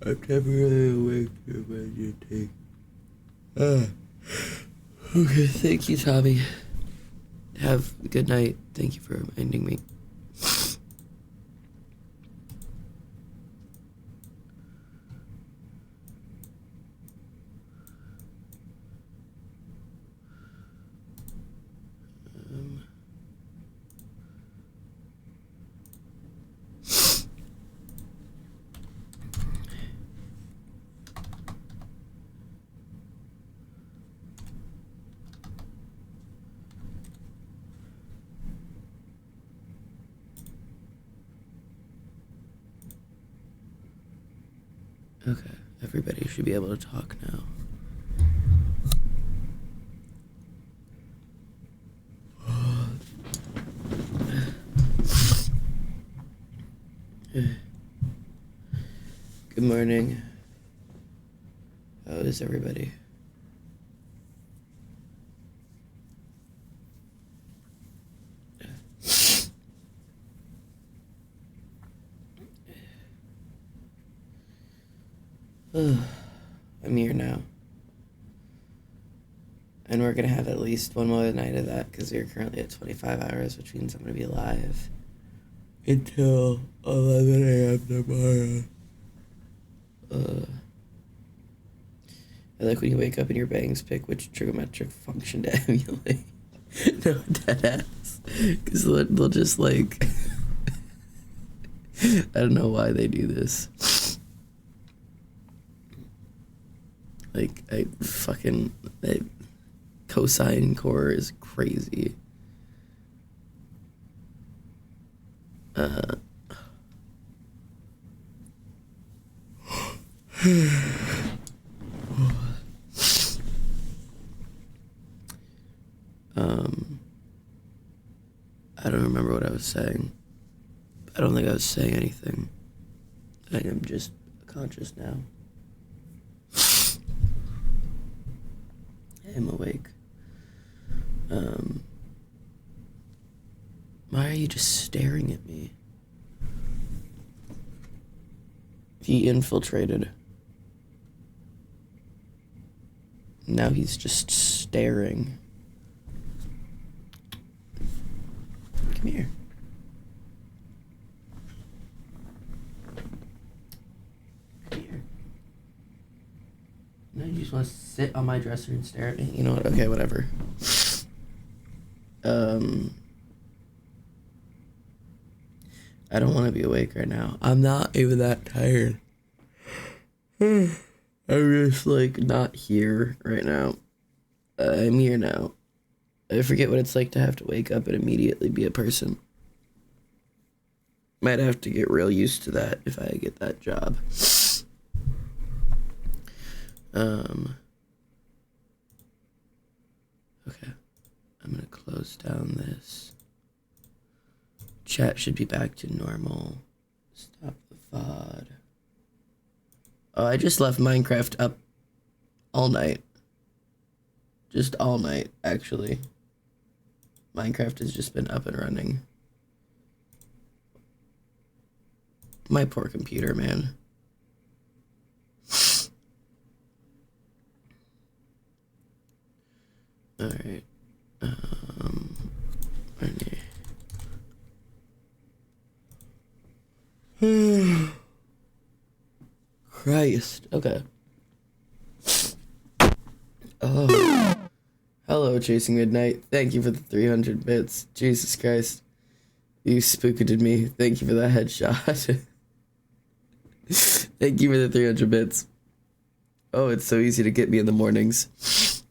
I'm temporarily awake to meditate. Okay, thank you, Tommy. Have a good night. Thank you for reminding me. Okay, everybody should be able to talk now. Good morning. How is everybody? I'm here now. And we're gonna have at least one more night of that because we're currently at 25 hours, which means I'm gonna be alive until 11 a.m. tomorrow. I like when you wake up and your bangs pick which trigonometric function to emulate. No, deadass. Because they'll just like... I don't know why they do this. Like, cosine core is crazy. I don't remember what I was saying. I don't think I was saying anything. I am just conscious now. I am awake. Why are you just staring at me? He infiltrated. Now he's just staring. Come here. Come here. No, you just want to sit on my dresser and stare at me? You know what? Okay, whatever. I don't want to be awake right now. I'm not even that tired. I'm just, like, not here right now. I'm here now. I forget what it's like to have to wake up and immediately be a person. Might have to get real used to that if I get that job. Okay. I'm gonna close down this. Chat should be back to normal. Stop the VOD. Oh, I just left Minecraft up all night. Just all night, actually. Minecraft has just been up and running. My poor computer, man. Alright. Christ. Okay. Oh. Hello, Chasing Midnight. Thank you for the 300 bits. Jesus Christ. You spooked me. Thank you for that headshot. Thank you for the 300 bits. Oh, it's so easy to get me in the mornings.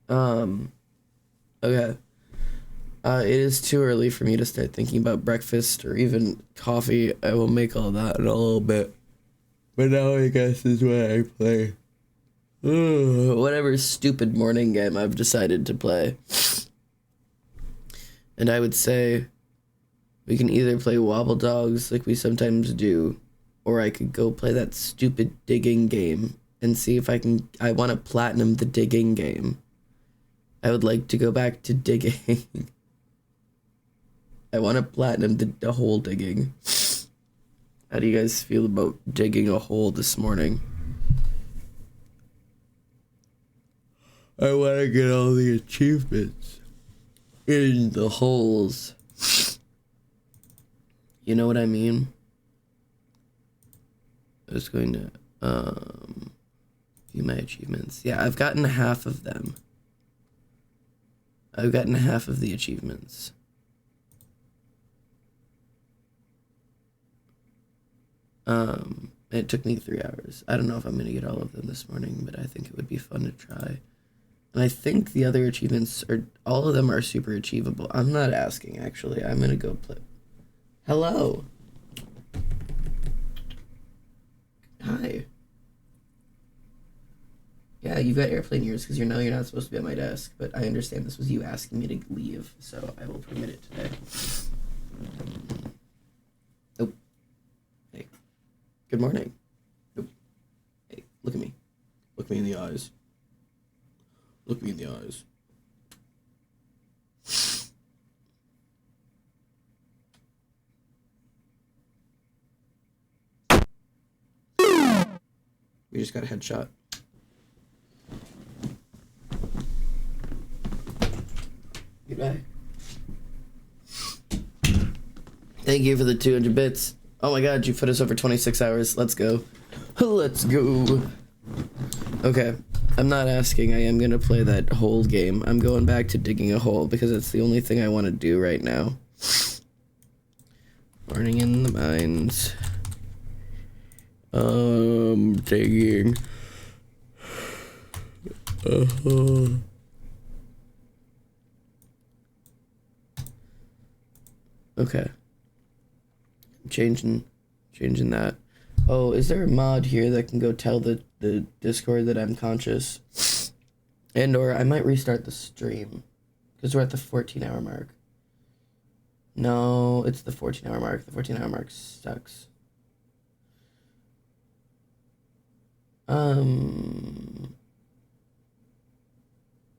Okay. It is too early for me to start thinking about breakfast or even coffee. I will make all that in a little bit. But now I guess is what I play. Whatever stupid morning game I've decided to play. And I would say we can either play Wobble Dogs like we sometimes do, or I could go play that stupid digging game and see if I want to platinum the digging game. I would like to go back to digging. I want to platinum the whole digging. How do you guys feel about digging a hole this morning? I want to get all the achievements in the holes. You know what I mean? I was going to view my achievements. Yeah, I've gotten half of them. I've gotten half of the achievements. It took me 3 hours. I don't know if I'm gonna get all of them this morning, but I think it would be fun to try. And I think the other achievements are, all of them are super achievable. I'm not asking, actually. I'm gonna go play. Hello. Hi. Yeah, you've got airplane ears because you're not supposed to be at my desk, but I understand this was you asking me to leave, so I will permit it today. Oh. Hey. Good morning. Oh. Hey, look at me. Look me in the eyes. Look me in the eyes. We just got a headshot. Goodbye. Thank you for the 200 bits. Oh my god, you put us over 26 hours. Let's go. Let's go. Okay. I'm not asking. I am going to play that whole game. I'm going back to digging a hole because it's the only thing I want to do right now. Burning in the mines. Digging. Okay. Changing that. Oh, is there a mod here that can go tell the Discord that I'm conscious? And or I might restart the stream. Because we're at the 14-hour mark. No, it's the 14-hour mark. The 14-hour mark sucks.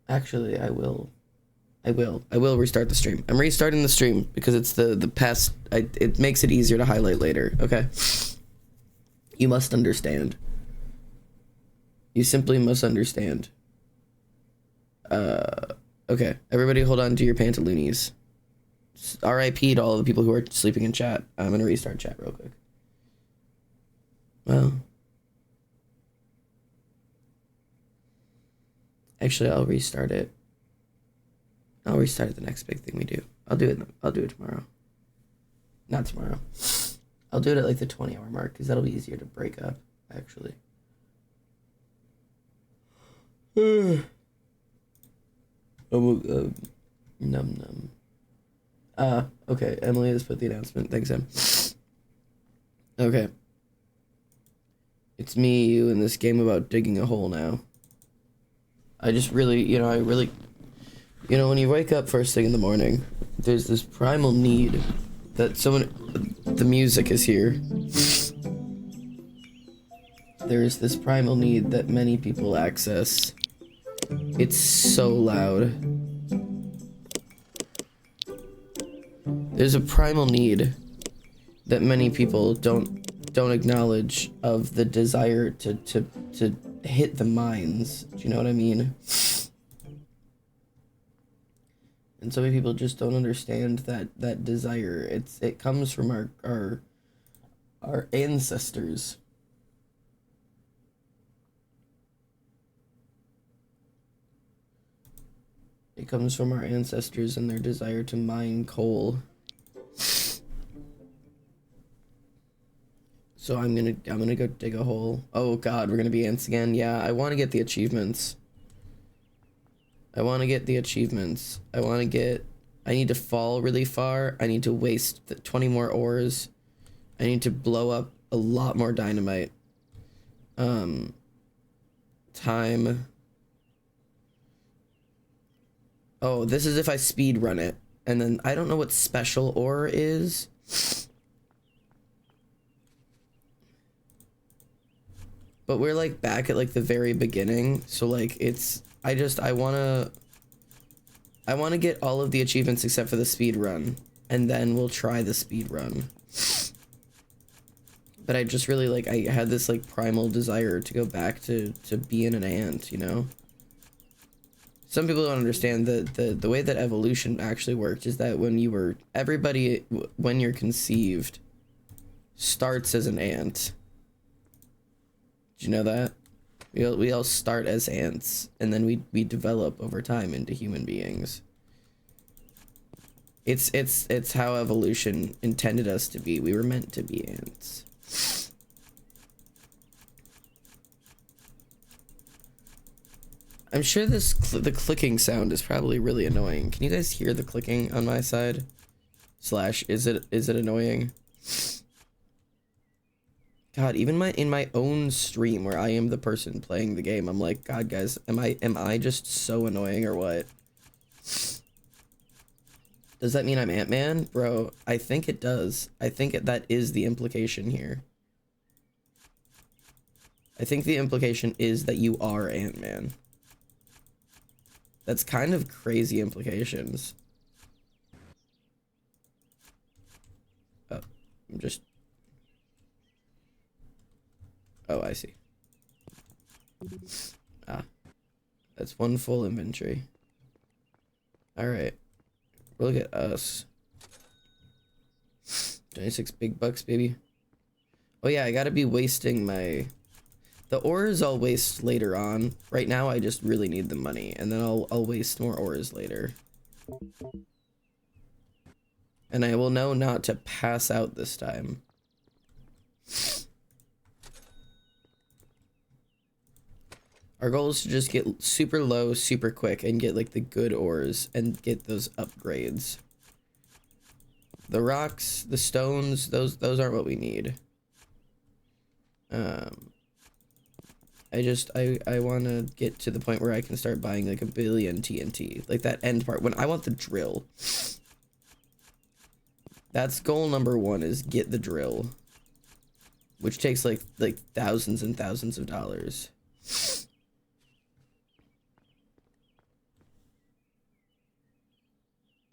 Actually, I will restart the stream. I'm restarting the stream because it's the past. It makes it easier to highlight later. Okay. You must understand. You simply must understand. Okay. Everybody hold on to your pantaloonies. R.I.P. to all the people who are sleeping in chat. I'm gonna restart chat real quick. Well. Actually, I'll restart it. I'll restart the next big thing we do. I'll do it tomorrow. Not tomorrow. I'll do it at like the 20-hour mark because that'll be easier to break up, actually. Num num. Okay. Emily has put the announcement. Thanks, Em. Okay. It's me, you, in this game about digging a hole now. I just really, when you wake up first thing in the morning, there's this primal need that the music is here. There's this primal need that many people access. It's so loud. There's a primal need that many people don't acknowledge of the desire to hit the mines. Do you know what I mean? And so many people just don't understand that desire. It comes from our ancestors. It comes from our ancestors and their desire to mine coal. So I'm gonna go dig a hole. Oh god, we're gonna be ants again. Yeah, I want to get the achievements. I need to fall really far. I need to waste 20 more ores. I need to blow up a lot more dynamite. Time. Oh, this is if I speed run it. And then I don't know what special ore is. But we're like back at like the very beginning. So like I wanna get all of the achievements except for the speed run. And then we'll try the speed run. But I just really like, I had this like primal desire to go back to being an ant, you know? Some people don't understand the way that evolution actually worked is that when you were, everybody, when you're conceived, starts as an ant. Did you know that? We all start as ants, and then we develop over time into human beings. It's how evolution intended us to be. We were meant to be ants. I'm sure the clicking sound is probably really annoying. Can you guys hear the clicking on my side? Slash, is it annoying? God, even in my own stream where I am the person playing the game, I'm like, God, guys, am I just so annoying or what? Does that mean I'm Ant-Man? Bro, I think it does. I think that is the implication here. I think the implication is that you are Ant-Man. That's kind of crazy implications. Oh, I'm just... Oh, I see. Ah, that's one full inventory. All right, look at us. 26 big bucks, baby. Oh yeah, I gotta be wasting my... The ores I'll waste later on. Right now, I just really need the money, and then I'll waste more ores later. And I will know not to pass out this time. Our goal is to just get super low, super quick, and get like the good ores and get those upgrades. The rocks, the stones, those aren't what we need. I want to get to the point where I can start buying like 1 billion TNT, like that end part. When I want the drill. That's goal number 1, is get the drill, which takes like thousands and thousands of dollars.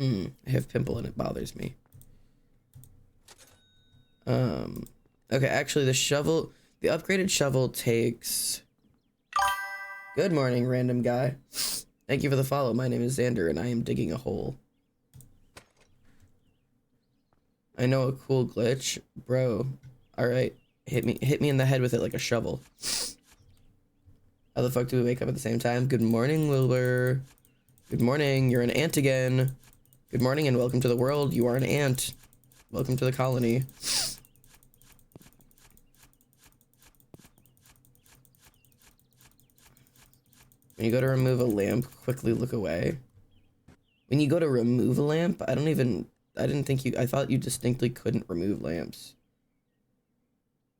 I have pimple and it bothers me. Okay, actually the upgraded shovel takes... Good morning, random guy. Thank you for the follow. My name is Xander and I am digging a hole. I know a cool glitch. Bro, alright. Hit me in the head with it like a shovel. How the fuck do we wake up at the same time? Good morning, Wilbur. Good morning, you're an ant again. Good morning and welcome to the world. You are an ant. Welcome to the colony. When you go to remove a lamp, quickly look away. When you go to remove a lamp, I thought you distinctly couldn't remove lamps.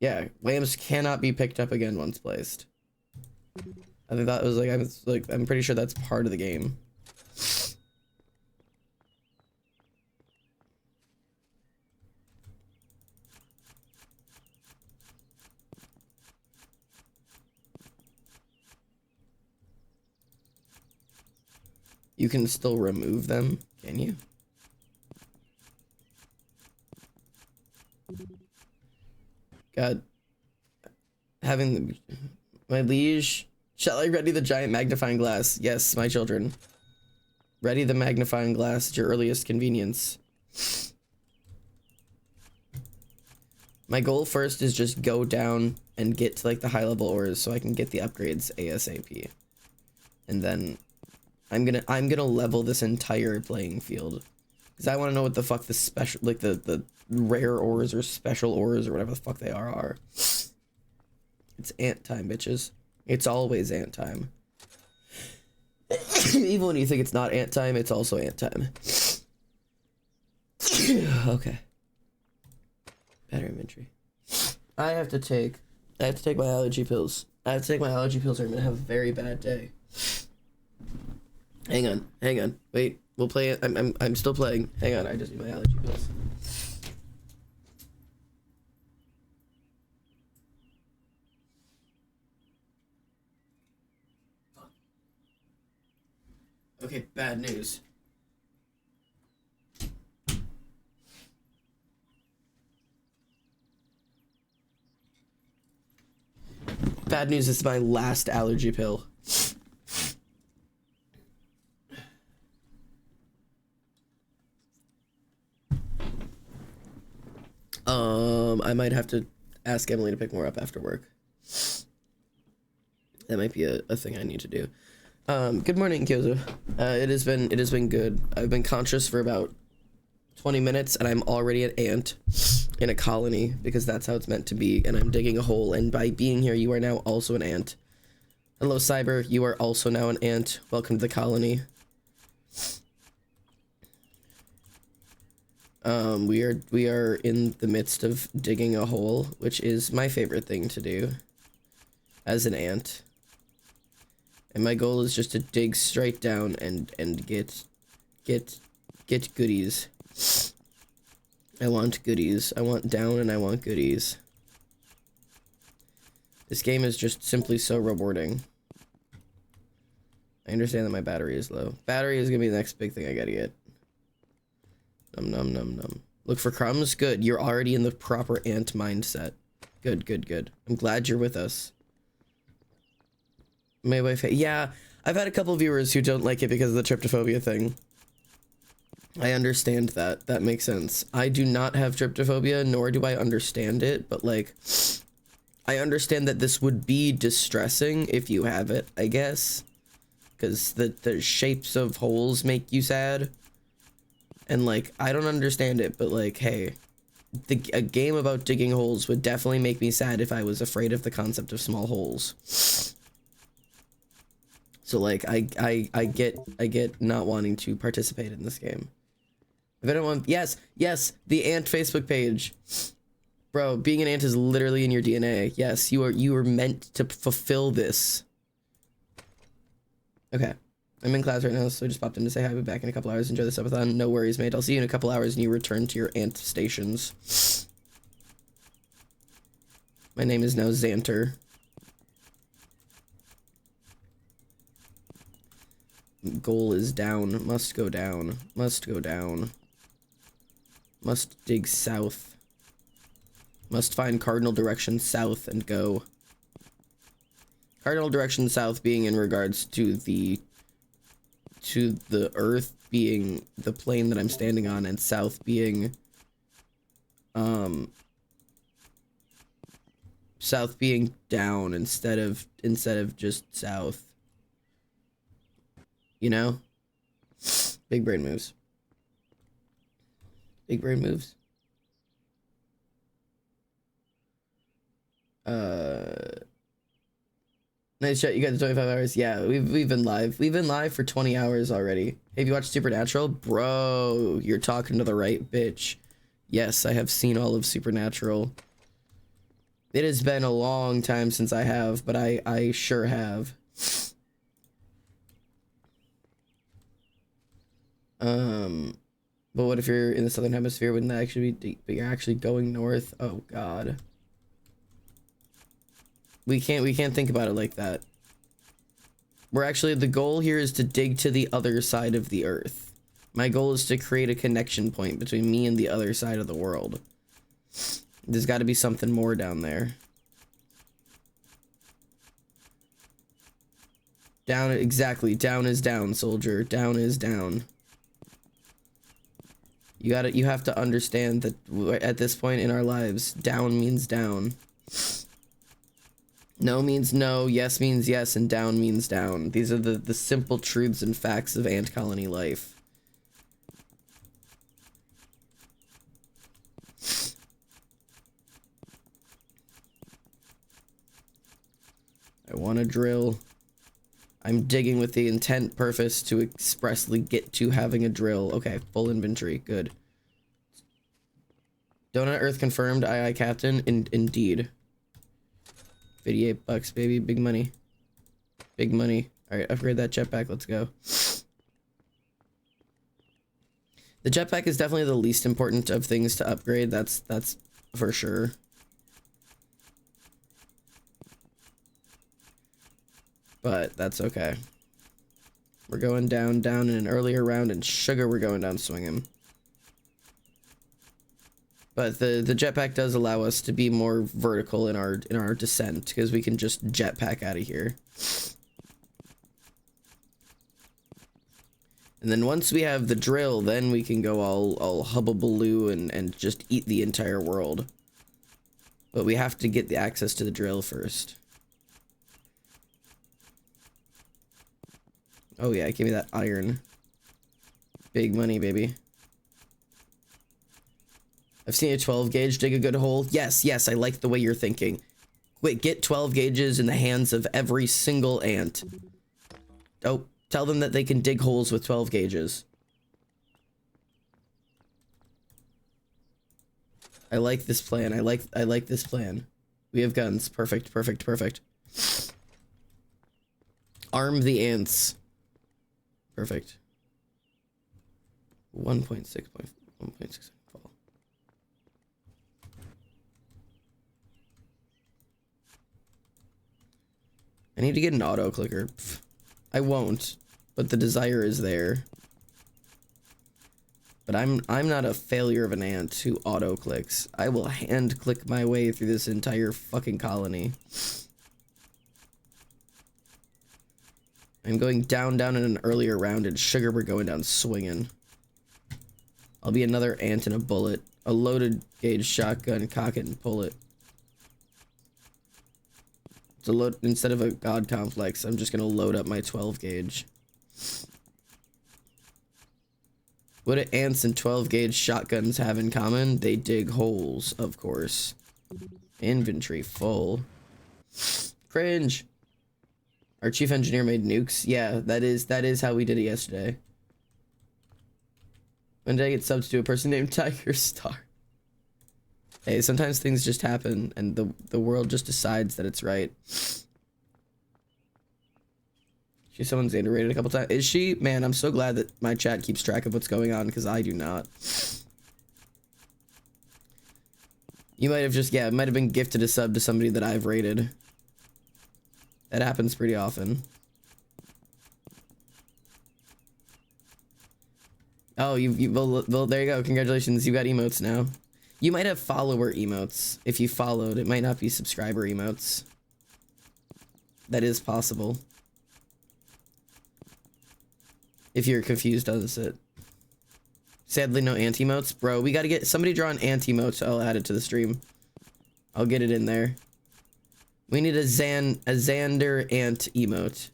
Yeah, lamps cannot be picked up again once placed. I think that was I'm pretty sure that's part of the game. You can still remove them, can you? God. My liege. Shall I ready the giant magnifying glass? Yes, my children. Ready the magnifying glass at your earliest convenience. My goal first is just go down and get to like the high level ores so I can get the upgrades ASAP. And then I'm gonna level this entire playing field. Because I want to know what the fuck the special, like the rare ores or special ores or whatever the fuck they are. It's ant time, bitches. It's always ant time. Even when you think it's not ant time, it's also ant time. Okay. Better inventory. I have to take my allergy pills. I have to take my allergy pills or I'm gonna have a very bad day. Hang on. Wait, we'll play it. I'm still playing. Hang on, I just need my allergy pills. Okay, bad news. Bad news, this is my last allergy pill. I might have to ask Emily to pick more up after work. That might be a thing I need to do. Good morning, Kyozo. It has been good. I've been conscious for about 20 minutes and I'm already an ant in a colony because that's how it's meant to be, and I'm digging a hole, and by being here you are now also an ant. Hello Cyber, you are also now an ant. Welcome to the colony. We are in the midst of digging a hole, which is my favorite thing to do as an ant. And my goal is just to dig straight down and get goodies. I want goodies. I want down and I want goodies. This game is just simply so rewarding. I understand that my battery is low. Battery is gonna be the next big thing I gotta get. Num num num num. Look for crumbs? Good. You're already in the proper ant mindset. Good, good, good. I'm glad you're with us. My wife, yeah, I've had a couple viewers who don't like it because of the tryptophobia thing. I understand that. That makes sense. I do not have tryptophobia, nor do I understand it, but like, I understand that this would be distressing if you have it, I guess. Because the shapes of holes make you sad. And like, I don't understand it, but like, hey, a game about digging holes would definitely make me sad if I was afraid of the concept of small holes. So like, I get not wanting to participate in this game. If anyone, yes, the ant Facebook page. Bro, being an ant is literally in your DNA. Yes, you are meant to fulfill this. Okay. I'm in class right now, so I just popped in to say hi. I'll be back in a couple hours. Enjoy the subathon. No worries, mate. I'll see you in a couple hours and you return to your ant stations. My name is now Xanter. Goal is down. Must go down. Must go down. Must dig south. Must find cardinal direction south and go. Cardinal direction south being in regards to the earth being the plane that I'm standing on, and south being down instead of just south. You know? Big brain moves. Big brain moves. Nice shot, you got the 25 hours. Yeah, we've been live. We've been live for 20 hours already. Have you watched Supernatural? Bro, you're talking to the right bitch. Yes, I have seen all of Supernatural. It has been a long time since I have, but I sure have. But what if you're in the southern hemisphere? Wouldn't that actually be deep? But you're actually going north? Oh god. We can't think about it like that. We're actually, the goal here is to dig to the other side of the earth. My goal is to create a connection point between me and the other side of the world. There's got to be something more down there. Down, exactly. Down is down, soldier. Down is down. You have to understand that at this point in our lives, down means down. No means no, yes means yes, and down means down. These are the simple truths and facts of ant colony life. I want to drill. I'm digging with the intent purpose to expressly get to having a drill. Okay, full inventory, good. Donut Earth confirmed, aye Captain, indeed. $58, baby. Big money. Big money. Alright, upgrade that jetpack. Let's go. The jetpack is definitely the least important of things to upgrade. That's for sure. But that's okay. We're going down in an earlier round, and sugar, we're going down swinging. But the jetpack does allow us to be more vertical in our descent, because we can just jetpack out of here. And then once we have the drill, then we can go all hubba-baloo and just eat the entire world. But we have to get the access to the drill first. Oh yeah, give me that iron. Big money, baby. I've seen a 12 gauge dig a good hole. Yes, yes, I like the way you're thinking. Wait, get 12 gauges in the hands of every single ant. Oh, tell them that they can dig holes with 12 gauges. I like this plan. I like this plan. We have guns. Perfect, perfect, perfect. Arm the ants. Perfect. 1.6 fall. I need to get an auto clicker. Pff, I won't, but the desire is there. But I'm not a failure of an ant who auto clicks. I will hand click my way through this entire fucking colony. I'm going down in an earlier round, and sugar, we're going down swinging. I'll be another ant in a bullet. A loaded gauge shotgun, cock it and pull it. It's a load instead of a god complex. I'm just gonna load up my 12 gauge. What do ants and 12 gauge shotguns have in common? They dig holes, of course. Inventory full. Cringe. Our chief engineer made nukes. Yeah, that is how we did it yesterday. When did I get subbed to a person named Tiger Star? Hey, sometimes things just happen and the world just decides that it's right. Someone's underrated a couple times. Is she? Man, I'm so glad that my chat keeps track of what's going on, because I do not. You might have just, yeah, it might have been gifted a sub to somebody that I've rated. That happens pretty often. Oh, well, there you go. Congratulations, you got emotes now. You might have follower emotes. If you followed, it might not be subscriber emotes. That is possible. If you're confused, does it? Sadly, no anti-emotes. Bro, we gotta get somebody draw an anti-emote. I'll add it to the stream. I'll get it in there. We need a Xander ant emote.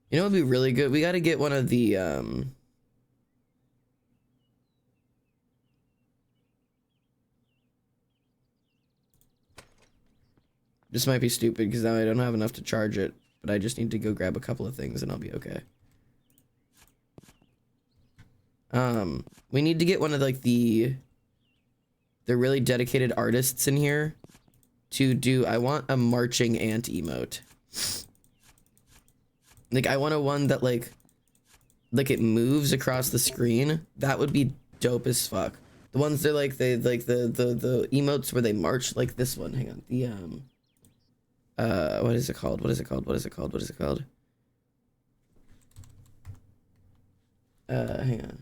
You know what would be really good? We gotta get one of the, This might be stupid because now I don't have enough to charge it, but I just need to go grab a couple of things and I'll be okay. We need to get one of like the really dedicated artists in here to do, I want a marching ant emote. Like I want a one that like it moves across the screen. That would be dope as fuck. The ones that like the emotes where they march, like this one. Hang on. The what is it called? What is it called? What is it called? What is it called? Hang on.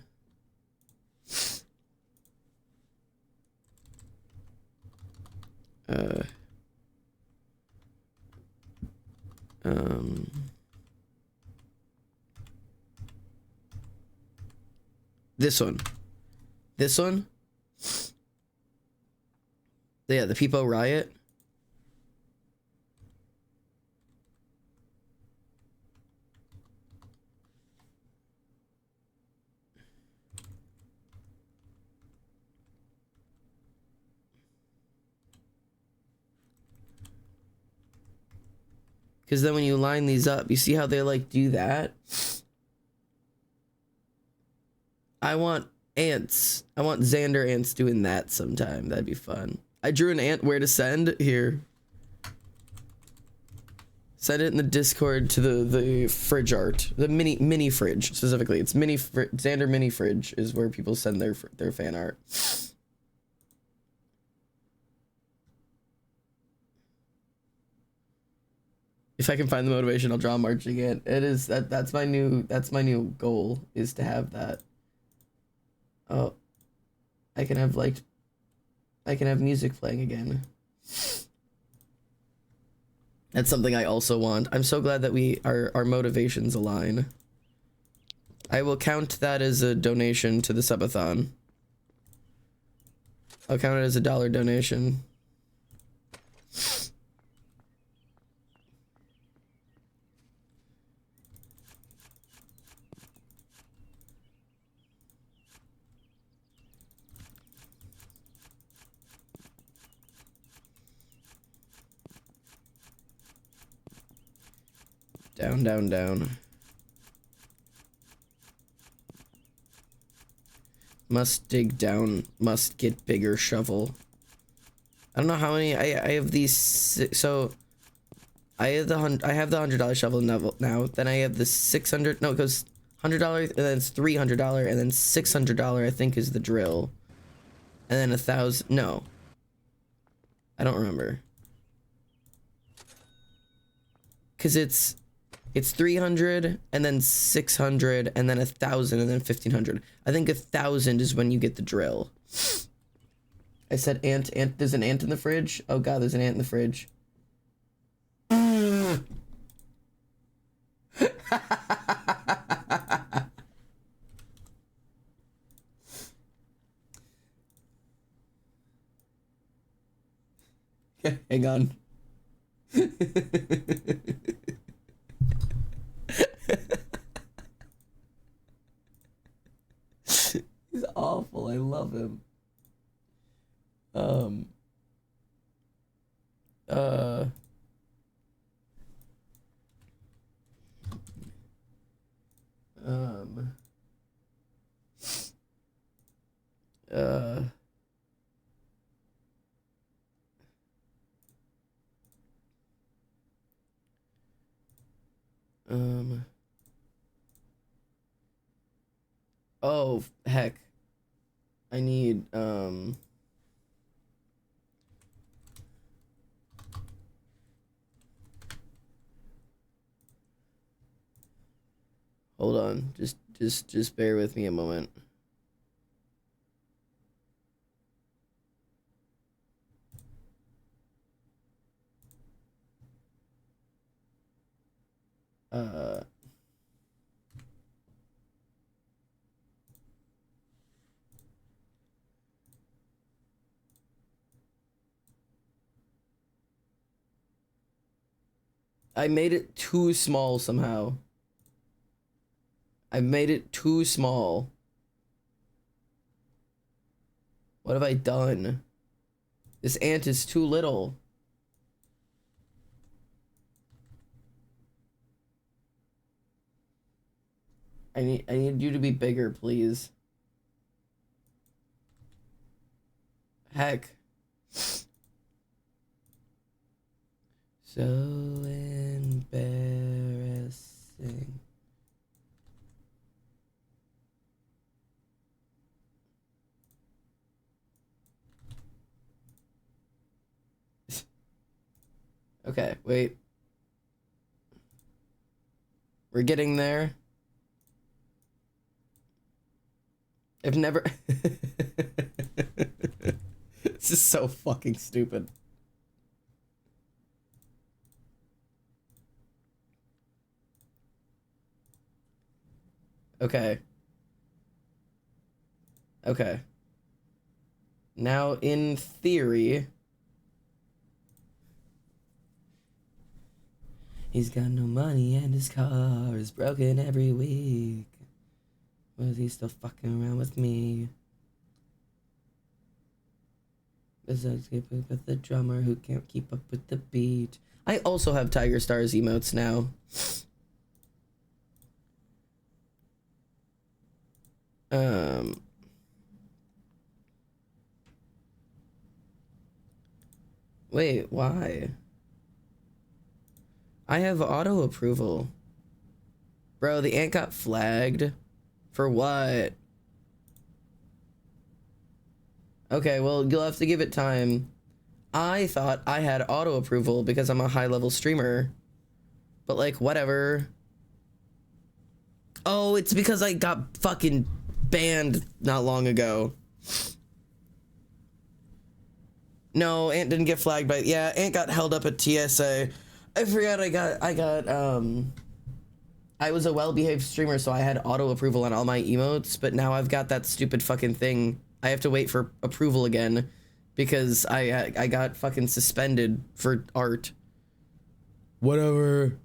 This one. This one? Yeah, the Peepo Riot. Because then when you line these up, you see how they like do that? I want ants. I want Xander ants doing that sometime. That'd be fun. I drew an ant where to send. Here. Send it in the Discord to the fridge art. The mini fridge, specifically. It's Xander mini fridge is where people send their fan art. If I can find the motivation, I'll draw marching in. It is that's my new goal, is to have that. Oh, I can have music playing again. That's something I also want. I'm so glad that our motivations align. I will count that as a donation to the subathon. I'll count it as a $1 donation. Down, down, down. Must dig down, must get bigger shovel. I don't know how many, I have these, so I have the $100 shovel now, then I have the 600, no, it goes $100, and then it's $300, and then $600 I think is the drill. And then 1,000, no. I don't remember. Cause it's 300 and then 600 and then 1,000 and then 1,500. I think 1,000 is when you get the drill. I said ant. There's an ant in the fridge. Oh god, there's an ant in the fridge. Hang on. He's awful. I love him. Um, uh, oh, heck. I need, hold on. Just bear with me a moment. I made it too small somehow. I made it too small. What have I done? This ant is too little. I need you to be bigger, please. Heck. So embarrassing. Okay, wait. We're getting there. I've never... This is so fucking stupid. Okay. Okay. Now, in theory... He's got no money and his car is broken every week. Was he still fucking around with me? Besides, keep up with the drummer who can't keep up with the beat. I also have Tiger Stars emotes now. Wait, why? I have auto approval. Bro, the ant got flagged. For what? Okay, well, you'll have to give it time. I thought I had auto approval because I'm a high level streamer. But like, whatever. Oh, it's because I got fucking banned not long ago. No, Ant didn't get flagged by, yeah, Ant got held up at TSA. I forgot I was a well-behaved streamer, so I had auto approval on all my emotes, but now I've got that stupid fucking thing. I have to wait for approval again because I got fucking suspended for art. Whatever.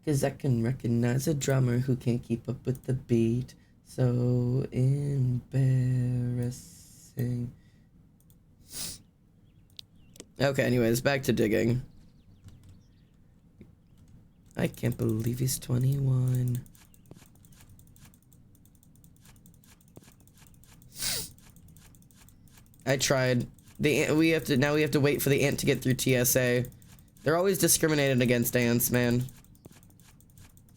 Cause I can recognize a drummer who can't keep up with the beat. So embarrassing. Okay, anyways, back to digging. I can't believe he's 21. I tried. We have to wait for the ant to get through TSA. They're always discriminated against ants, man.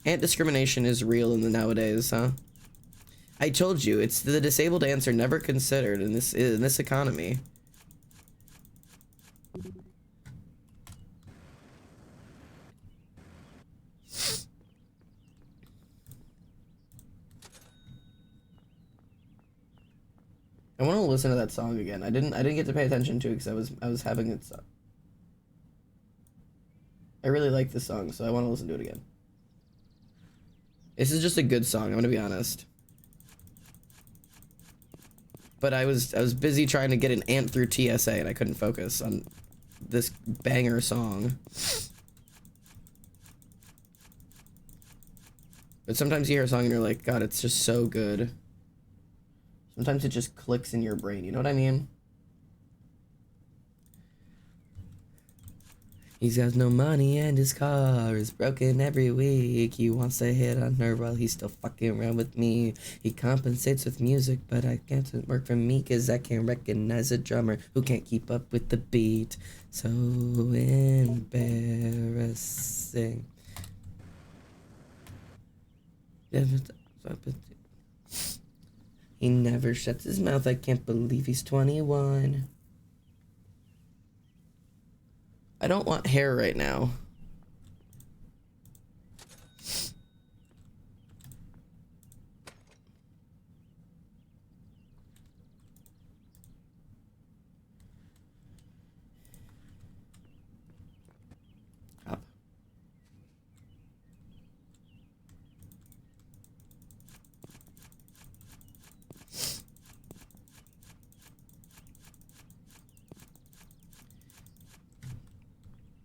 Ant discrimination is real in the nowadays, huh? I told you, it's the disabled ants are never considered in this economy. I want to listen to that song again. I didn't get to pay attention to it because I was having it. I really like this song, so I want to listen to it again. This is just a good song, I'm gonna be honest. But I was busy trying to get an ant through TSA and I couldn't focus on this banger song. But sometimes you hear a song and you're like, God, it's just so good. Sometimes it just clicks in your brain, you know what I mean? He's got no money and his car is broken every week. He wants to hit on her while he's still fucking around with me. He compensates with music, but I can't work for me cause I can't recognize a drummer who can't keep up with the beat. So embarrassing. He never shuts his mouth. I can't believe he's 21. I don't want hair right now. Up.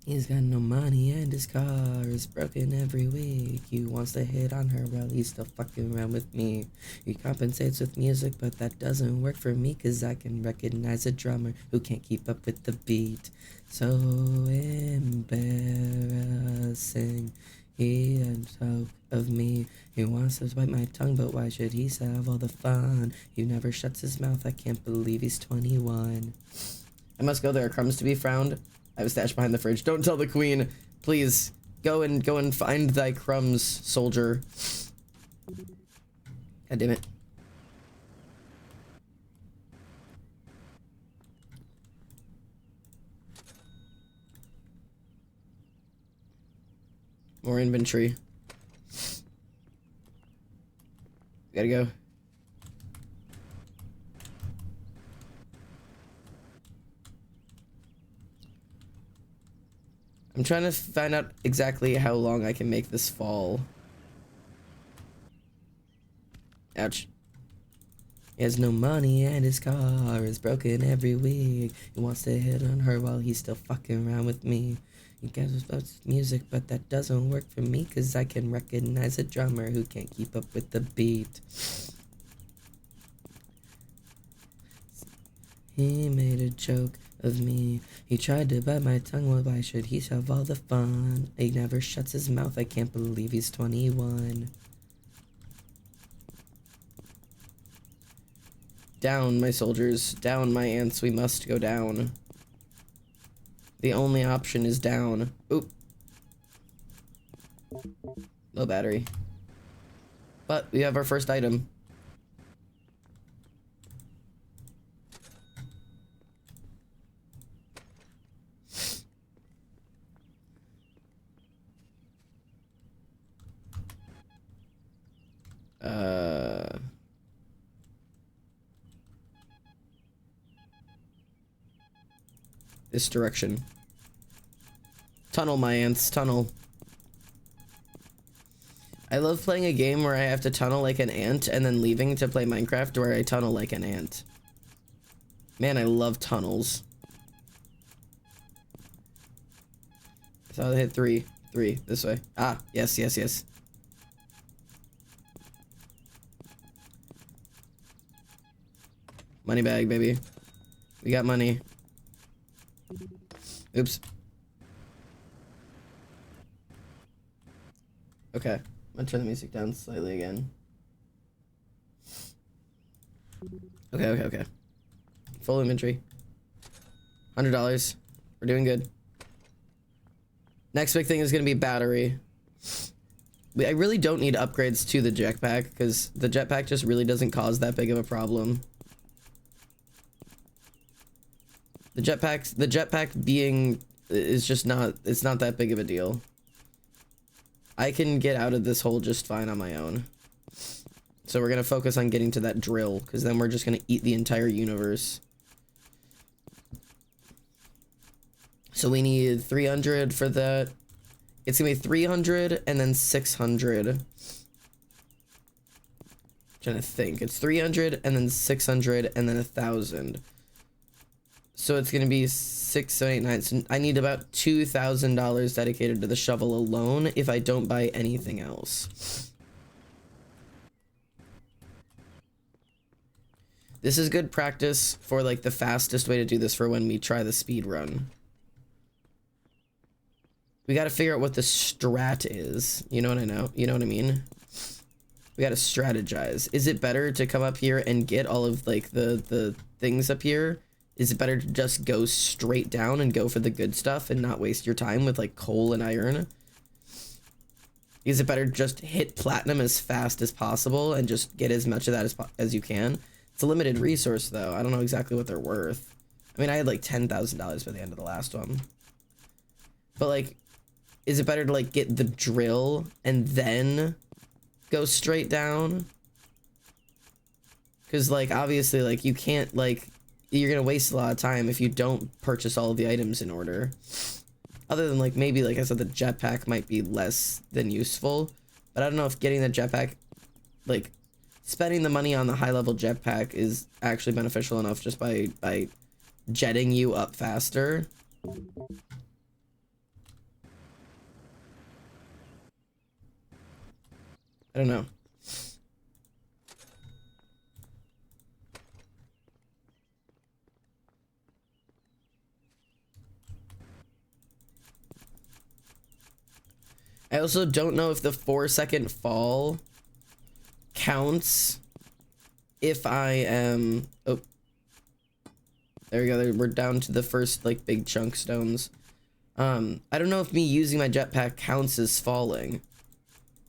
He's got no money and his car is broken every week. He wants to hit on her while he's still fucking around with me. He compensates with music, but that doesn't work for me cause I can recognize a drummer who can't keep up with the beat. So embarrassing. He had hope of me. He wants to bite my tongue, but why should he have all the fun? He never shuts his mouth. I can't believe he's 21. I must go. There are crumbs to be found. I have a stash behind the fridge. Don't tell the queen. Please, go and find thy crumbs, soldier. God damn it. More inventory. Gotta go. I'm trying to find out exactly how long I can make this fall. Ouch. He has no money and his car is broken every week. He wants to hit on her while he's still fucking around with me. He cares about music, but that doesn't work for me cause I can recognize a drummer who can't keep up with the beat. He made a joke of me. He tried to bite my tongue. Well, why should he have all the fun? He never shuts his mouth. I can't believe he's 21. Down, my soldiers. Down, my ants. We must go down. The only option is down. Oop. Low battery. But we have our first item. this direction. Tunnel, my ants, tunnel. I love playing a game where I have to tunnel like an ant and then leaving to play Minecraft where I tunnel like an ant. Man, I love tunnels. So I hit 3. 3, this way. Ah, yes, yes, yes. Money bag, baby. We got money. Oops. Okay, I'm gonna turn the music down slightly again. Okay, okay, okay. Full inventory. $100. We're doing good. Next big thing is gonna be battery. I really don't need upgrades to the jetpack because the jetpack just really doesn't cause that big of a problem. The jetpack being is just not, it's not that big of a deal. I can get out of this hole just fine on my own. So we're gonna focus on getting to that drill because then we're just gonna eat the entire universe. So we need 300 for that. It's gonna be 300 and then 600. Trying to think. It's 300 and then 600 and then 1,000. So it's gonna be 6, 7, 8, 9. So I need about $2,000 dedicated to the shovel alone if I don't buy anything else. This is good practice for like the fastest way to do this for when we try the speed run. We got to figure out what the strat is. You know what I know? You know what I mean? We got to strategize. Is it better to come up here and get all of like the things up here? Is it better to just go straight down and go for the good stuff and not waste your time with like coal and iron? Is it better to just hit platinum as fast as possible and just get as much of that as you can? It's a limited resource though. I don't know exactly what they're worth. I mean, I had like $10,000 by the end of the last one. But like, is it better to like get the drill and then go straight down? Because like, obviously like you can't like, you're gonna waste a lot of time if you don't purchase all of the items in order. Other than like, maybe like I said, the jetpack might be less than useful, but I don't know if getting the jetpack, like spending the money on the high level jetpack is actually beneficial enough just by jetting you up faster. I don't know. I also don't know if the 4-second fall counts if I am... Oh. There we go. We're down to the first, like, big chunk stones. I don't know if me using my jetpack counts as falling.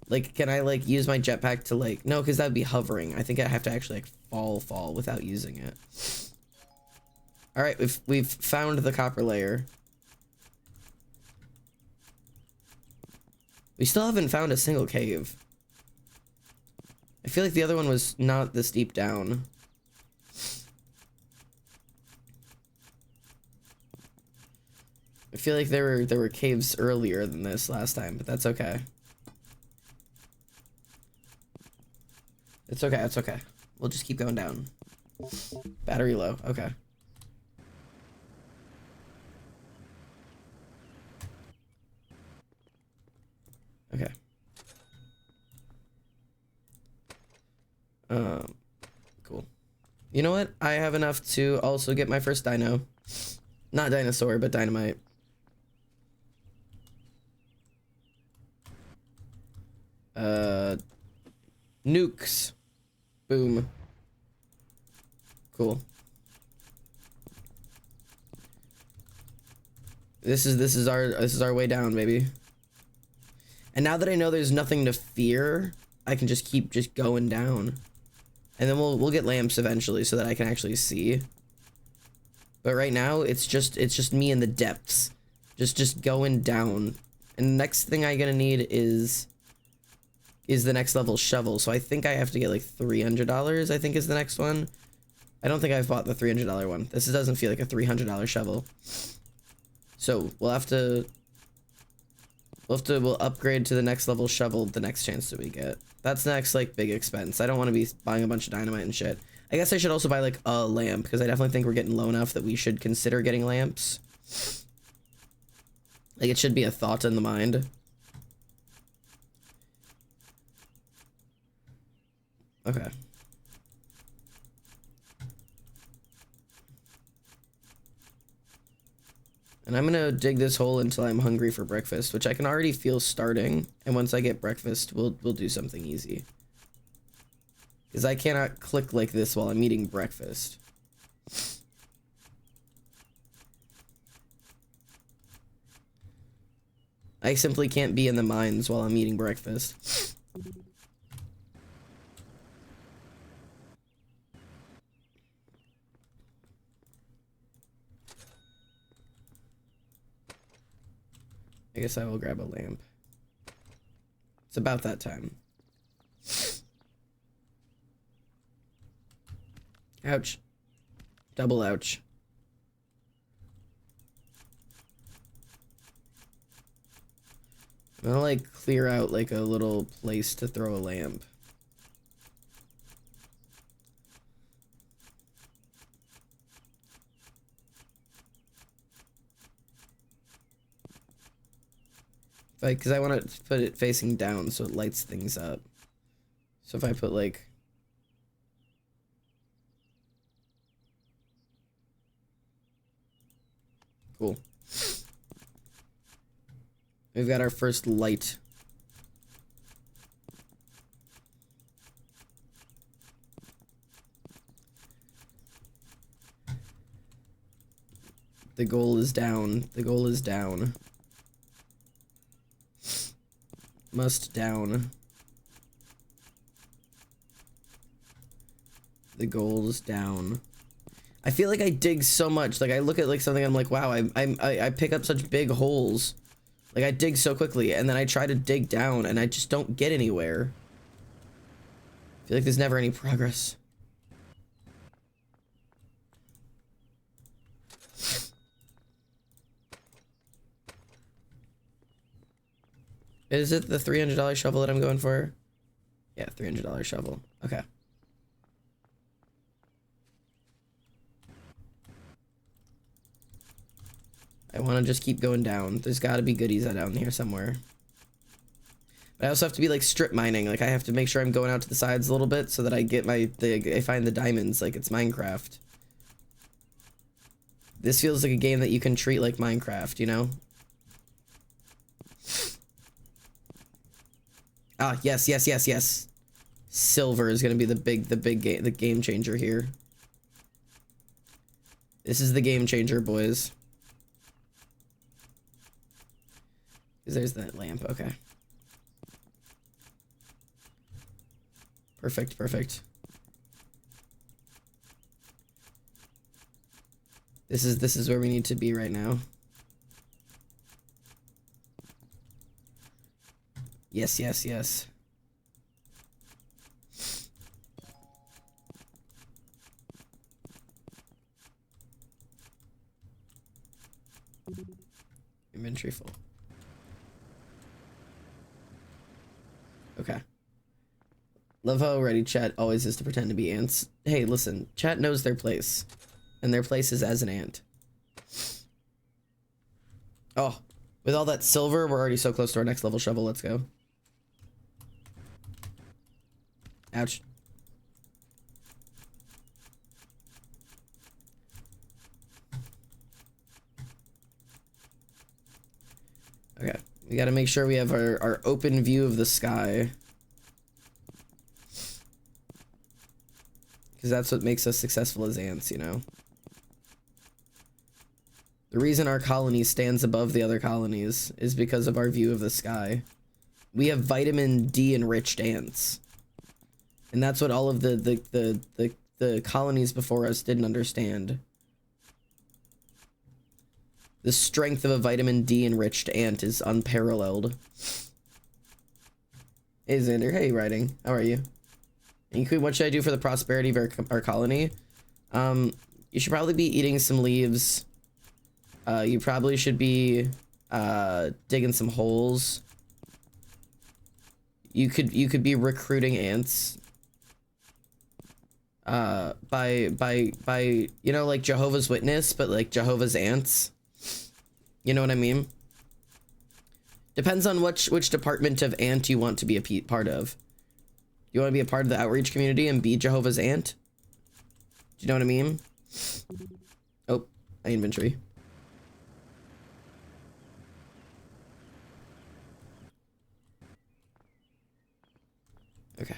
Like, can I, like, use my jetpack to, like... No, because that'd be hovering. I think I have to actually, like, fall without using it. Alright, we've found the copper layer. We still haven't found a single cave. I feel like the other one was not this deep down. I feel like there were caves earlier than this last time, but that's okay. It's okay, it's okay. We'll just keep going down. Battery low, okay. Okay. Cool. You know what? I have enough to also get my first dino. Not dinosaur, but dynamite. Nukes. Boom. Cool. This is our way down, baby. And now that I know there's nothing to fear, I can just keep going down. And then we'll get lamps eventually so that I can actually see. But right now it's just me in the depths. Just going down. And the next thing I'm gonna need is the next level shovel. So I think I have to get like $300, I think is the next one. I don't think I've bought the $300 one. This doesn't feel like a $300 shovel. So we'll upgrade to the next level shovel the next chance that we get. That's the next like big expense. I don't want to be buying a bunch of dynamite and shit. I guess I should also buy like a lamp, because I definitely think we're getting low enough that we should consider getting lamps. Like, it should be a thought in the mind. Okay. And I'm gonna dig this hole until I'm hungry for breakfast, which I can already feel starting. And once I get breakfast, we'll do something easy. Because I cannot click like this while I'm eating breakfast. I simply can't be in the mines while I'm eating breakfast. I guess I will grab a lamp. It's about that time. Ouch. Double ouch. I'm gonna like clear out like a little place to throw a lamp. Because I want to put it facing down so it lights things up. So if I put like... Cool. We've got our first light. The goal is down. The goal is down. Must down. The goal is down. I feel like I dig so much. Like I look at like something, I'm like, wow, I pick up such big holes. Like I dig so quickly, and then I try to dig down, and I just don't get anywhere. I feel like there's never any progress. Is it the $300 shovel that I'm going for? Yeah, $300 shovel. Okay. I want to just keep going down. There's got to be goodies down here somewhere. But I also have to be like strip mining. Like I have to make sure I'm going out to the sides a little bit so that I get I find the diamonds like it's Minecraft. This feels like a game that you can treat like Minecraft, you know? Ah, yes, yes, yes, yes. Silver is gonna be the game changer here. This is the game changer, boys. There's that lamp, okay. Perfect, perfect. This is where we need to be right now. Yes, yes, yes. Inventory full. Okay. Love how ready chat always is to pretend to be ants. Hey, listen, chat knows their place. And their place is as an ant. Oh, with all that silver, we're already so close to our next level shovel. Let's go. Ouch. Okay, we gotta make sure we have our open view of the sky. Because that's what makes us successful as ants, you know? The reason our colony stands above the other colonies is because of our view of the sky. We have vitamin D enriched ants. And that's what all of the colonies before us didn't understand. The strength of a vitamin D enriched ant is unparalleled. Hey Xander, hey writing, how are you? And what should I do for the prosperity of our colony? You should probably be eating some leaves You probably should be digging some holes. You could be recruiting ants. By you know, like Jehovah's Witness, but like Jehovah's ants. You know what I mean? Depends on which department of ant you want to be a part of. You want to be a part of the outreach community and be Jehovah's ant? Do you know what I mean? Oh, my inventory. Okay.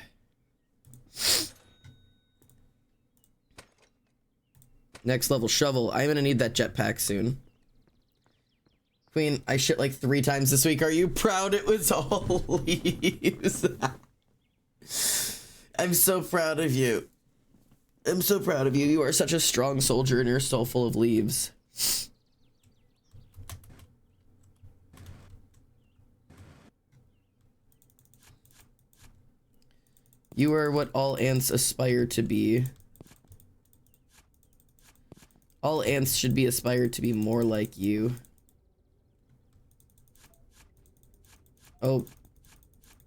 Next level shovel. I'm gonna need that jetpack soon. Queen, I shit like 3 times this week. Are you proud it was all leaves? I'm so proud of you. I'm so proud of you. You are such a strong soldier and you're so full of leaves. You are what all ants aspire to be. All ants should be aspired to be more like you. Oh,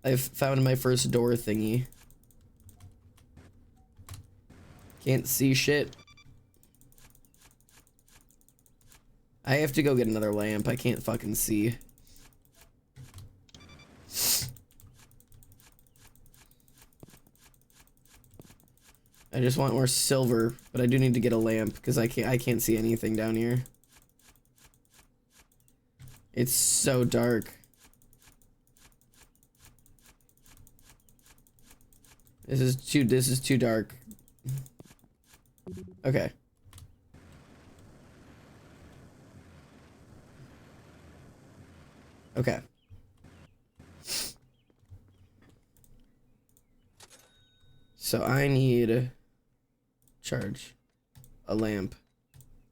I've found my first door thingy. Can't see shit. I have to go get another lamp. I can't fucking see. I just want more silver, but I do need to get a lamp because I can't see anything down here. It's so dark. This is too dark. Okay. Okay. So I need charge a lamp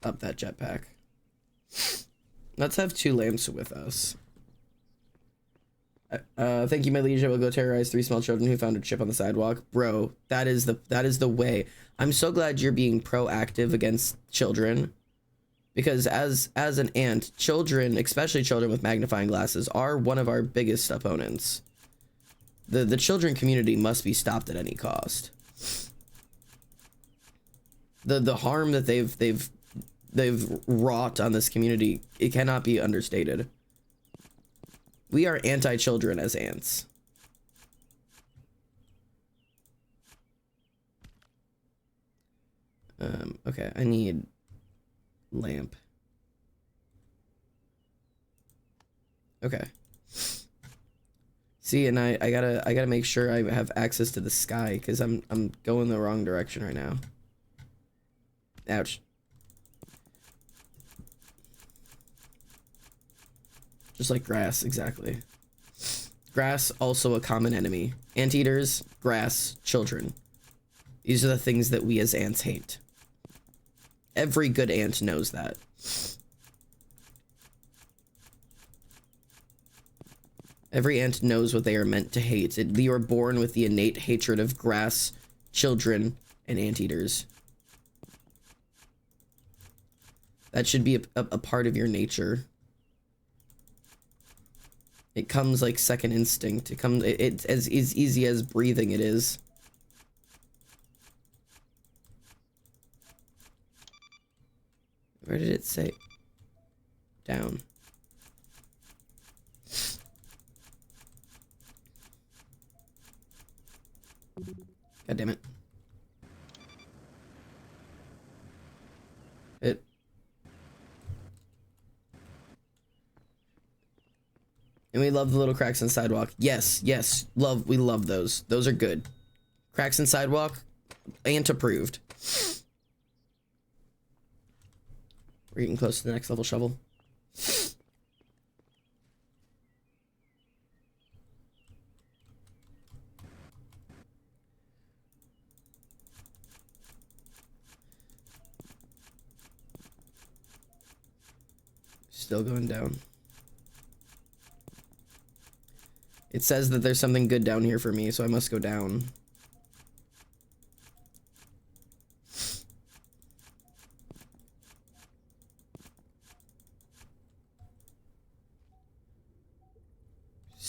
up that jetpack. Let's have 2 lamps with us. Thank you, my liege. I will go terrorize 3 small children who found a chip on the sidewalk. Bro, that is the way. I'm so glad you're being proactive against children. Because as an ant, children, especially children with magnifying glasses, are one of our biggest opponents. The children community must be stopped at any cost. The harm that they've wrought on this community, it cannot be understated. We are anti-children as ants. Okay, I need lamp. Okay. See, and I gotta make sure I have access to the sky because I'm going the wrong direction right now. Ouch. Just like grass, exactly. Grass, also a common enemy. Anteaters, grass, children. These are the things that we as ants hate. Every good ant knows that. Every ant knows what they are meant to hate. You are born with the innate hatred of grass, children, and anteaters. That should be a part of your nature. It comes like second instinct. It's as easy as breathing it is. Where did it say? Down. God damn it. And we love the little cracks in the sidewalk. Yes, yes, we love those. Those are good. Cracks in sidewalk, ant approved. We're getting close to the next level shovel. Still going down. It says that there's something good down here for me, so I must go down.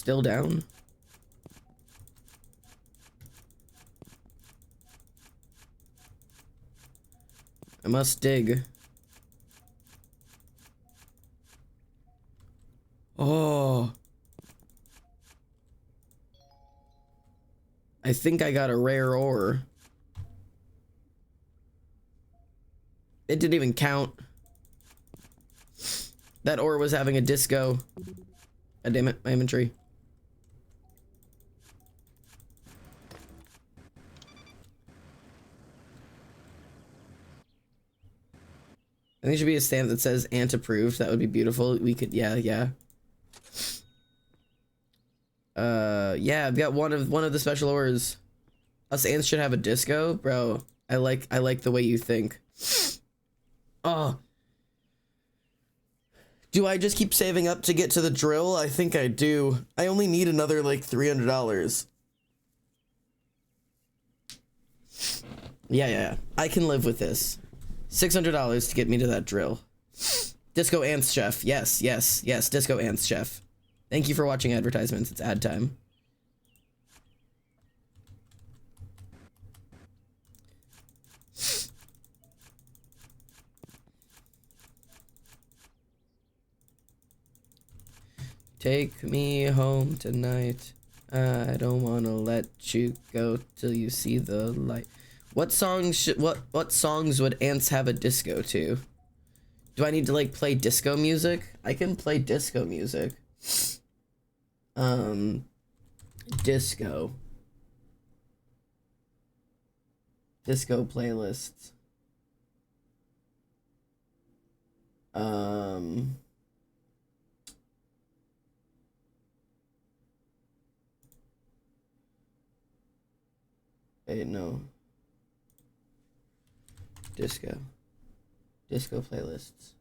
Still down? I must dig. Oh. I think I got a rare ore. It didn't even count. That ore was having a disco. God damn it, my inventory. I think there should be a stamp that says "Ant approved." That would be beautiful. We could, yeah. Yeah, I've got one of the special ores. Us ants should have a disco, bro. I like the way you think. Oh. Do I just keep saving up to get to the drill? I think I do. I only need another like $300. Yeah. I can live with this. $600 to get me to that drill. Disco Ants Chef. Yes. Disco Ants Chef. Thank you for watching advertisements. It's ad time. Take me home tonight. I don't wanna let you go till you see the light. What songs what songs would ants have a disco to? Do I need to like play disco music? I can play disco music. Disco playlists. Wait, no. Disco playlists.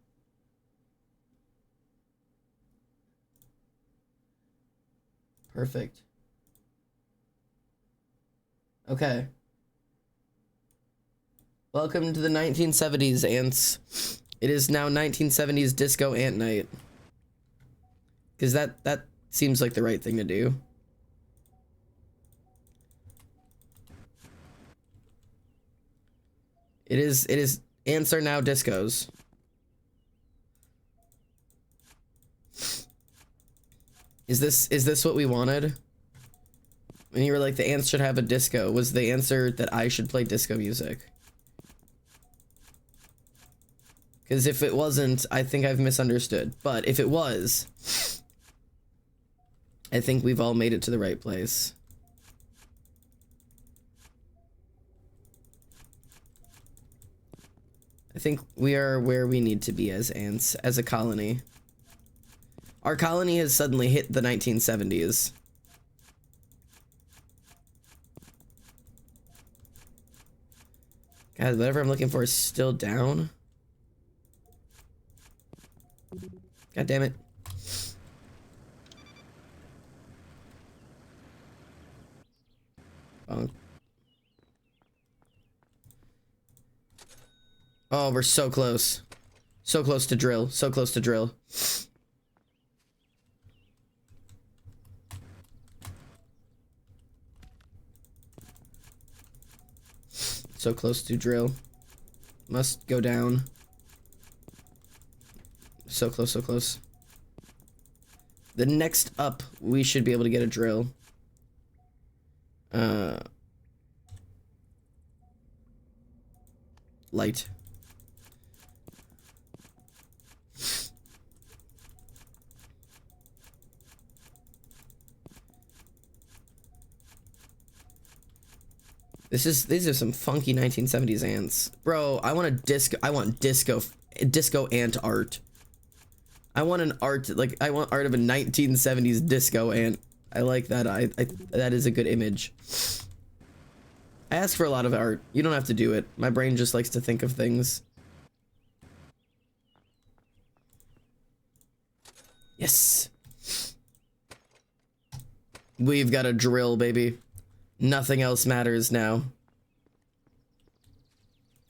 Perfect. Okay. Welcome to the 1970s, ants. It is now 1970s disco ant night. Because that seems like the right thing to do. It is ants are now discos. Is this what we wanted? When you were like, the ants should have a disco, was the answer that I should play disco music? Because if it wasn't, I think I've misunderstood. But if it was, I think we've all made it to the right place. I think we are where we need to be as ants, as a colony. Our colony has suddenly hit the 1970s. God, whatever I'm looking for is still down. God damn it. Oh, we're so close. So close to drill. So close to drill. So close to drill. Must go down. So close, so close. The next up, we should be able to get a drill. Light. These are some funky 1970s ants. Bro, I want disco ant art. I want an art, like, I want art of a 1970s disco ant. I like that. That is a good image. I ask for a lot of art. You don't have to do it. My brain just likes to think of things. Yes. We've got a drill, baby. Nothing else matters now.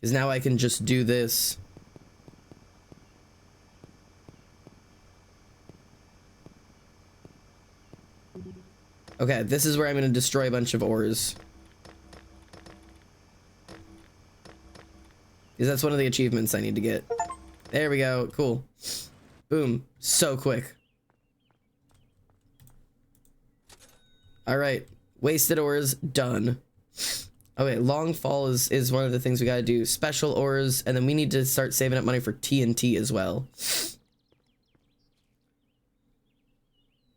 Because now I can just do this. Okay, this is where I'm gonna destroy a bunch of ores. Because that's one of the achievements I need to get. There we go, cool. Boom, so quick. All right, wasted ores, done. Okay, long fall is one of the things we gotta do. Special ores, and then we need to start saving up money for TNT as well.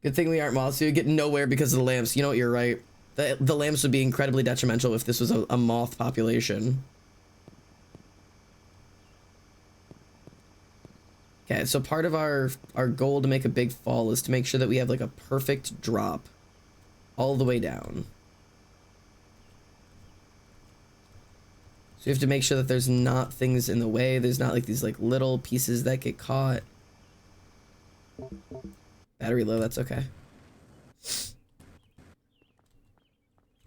Good thing we aren't moths. You get nowhere because of the lamps. You know what, you're right. The lamps would be incredibly detrimental if this was a moth population. Okay, so part of our goal to make a big fall is to make sure that we have like a perfect drop all the way down. So you have to make sure that there's not things in the way. There's not like these like little pieces that get caught. Battery low, that's okay.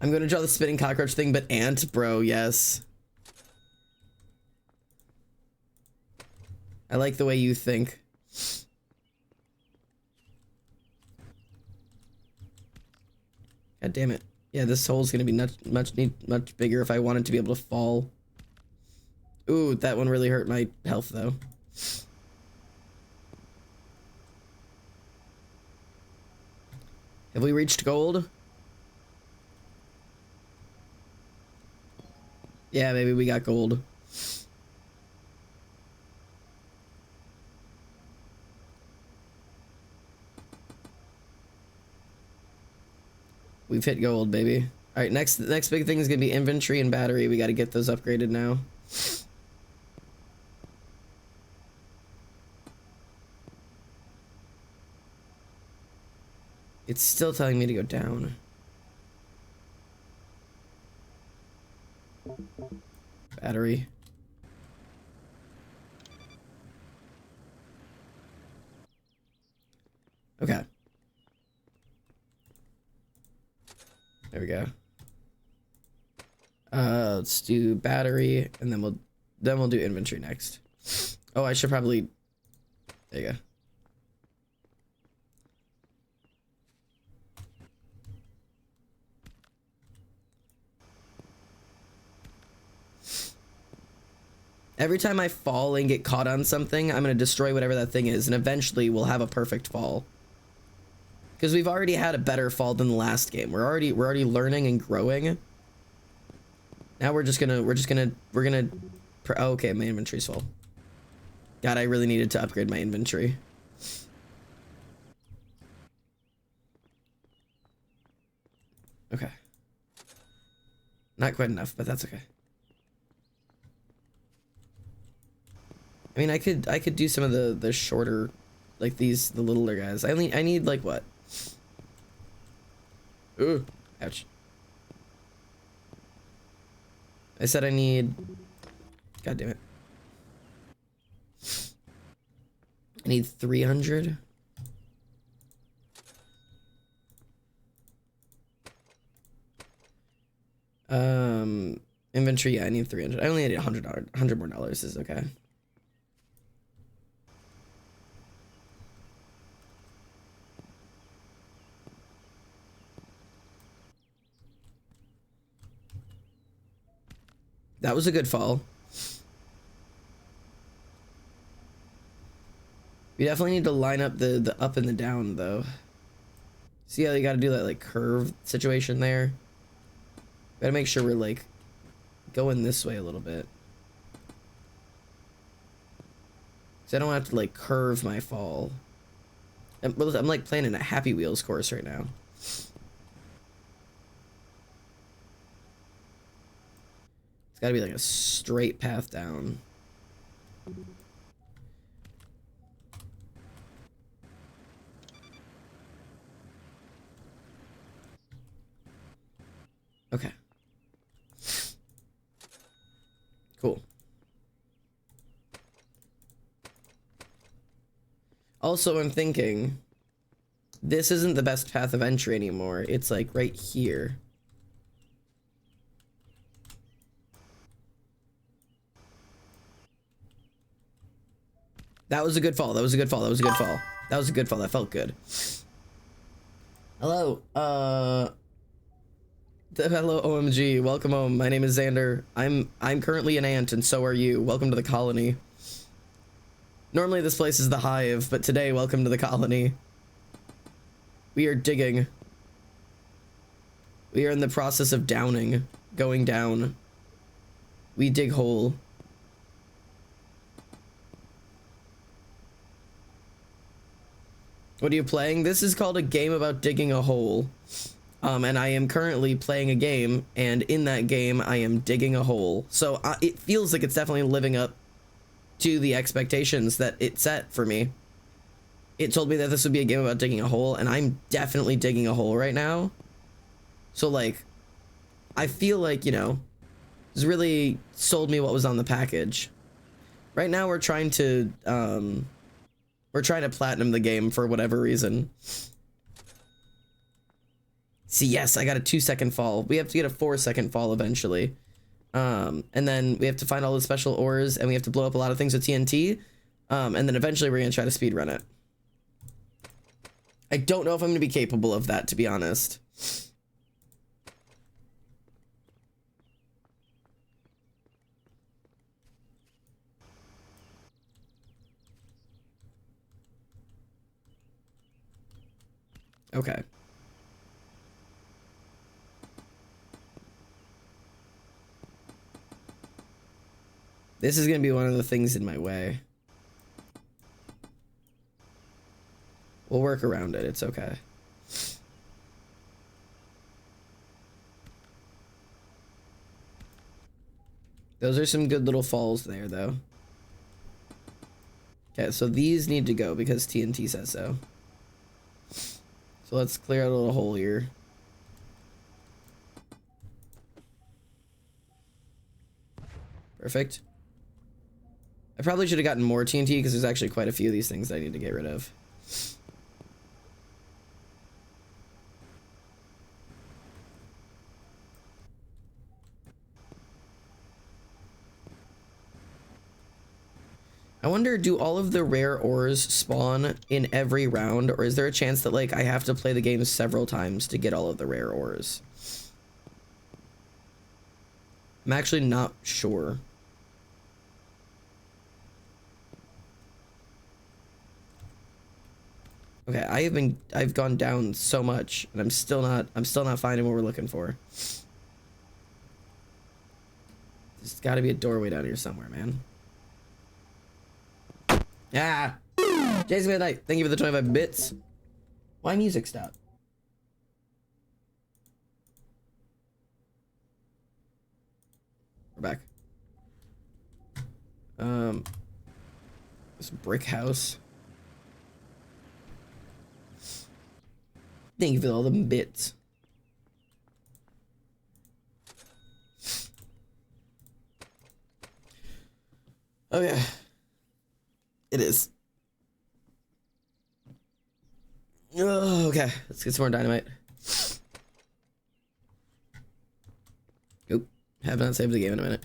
I'm gonna draw the spinning cockroach thing, but ant, bro, yes. I like the way you think. God damn it. Yeah, this hole's gonna be much bigger if I wanted to be able to fall. Ooh, that one really hurt my health though. Have we reached gold? Yeah, maybe we got gold. We've hit gold, baby. All right, next big thing is gonna be inventory and battery. We got to get those upgraded now. It's still telling me to go down. Battery. Okay. There we go. Let's do battery, and then we'll do inventory next. Oh, I should probably. There you go. Every time I fall and get caught on something, I'm gonna destroy whatever that thing is, and eventually we'll have a perfect fall. Because we've already had a better fall than the last game. We're already learning and growing. Now we're gonna oh, okay, my inventory's full. God, I really needed to upgrade my inventory. Okay. Not quite enough, but that's okay. I mean, I could do some of the shorter, like the littler guys. I need like what? Ooh, ouch. I said I need. God damn it. I need 300. Inventory. Yeah, I need 300. I only need $100 more dollars. Is okay. That was a good fall. We definitely need to line up the up and the down though. See how you gotta do that like curve situation there? Gotta make sure we're like going this way a little bit. So I don't have to like curve my fall. I'm like playing in a Happy Wheels course right now. It's gotta be like a straight path down. Okay. Cool. Also, I'm thinking this isn't the best path of entry anymore. It's like right here. That was a good fall. That was a good fall. That was a good fall. That was a good fall. That felt good. Hello, hello OMG, welcome home. My name is Xander. I'm currently an ant and so are you. Welcome to the colony. Normally this place is the hive, but today welcome to the colony. We are digging. We are in the process of downing, going down. We dig hole. What are you playing? This is called a game about digging a hole. And I am currently playing a game, and in that game, I am digging a hole. So it feels like it's definitely living up to the expectations that it set for me. It told me that this would be a game about digging a hole, and I'm definitely digging a hole right now. So, like, I feel like, you know, this really sold me what was on the package. Right now, we're trying to platinum the game for whatever reason. See, yes, I got a 2-second fall. We have to get a 4-second fall eventually. And then we have to find all the special ores, and we have to blow up a lot of things with TNT. And then eventually we're gonna try to speedrun it. I don't know if I'm gonna be capable of that, to be honest. Okay. This is gonna be one of the things in my way. We'll work around it, it's okay. Those are some good little falls there, though. Okay, so these need to go because TNT says so. So let's clear out a little hole here. Perfect. I probably should have gotten more TNT because there's actually quite a few of these things that I need to get rid of. I wonder, do all of the rare ores spawn in every round, or is there a chance that, like, I have to play the game several times to get all of the rare ores? I'm actually not sure. Okay, I've gone down so much, and I'm still not finding what we're looking for. There's gotta be a doorway down here somewhere, man. Ah! Jason Midnight, thank you for the 25 bits. Why music stop? We're back. This brick house. Thank you for all the bits. Okay. It is. Oh, okay, let's get some more dynamite. Oop, have not saved the game in a minute.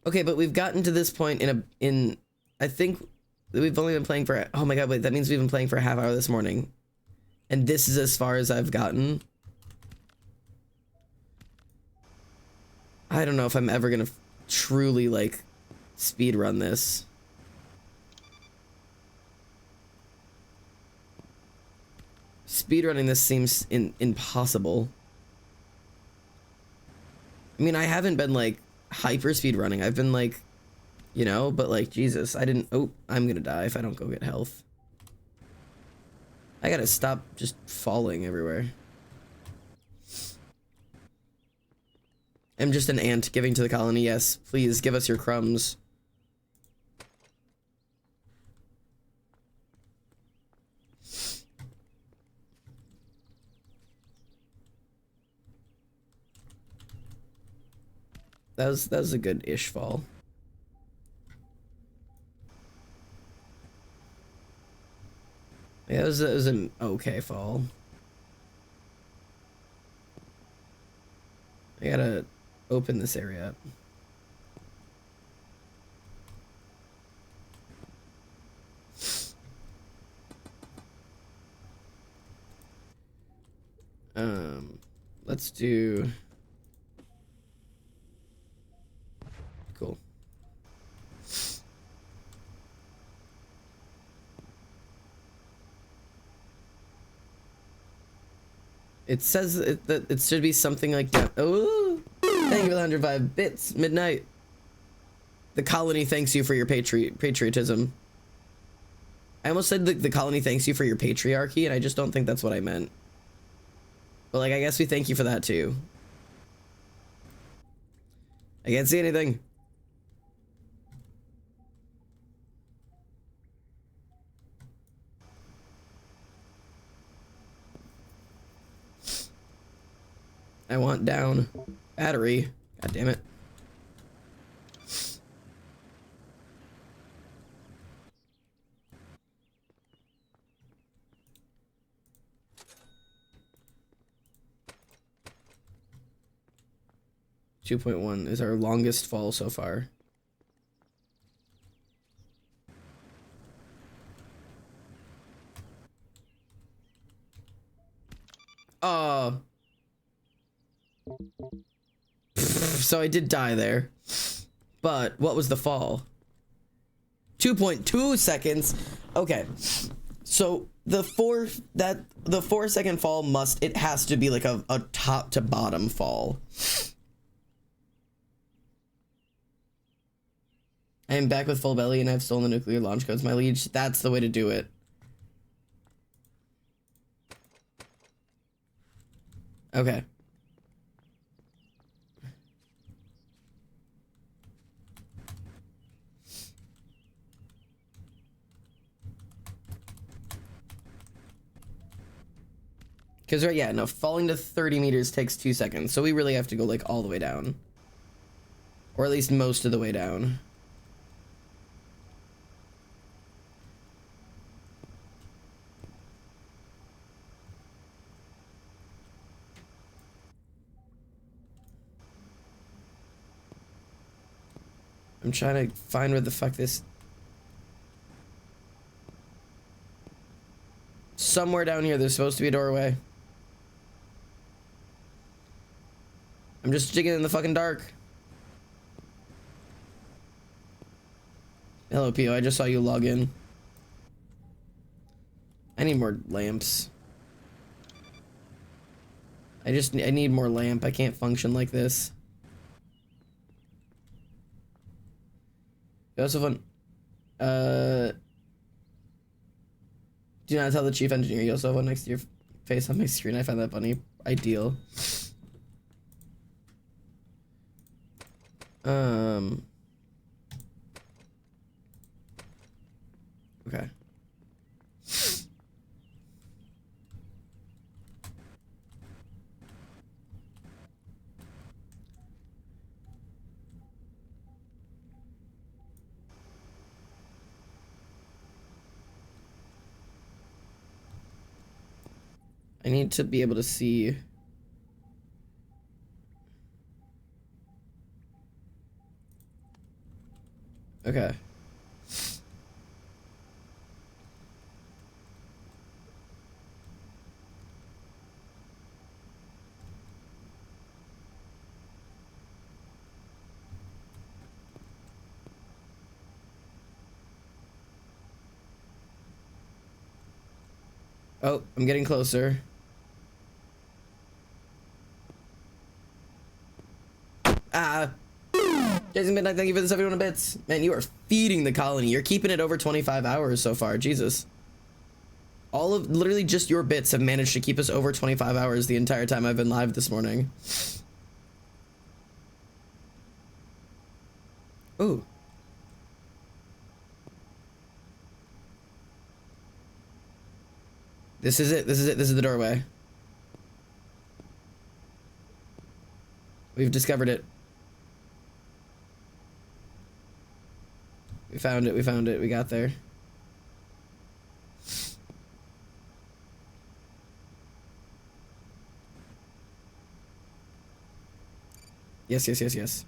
Okay, but we've gotten to this point in I think we've only been playing for, oh my god, wait, that means we've been playing for a half hour this morning. And this is as far as I've gotten. I don't know if I'm ever gonna truly, like, speed run this. Speedrunning this seems impossible. I mean, I haven't been, like, hyper speedrunning. I've been, like, you know, but, like, Jesus, I didn't, oh, I'm gonna die if I don't go get health. I gotta stop just falling everywhere. I'm just an ant giving to the colony. Yes, please give us your crumbs. That was a good-ish fall. Yeah, it was an okay fall. I gotta open this area up. Let's do... Cool. It says that it should be something like that. Oh, thank you for the 105 bits. Midnight. The colony thanks you for your patriotism. I almost said the colony thanks you for your patriarchy, and I just don't think that's what I meant. But like, I guess we thank you for that too. I can't see anything. I want down battery. God damn it. .1 is our longest fall so far. So I did die there. But what was the fall? 2.2 seconds. Okay. So the 4 second fall it has to be like a top to bottom fall. I am back with full belly and I've stolen the nuclear launch codes, my liege. That's the way to do it. Okay. Because, right, yeah, no, falling to 30 meters takes 2 seconds, so we really have to go, like, all the way down. Or at least most of the way down. I'm trying to find where the fuck this... Somewhere down here, there's supposed to be a doorway. I'm just digging in the fucking dark. Hello, Pio. I just saw you log in. I need more lamps. I need more lamp. I can't function like this. Josephine, do not tell the chief engineer you also have one next to your face on my screen. I find that funny. Ideal. Okay. I need to be able to see. Okay. Oh, I'm getting closer. Jason Midnight, thank you for the 71 bits. Man, you are feeding the colony. You're keeping it over 25 hours so far. Jesus. All of, literally just your bits have managed to keep us over 25 hours the entire time I've been live this morning. Ooh. This is it. This is it. This is the doorway. We've discovered it. We found it. We found it. We got there. Yes, yes, yes, yes.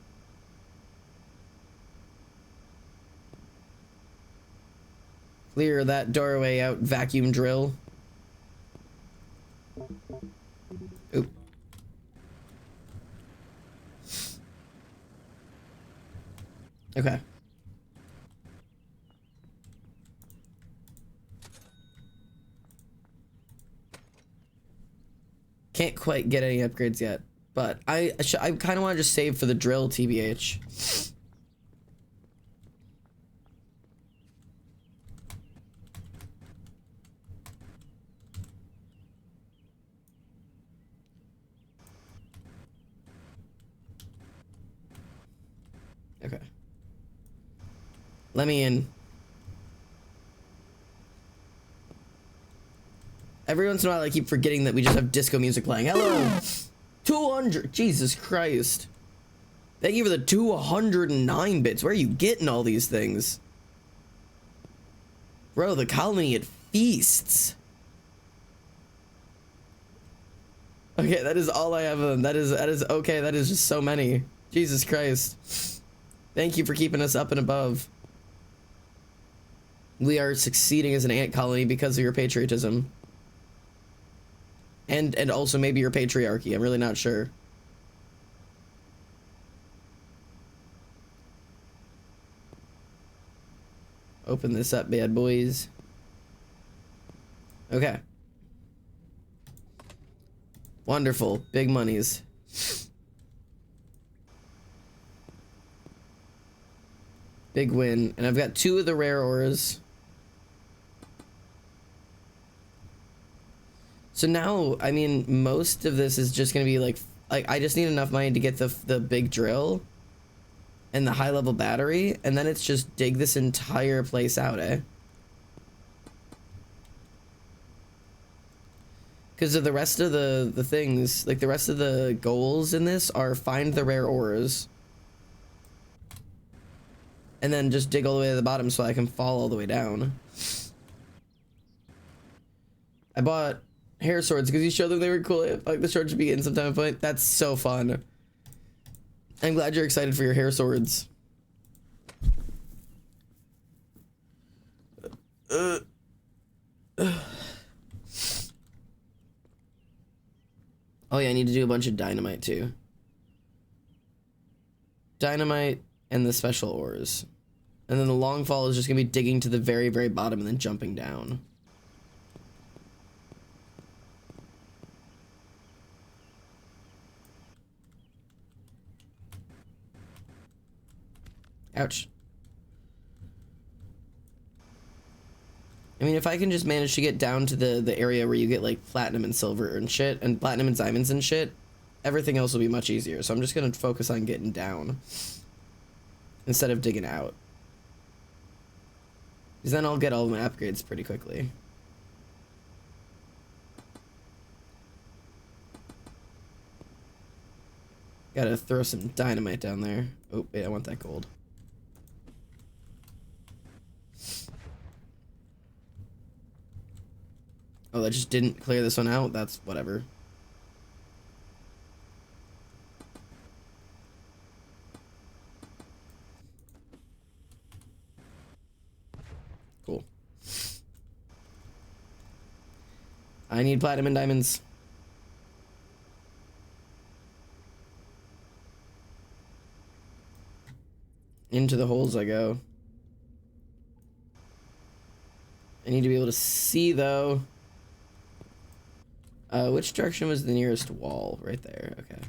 Clear that doorway out, vacuum drill. Oop. Okay. Can't quite get any upgrades yet, but I kind of want to just save for the drill, TBH. Okay. Let me in. Every once in a while I keep forgetting that we just have disco music playing. Hello! 200! Jesus Christ. Thank you for the 209 bits. Where are you getting all these things? Bro, the colony, it feasts. Okay, that is all I have of them. That is okay, that is just so many. Jesus Christ. Thank you for keeping us up and above. We are succeeding as an ant colony because of your patriotism. And also maybe your patriarchy. I'm really not sure. Open this up, bad boys. Okay. Wonderful. Big monies. Big win. And I've got 2 of the rare ores. So now, I mean, most of this is just gonna be like I just need enough money to get the big drill and the high level battery, and then it's just dig this entire place out, eh? Because of the rest of the things, like the rest of the goals in this are find the rare ores, and then just dig all the way to the bottom so I can fall all the way down. I bought hair swords because you showed them they were cool. Like the sword should be in some time point. That's so fun. I'm glad you're excited for your hair swords. Oh yeah, I need to do a bunch of dynamite too. Dynamite and the special ores. And then the long fall is just gonna be digging to the very, very bottom and then jumping down. Ouch. I mean, if I can just manage to get down to the area where you get like platinum and silver and shit, and platinum and diamonds and shit, everything else will be much easier. So I'm just gonna focus on getting down instead of digging out. Because then I'll get all my upgrades pretty quickly. Gotta throw some dynamite down there. Oh, wait, I want that gold. Oh, that just didn't clear this one out? That's whatever. Cool. I need platinum and diamonds. Into the holes I go. I need to be able to see, though. Which direction was the nearest wall? Right there. Okay.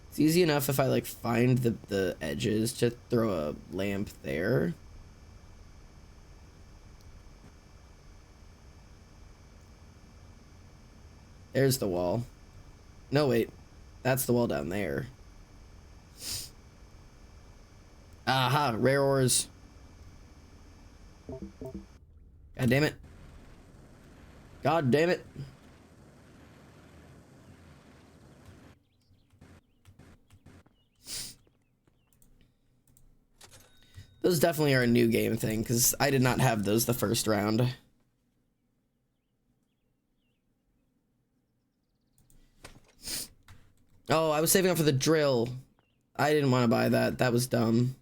It's easy enough if I, like, find the edges to throw a lamp there. There's the wall. No, wait. That's the wall down there. Aha! Rare ores. God damn it. God damn it. Those definitely are a new game thing, because I did not have those the first round. Oh, I was saving up for the drill. I didn't want to buy that. That was dumb.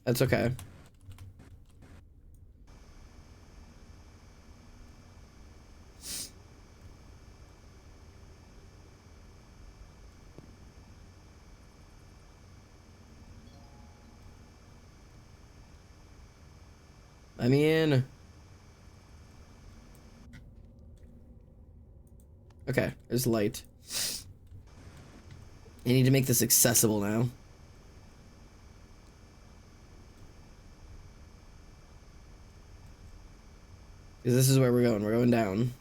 That's okay. Let me in. Okay, there's light. I need to make this accessible now. Because this is where we're going. We're going down.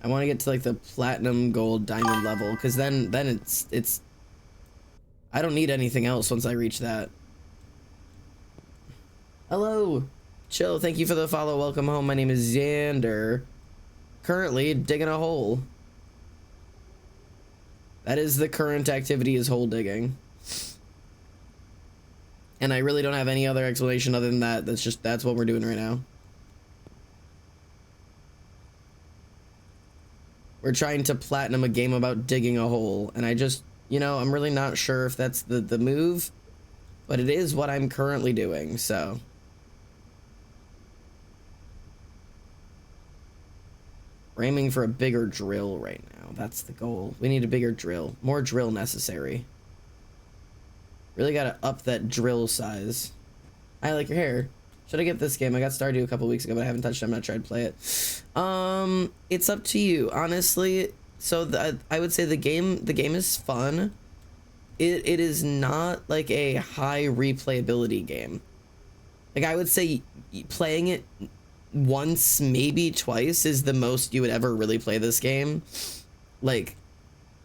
I want to get to like the platinum, gold, diamond level, because then it's I don't need anything else once I reach that. Hello, chill. Thank you for the follow. Welcome home. My name is Xander. Currently digging a hole. That is the current activity, is hole digging. And I really don't have any other explanation other than that. That's what we're doing right now. We're trying to platinum a game about digging a hole, and I just, you know, I'm really not sure if that's the move, but it is what I'm currently doing, so. We're aiming for a bigger drill right now. That's the goal. We need a bigger drill. More drill necessary. Really gotta up that drill size. I like your hair. Should I get this game? I got Stardew a couple weeks ago, but I haven't touched it. I'm not trying to play it. It's up to you, honestly. So I would say the game is fun. It is not like a high replayability game. Like, I would say playing it once, maybe twice, is the most you would ever really play this game. Like,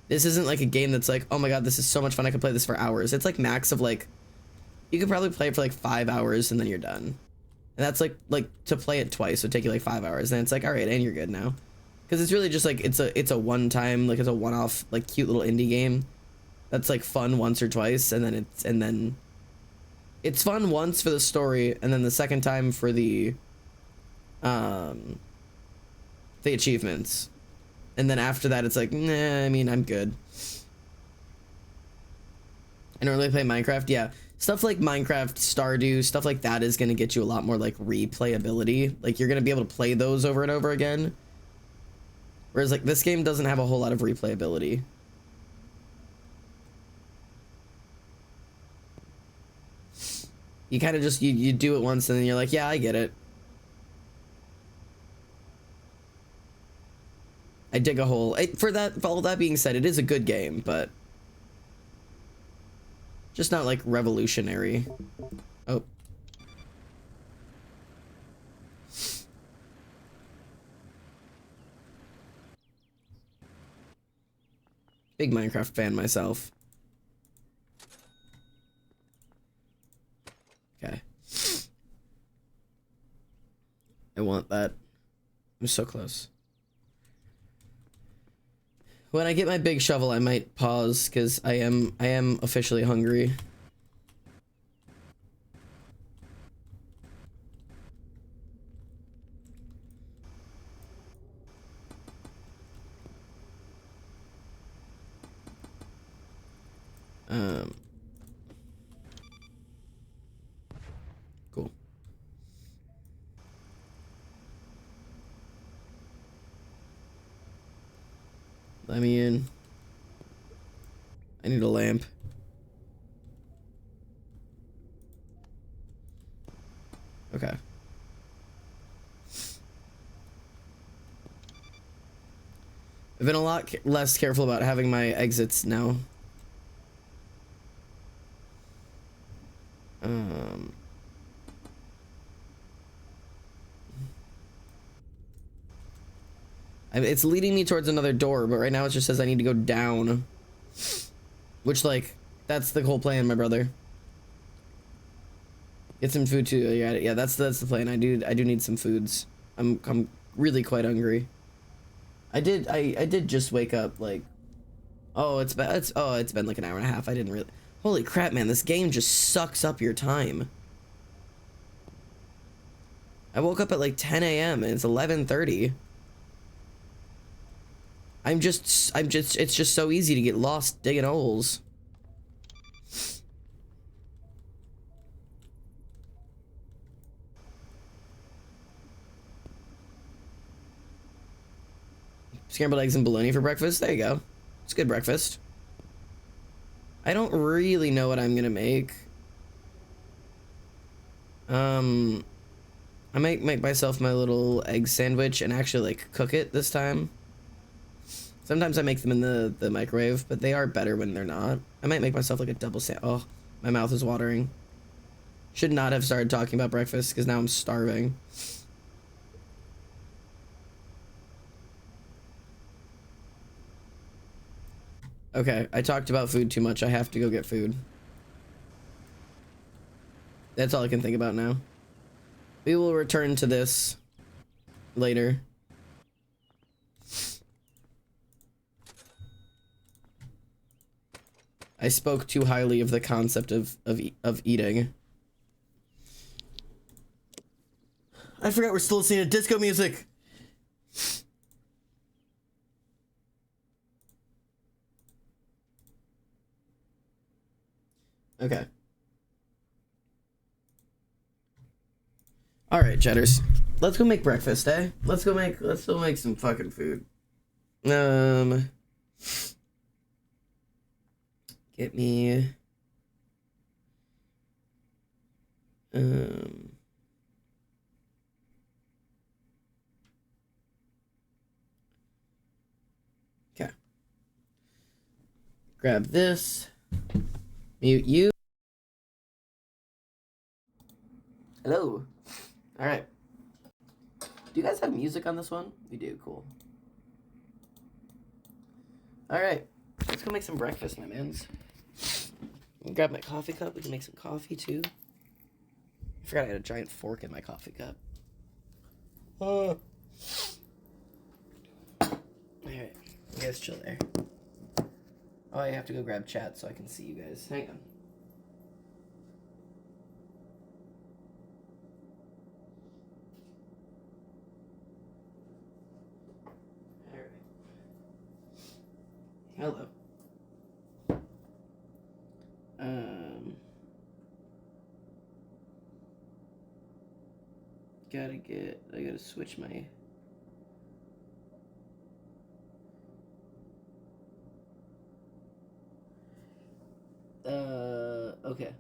this isn't like a game that's like, oh my god, this is so much fun, I could play this for hours. It's like max of like, you could probably play it for like 5 hours and then you're done. And that's like to play it twice would take you like 5 hours. And it's like, all right, and you're good now. Because it's really just like, it's a one time, like it's a one-off, like cute little indie game. That's like fun once or twice. And then it's fun once for the story. And then the second time for the achievements. And then after that, it's like, nah, I mean, I'm good. I don't really play Minecraft. Yeah. Stuff like Minecraft, Stardew, stuff like that is going to get you a lot more like replayability. Like, you're going to be able to play those over and over again. Whereas like this game doesn't have a whole lot of replayability. You kind of just, you do it once and then you're like, yeah, I get it. I dig a hole. For all that being said, it is a good game, but just not like revolutionary. Oh. Big Minecraft fan myself. Okay. I want that. I'm so close. When I get my big shovel, I might pause because I am officially hungry. Cool. Let me in. I need a lamp. Okay. I've been a lot less careful about having my exits now. It's leading me towards another door, but right now it just says I need to go down. Which, like, that's the whole plan, my brother. Get some food too. Yeah, that's the plan. I do need some foods. I'm really quite hungry. I did just wake up, like, oh, it's been like an hour and a half. I didn't really. Holy crap, man, this game just sucks up your time. I woke up at like 10 a.m. and it's 11:30. It's just so easy to get lost digging holes. Scrambled eggs and bologna for breakfast. There you go. It's good breakfast. I don't really know what I'm gonna make. I might make myself my little egg sandwich and actually like cook it this time. Sometimes I make them in the microwave, but they are better when they're not. I might make myself like a double oh, my mouth is watering. Should not have started talking about breakfast because now I'm starving. Okay, I talked about food too much. I have to go get food. That's all I can think about now. We will return to this later. I spoke too highly of the concept of eating. I forgot we're still listening to disco music. Okay. All right, Cheddars. Let's go make breakfast, eh? Let's go make some fucking food. Get me okay. Grab this. Mute you. Hello. All right. Do you guys have music on this one? We do. Cool. All right. Let's go make some breakfast, my mans. Grab my coffee cup. We can make some coffee too. I forgot I had a giant fork in my coffee cup. All right. You guys chill there. Oh, I have to go grab chat so I can see you guys. Hang on. Alright. Hello. I gotta switch my... Okay.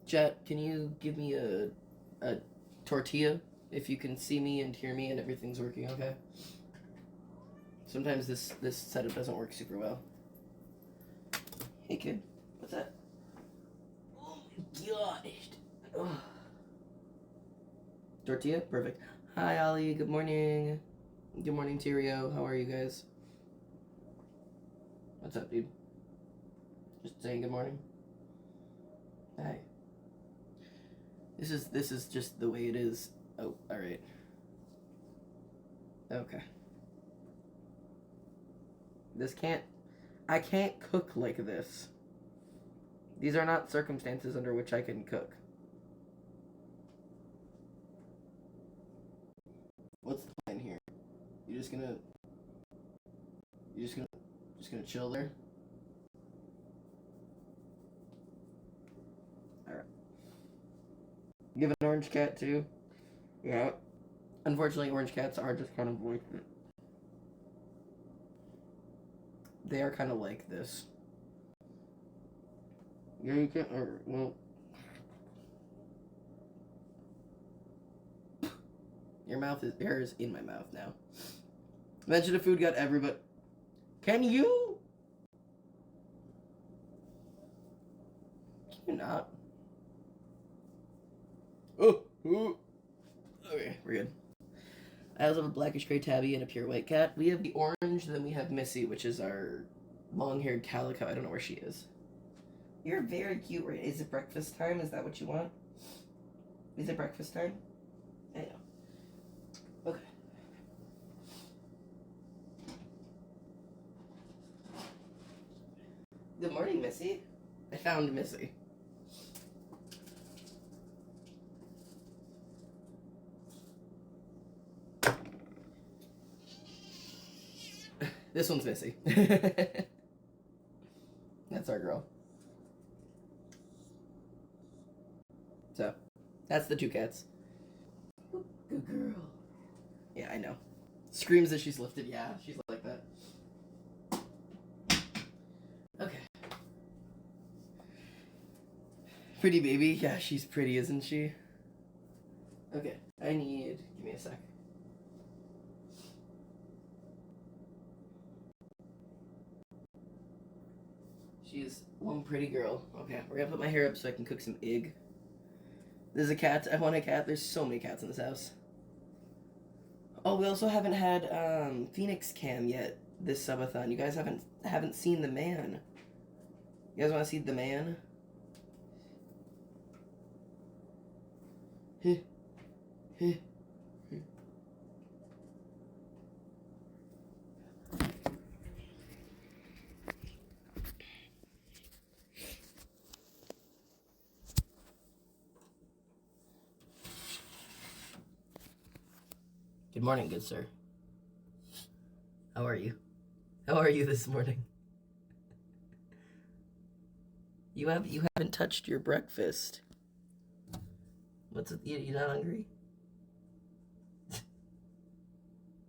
Chat, can you give me a tortilla if you can see me and hear me and everything's working okay? Sometimes this setup doesn't work super well. Hey kid, what's that? Oh my gosh. Ugh. Tortilla? Perfect. Hi Ollie, good morning. Good morning Tyrio, how are you guys? What's up, dude? Just saying good morning. Hi. This is just the way it is. Oh, alright. Okay. I can't cook like this. These are not circumstances under which I can cook. What's the plan here? You just gonna chill there? Alright. You have an orange cat too? Yeah. Unfortunately, orange cats are just kind of like... They are kind of like this. Yeah, you can't... well... Your mouth is... Yours in my mouth now. Mention of food got everybody... Can you? Can you not? Oh! Okay, we're good. I also have a blackish gray tabby and a pure white cat. We have the orange, then we have Missy, which is our long-haired calico. I don't know where she is. You're very cute, right? Is it breakfast time? Is that what you want? Is it breakfast time? I know. Okay. Good morning, Missy. I found Missy. This one's Missy. That's our girl. So, that's the two cats. Good girl. Yeah, I know. Screams as she's lifted. Yeah, she's like that. Okay. Pretty baby. Yeah, she's pretty, isn't she? Okay, give me a sec. She is one pretty girl. Okay, we're gonna put my hair up so I can cook some egg. There's a cat. I want a cat. There's so many cats in this house. Oh, we also haven't had Phoenix Cam yet this subathon. You guys haven't seen the man. You guys want to see the man? Good morning, good sir. How are you? How are you this morning? You haven't touched your breakfast. What's it? You not hungry?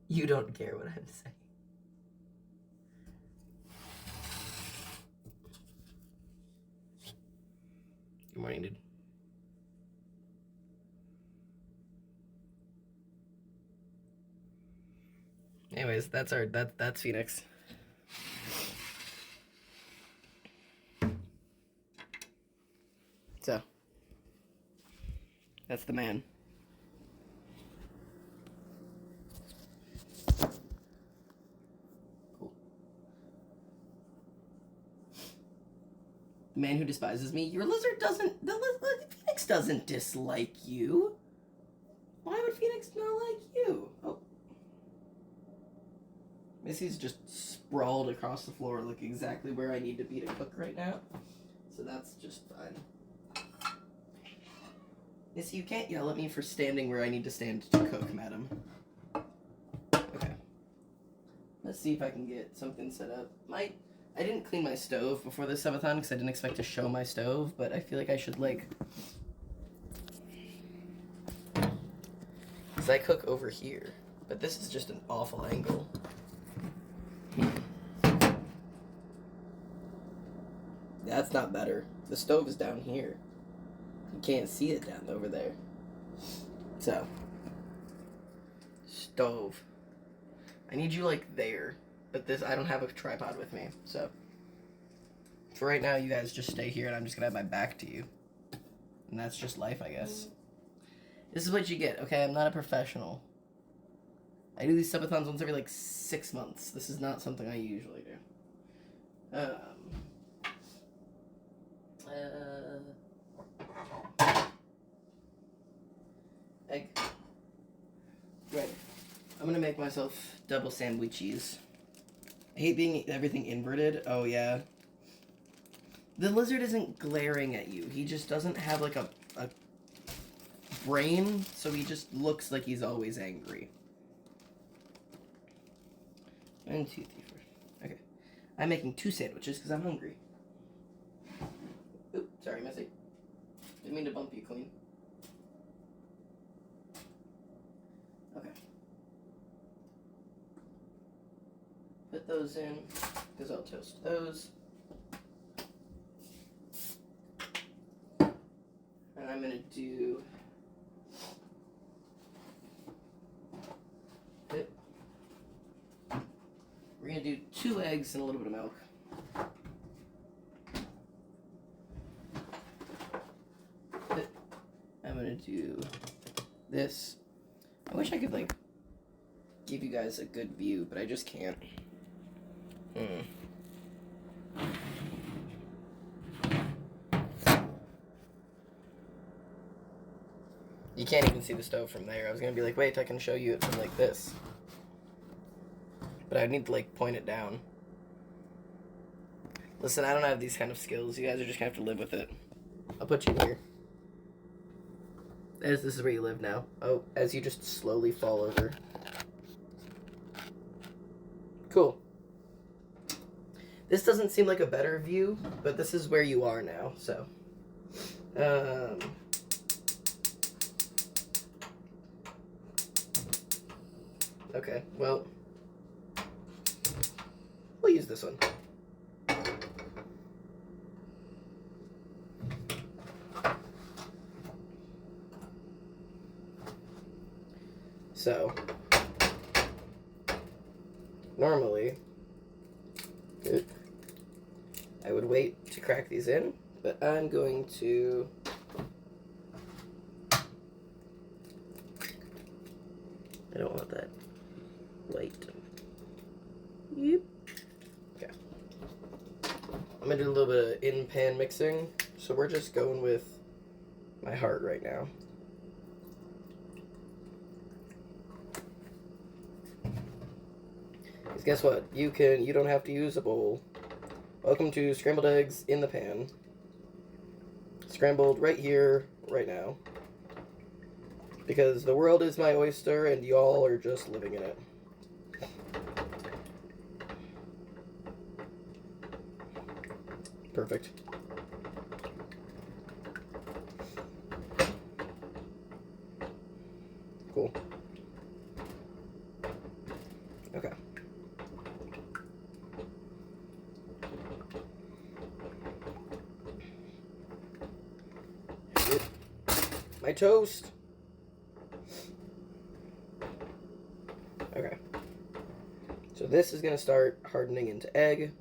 You don't care what I'm saying. Good morning, dude. Anyways, that's Phoenix. So, that's the man. Cool. The man who despises me. Your lizard doesn't. Phoenix doesn't dislike you. Why would Phoenix not like you? Oh. Missy's just sprawled across the floor, like exactly where I need to be to cook right now. So that's just fine. Missy, you can't yell at me for standing where I need to stand to cook, madam. Okay. Let's see if I can get something set up. I didn't clean my stove before this subathon because I didn't expect to show my stove, but I feel like I should, like... Because I cook over here, but this is just an awful angle. That's not better. The stove is down here. You can't see it down over there. So, stove. I need you like there, but I don't have a tripod with me, so. For right now, you guys just stay here and I'm just gonna have my back to you. And that's just life, I guess. This is what you get, okay? I'm not a professional. I do these subathons once every like 6 months. This is not something I usually do. Egg. Right. I'm gonna make myself double sandwiches. I hate being everything inverted. Oh, yeah. The lizard isn't glaring at you. He just doesn't have, like, a brain, so he just looks like he's always angry. 1, 2, 3, 4. Okay. I'm making 2 sandwiches because I'm hungry. Oop, sorry, Missy. Didn't mean to bump you clean. Okay. Put those in, because I'll toast those. And I'm going to do... We're going to do 2 eggs and a little bit of milk. I'm going to do this. I wish I could, like, give you guys a good view, but I just can't. You can't even see the stove from there. I was going to be like, wait, I can show you it from, like, this. But I need to, like, point it down. Listen, I don't have these kind of skills. You guys are just going to have to live with it. I'll put you here. This is where you live now. Oh, as you just slowly fall over. Cool. This doesn't seem like a better view, but this is where you are now, so. Okay, well. We'll use this one. So, normally, I would wait to crack these in, but I'm going to I don't want that light. Yep. Okay. I'm gonna do a little bit of in-pan mixing, so we're just going with my heart right now. Because guess what? You don't have to use a bowl. Welcome to scrambled eggs in the pan. Scrambled right here, right now. Because the world is my oyster and y'all are just living in it. Perfect. Cool. Okay. My toast. Okay. So this is going to start hardening into egg.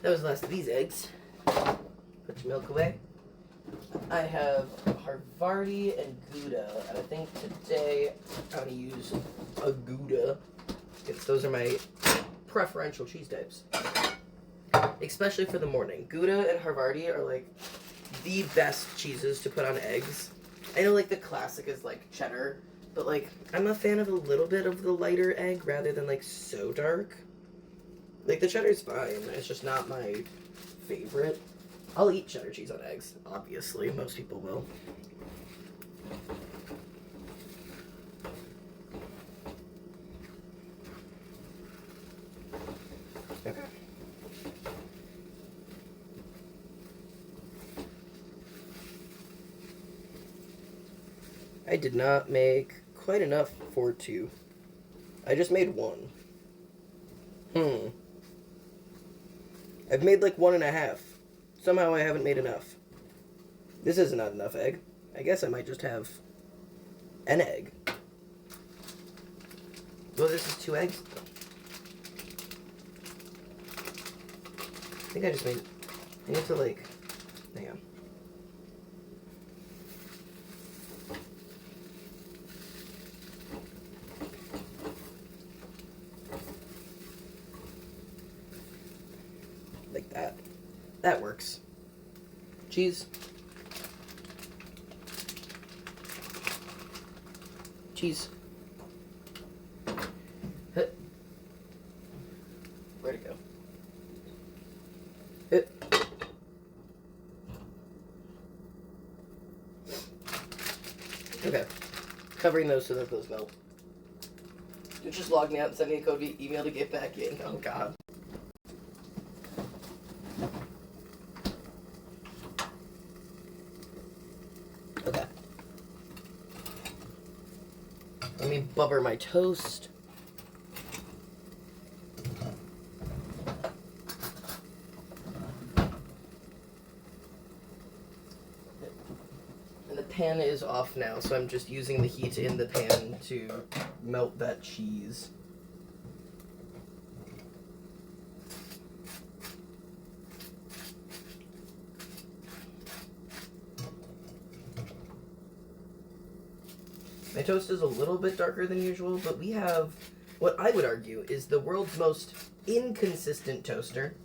That was the last of these eggs. Put your milk away. I have Havarti and Gouda, and I think today I'm going to use a Gouda, because those are my preferential cheese types. Especially for the morning. Gouda and Havarti are like the best cheeses to put on eggs. I know like the classic is like cheddar, but like I'm a fan of a little bit of the lighter egg rather than like so dark. Like the cheddar's fine, it's just not my favorite. I'll eat cheddar cheese on eggs, obviously. Most people will. Okay. I did not make quite enough for two. I just made one. I've made like 1.5. Somehow I haven't made enough. This is not enough egg. I guess I might just have an egg. Well, this is 2 eggs. I think I just made... I need to like... Hang on. Like that. That works. Cheese. Cheese. Where'd it go? Okay. Covering those so that those melt. You just log me out and send me a code via email to get back in. Oh god. Okay. Let me butter my toast. And the pan is off now, so I'm just using the heat in the pan to melt that cheese. My toast is a little bit darker than usual, but we have what I would argue is the world's most inconsistent toaster.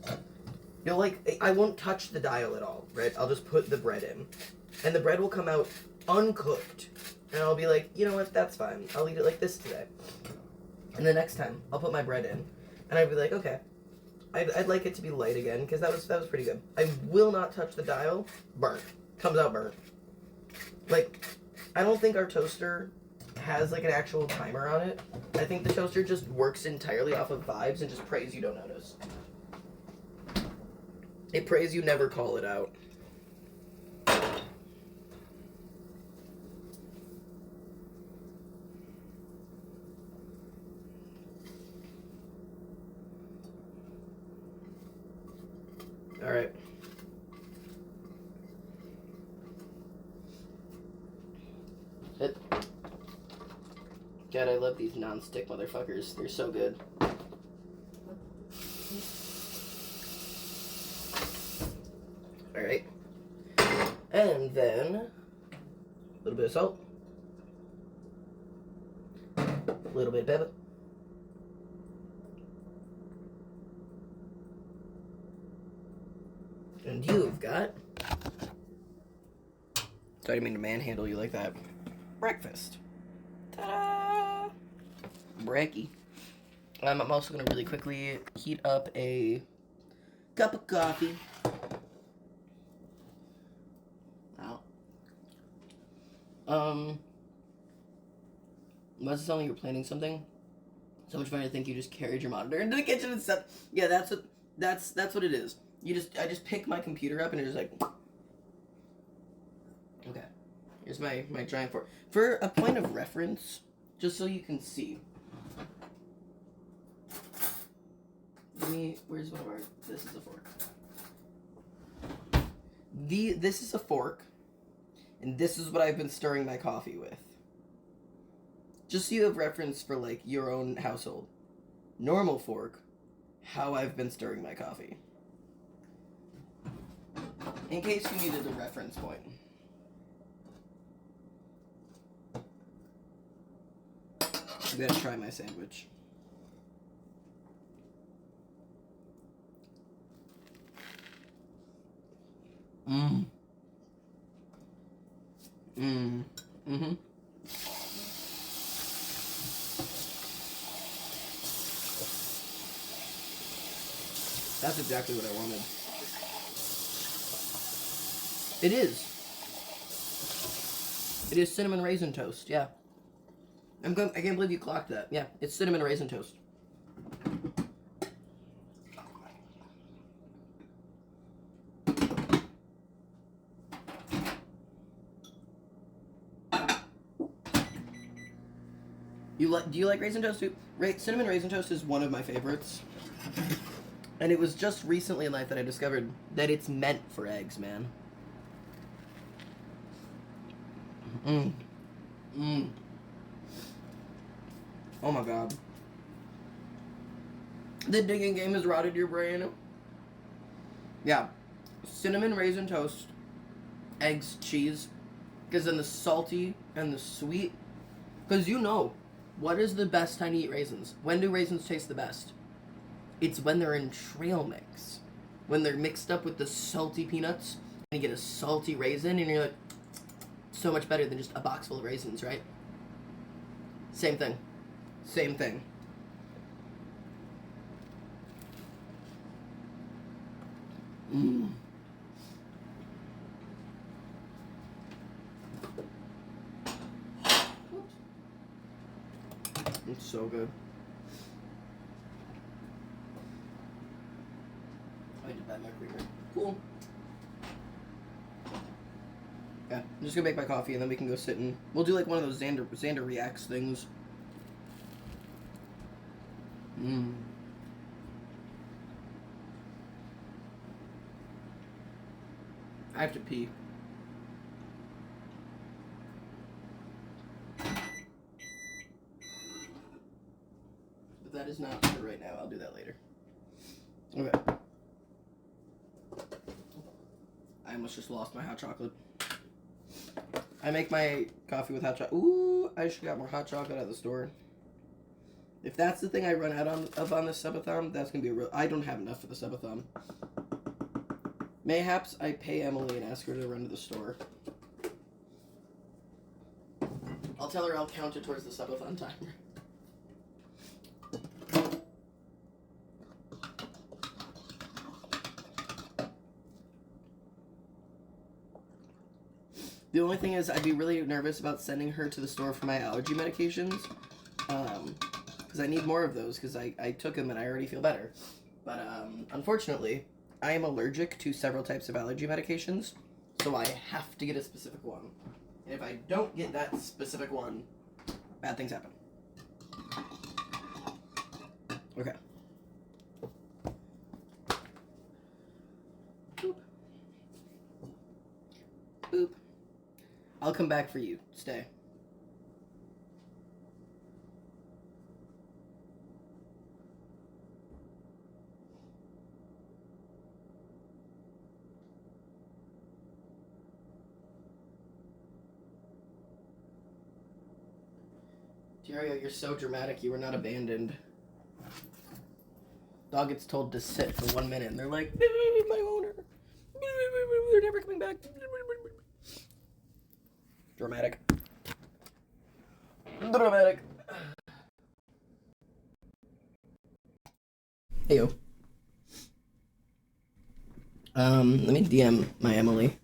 You'll like, I won't touch the dial at all, right? I'll just put the bread in. And the bread will come out uncooked. And I'll be like, you know what, that's fine. I'll eat it like this today. And the next time, I'll put my bread in. And I'd be like, okay, I'd like it to be light again, because that was pretty good. I will not touch the dial. Burnt. Comes out burnt. Like, I don't think our toaster has like an actual timer on it. I think the toaster just works entirely off of vibes and just prays you don't notice. It prays you never call it out. All right. Hit. God, I love these non-stick motherfuckers. They're so good. Alright. And then a little bit of salt. A little bit of pepper. And you've got... Sorry, I didn't mean to manhandle you like that. Breakfast. Ta-da! Brekkie. I'm also going to really quickly heat up a cup of coffee. Wow. Unless it's telling you you're planning something. So much fun to think you just carried your monitor into the kitchen and stuff. Yeah, that's what it is. I just pick my computer up and it's just like... Okay. Here's my giant fork. For a point of reference, just so you can see. Where's one of our... This is a fork. This is a fork, and this is what I've been stirring my coffee with. Just so you have reference for, like, your own household. Normal fork, how I've been stirring my coffee. In case you needed a reference point. I'm gonna try my sandwich. Mm-hmm. That's exactly what I wanted. It is. It is cinnamon raisin toast, yeah. I can't believe you clocked that. Yeah, it's cinnamon raisin toast. Do you like raisin toast too? Cinnamon raisin toast is one of my favorites. And it was just recently in life that I discovered that it's meant for eggs, man. Oh my god. The digging game has rotted your brain. Yeah. Cinnamon raisin toast, eggs, cheese. Because then the salty and the sweet. Because you know, what is the best time to eat raisins? When do raisins taste the best? It's when they're in trail mix. When they're mixed up with the salty peanuts, and you get a salty raisin, and you're like, so much better than just a box full of raisins, right? Same thing. Same thing. It's so good. I did buy my creamer. Cool. Yeah, I'm just gonna make my coffee and then we can go sit and we'll do like one of those Xander Reacts things. I have to pee. But that is not for right now. I'll do that later. Okay. I almost just lost my hot chocolate. I make my coffee with hot chocolate. Ooh, I should got more hot chocolate at the store. If that's the thing I run out of on this subathon, that's gonna be a real... I don't have enough for the subathon. Mayhaps I pay Emily and ask her to run to the store. I'll tell her I'll count it towards the subathon timer. The only thing is I'd be really nervous about sending her to the store for my allergy medications. Because I need more of those because I took them and I already feel better. But unfortunately, I am allergic to several types of allergy medications. So I have to get a specific one. And if I don't get that specific one, bad things happen. Okay. Boop. Boop. I'll come back for you. Stay. Dario, you're so dramatic. You were not abandoned. Dog gets told to sit for 1 minute, and they're like, my owner. They're never coming back. Dramatic. Dramatic. Heyo. Let me DM my Emily.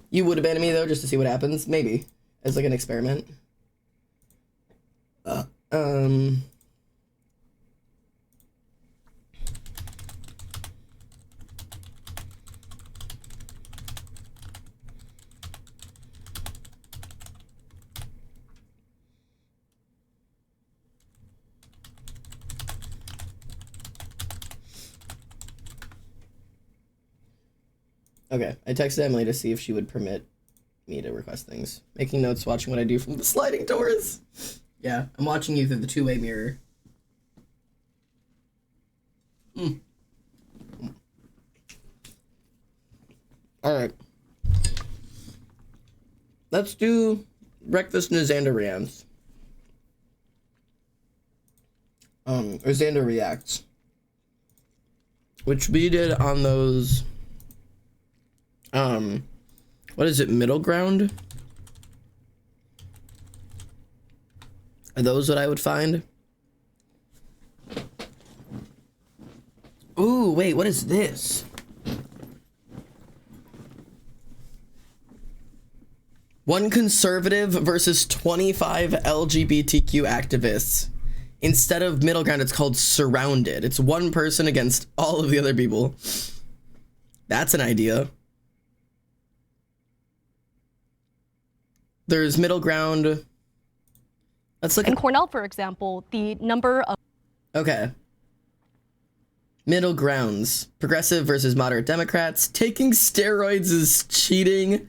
You would abandon me though, just to see what happens? Maybe. As like an experiment. Okay, I texted Emily to see if she would permit me to request things. Making notes, watching what I do from the sliding doors. Yeah, I'm watching you through the two-way mirror. Alright. Let's do breakfast and Xander reacts. Or Xander reacts. Which we did on those... what is it, middle ground? Are those what I would find? Ooh, wait, what is this? One conservative versus 25 LGBTQ activists. Instead of middle ground, it's called surrounded. It's one person against all of the other people. That's an idea. There's middle ground. Let's look in Cornell, for example, the number of... Okay. Middle grounds. Progressive versus moderate Democrats. Taking steroids is cheating.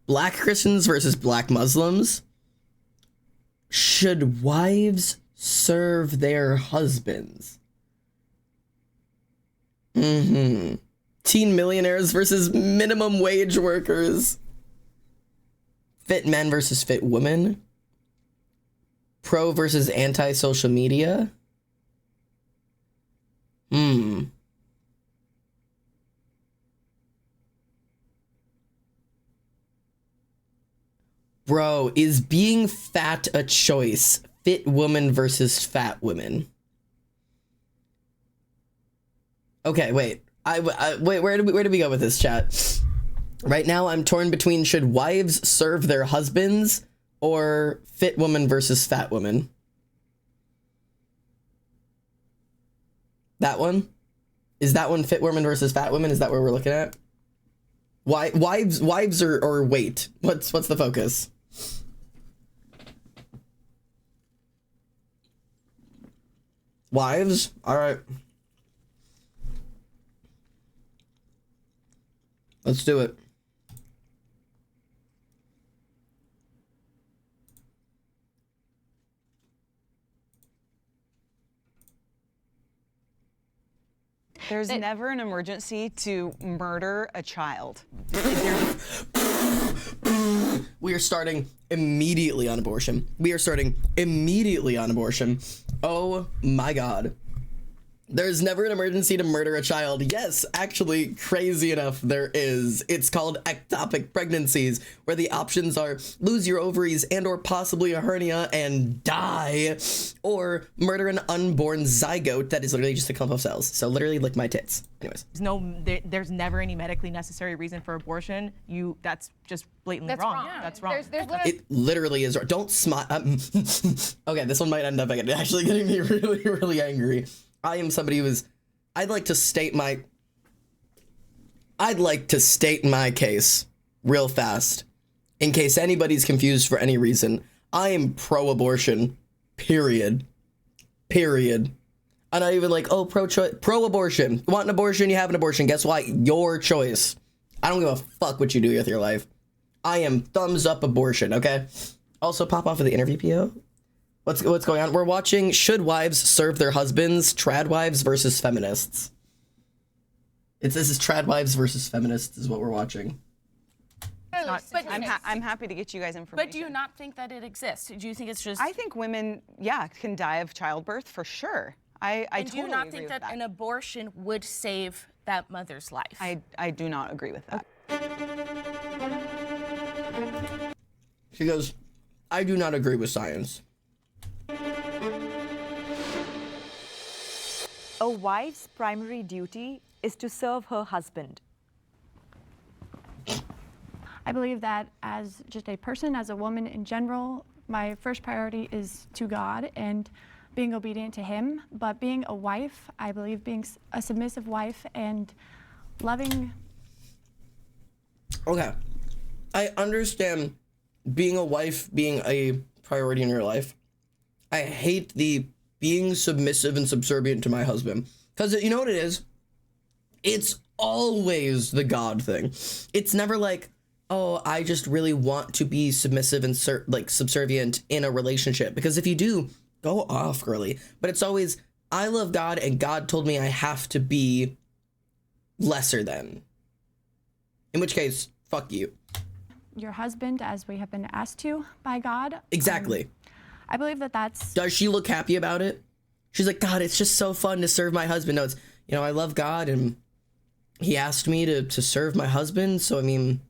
Black Christians versus black Muslims. Should wives serve their husbands? Teen millionaires versus minimum wage workers. Fit men versus fit women. Pro versus anti-social media. Bro, is being fat a choice? Fit woman versus fat women. Okay, wait. Wait, where did we go with this, chat? Right now, I'm torn between should wives serve their husbands or fit woman versus fat woman. That one? Is that one fit woman versus fat woman? Is that where we're looking at? Wives or weight? What's the focus? Wives? All right. Let's do it. There's never an emergency to murder a child. We are starting immediately on abortion. We are starting immediately on abortion. Oh my God. There's never an emergency to murder a child. Yes, actually, crazy enough, there is. It's called ectopic pregnancies, where the options are lose your ovaries and or possibly a hernia and die, or murder an unborn zygote that is literally just a clump of cells. So literally lick my tits. Anyways. There's never any medically necessary reason for abortion. That's just blatantly wrong. Yeah. That's wrong. It literally is. Don't smile. Okay, this one might end up actually getting me really, really angry. I am somebody who is, I'd like to state my case real fast, in case anybody's confused for any reason. I am pro-abortion, period. I'm not even like, oh, pro-abortion. You want an abortion, you have an abortion. Guess what? Your choice. I don't give a fuck what you do with your life. I am thumbs up abortion, okay? Also, pop off of the interview, PO. What's going on? We're watching Should Wives Serve Their Husbands? Trad Wives versus Feminists. This is Trad Wives versus Feminists is what we're watching. not. I'm happy to get you guys information. But do you not think that it exists? Do you think it's just? I think women, yeah, can die of childbirth for sure. I and totally do you not agree think with that an abortion would save that mother's life? I do not agree with that. She goes, I do not agree with science. A wife's primary duty is to serve her husband. I believe that as just a person, as a woman in general, my first priority is to God and being obedient to Him. But being a wife, I believe being a submissive wife and loving. Okay. I understand being a wife being a priority in your life. I hate the being submissive and subservient to my husband. Because you know what it is? It's always the God thing. It's never like, oh, I just really want to be submissive and subservient in a relationship. Because if you do, go off, girly. But it's always, I love God and God told me I have to be lesser than. In which case, fuck you. Your husband, as we have been asked to by God. Exactly. I believe that that's. Does she look happy about it? She's like, God, it's just so fun to serve my husband. No, it's, you know, I love God and he asked me to serve my husband. So, I mean,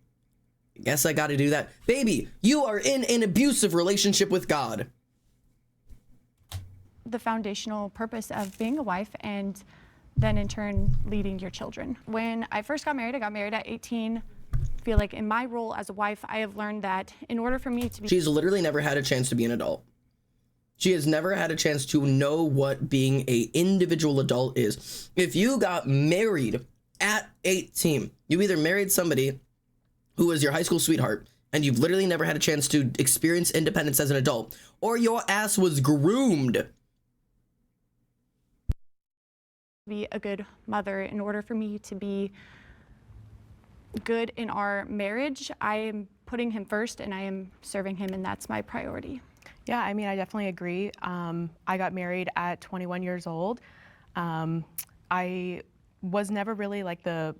I guess I got to do that. Baby, you are in an abusive relationship with God. The foundational purpose of being a wife and then in turn leading your children. When I first got married at 18. I feel like in my role as a wife, I have learned that in order for me to be. She's literally never had a chance to be an adult. She has never had a chance to know what being a individual adult is. If you got married at 18, you either married somebody who was your high school sweetheart and you've literally never had a chance to experience independence as an adult, or your ass was groomed. Be a good mother. In order for me to be good in our marriage, I am putting him first and I am serving him, and that's my priority. Yeah, I mean, I definitely agree. I got married at 21 years old. I was never really like the,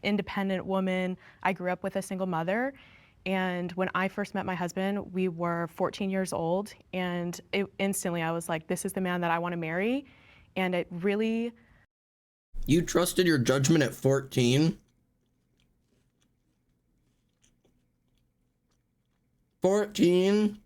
independent woman. I grew up with a single mother. And when I first met my husband, we were 14 years old. And instantly I was like, this is the man that I want to marry. And it really. You trusted your judgment at 14? 14.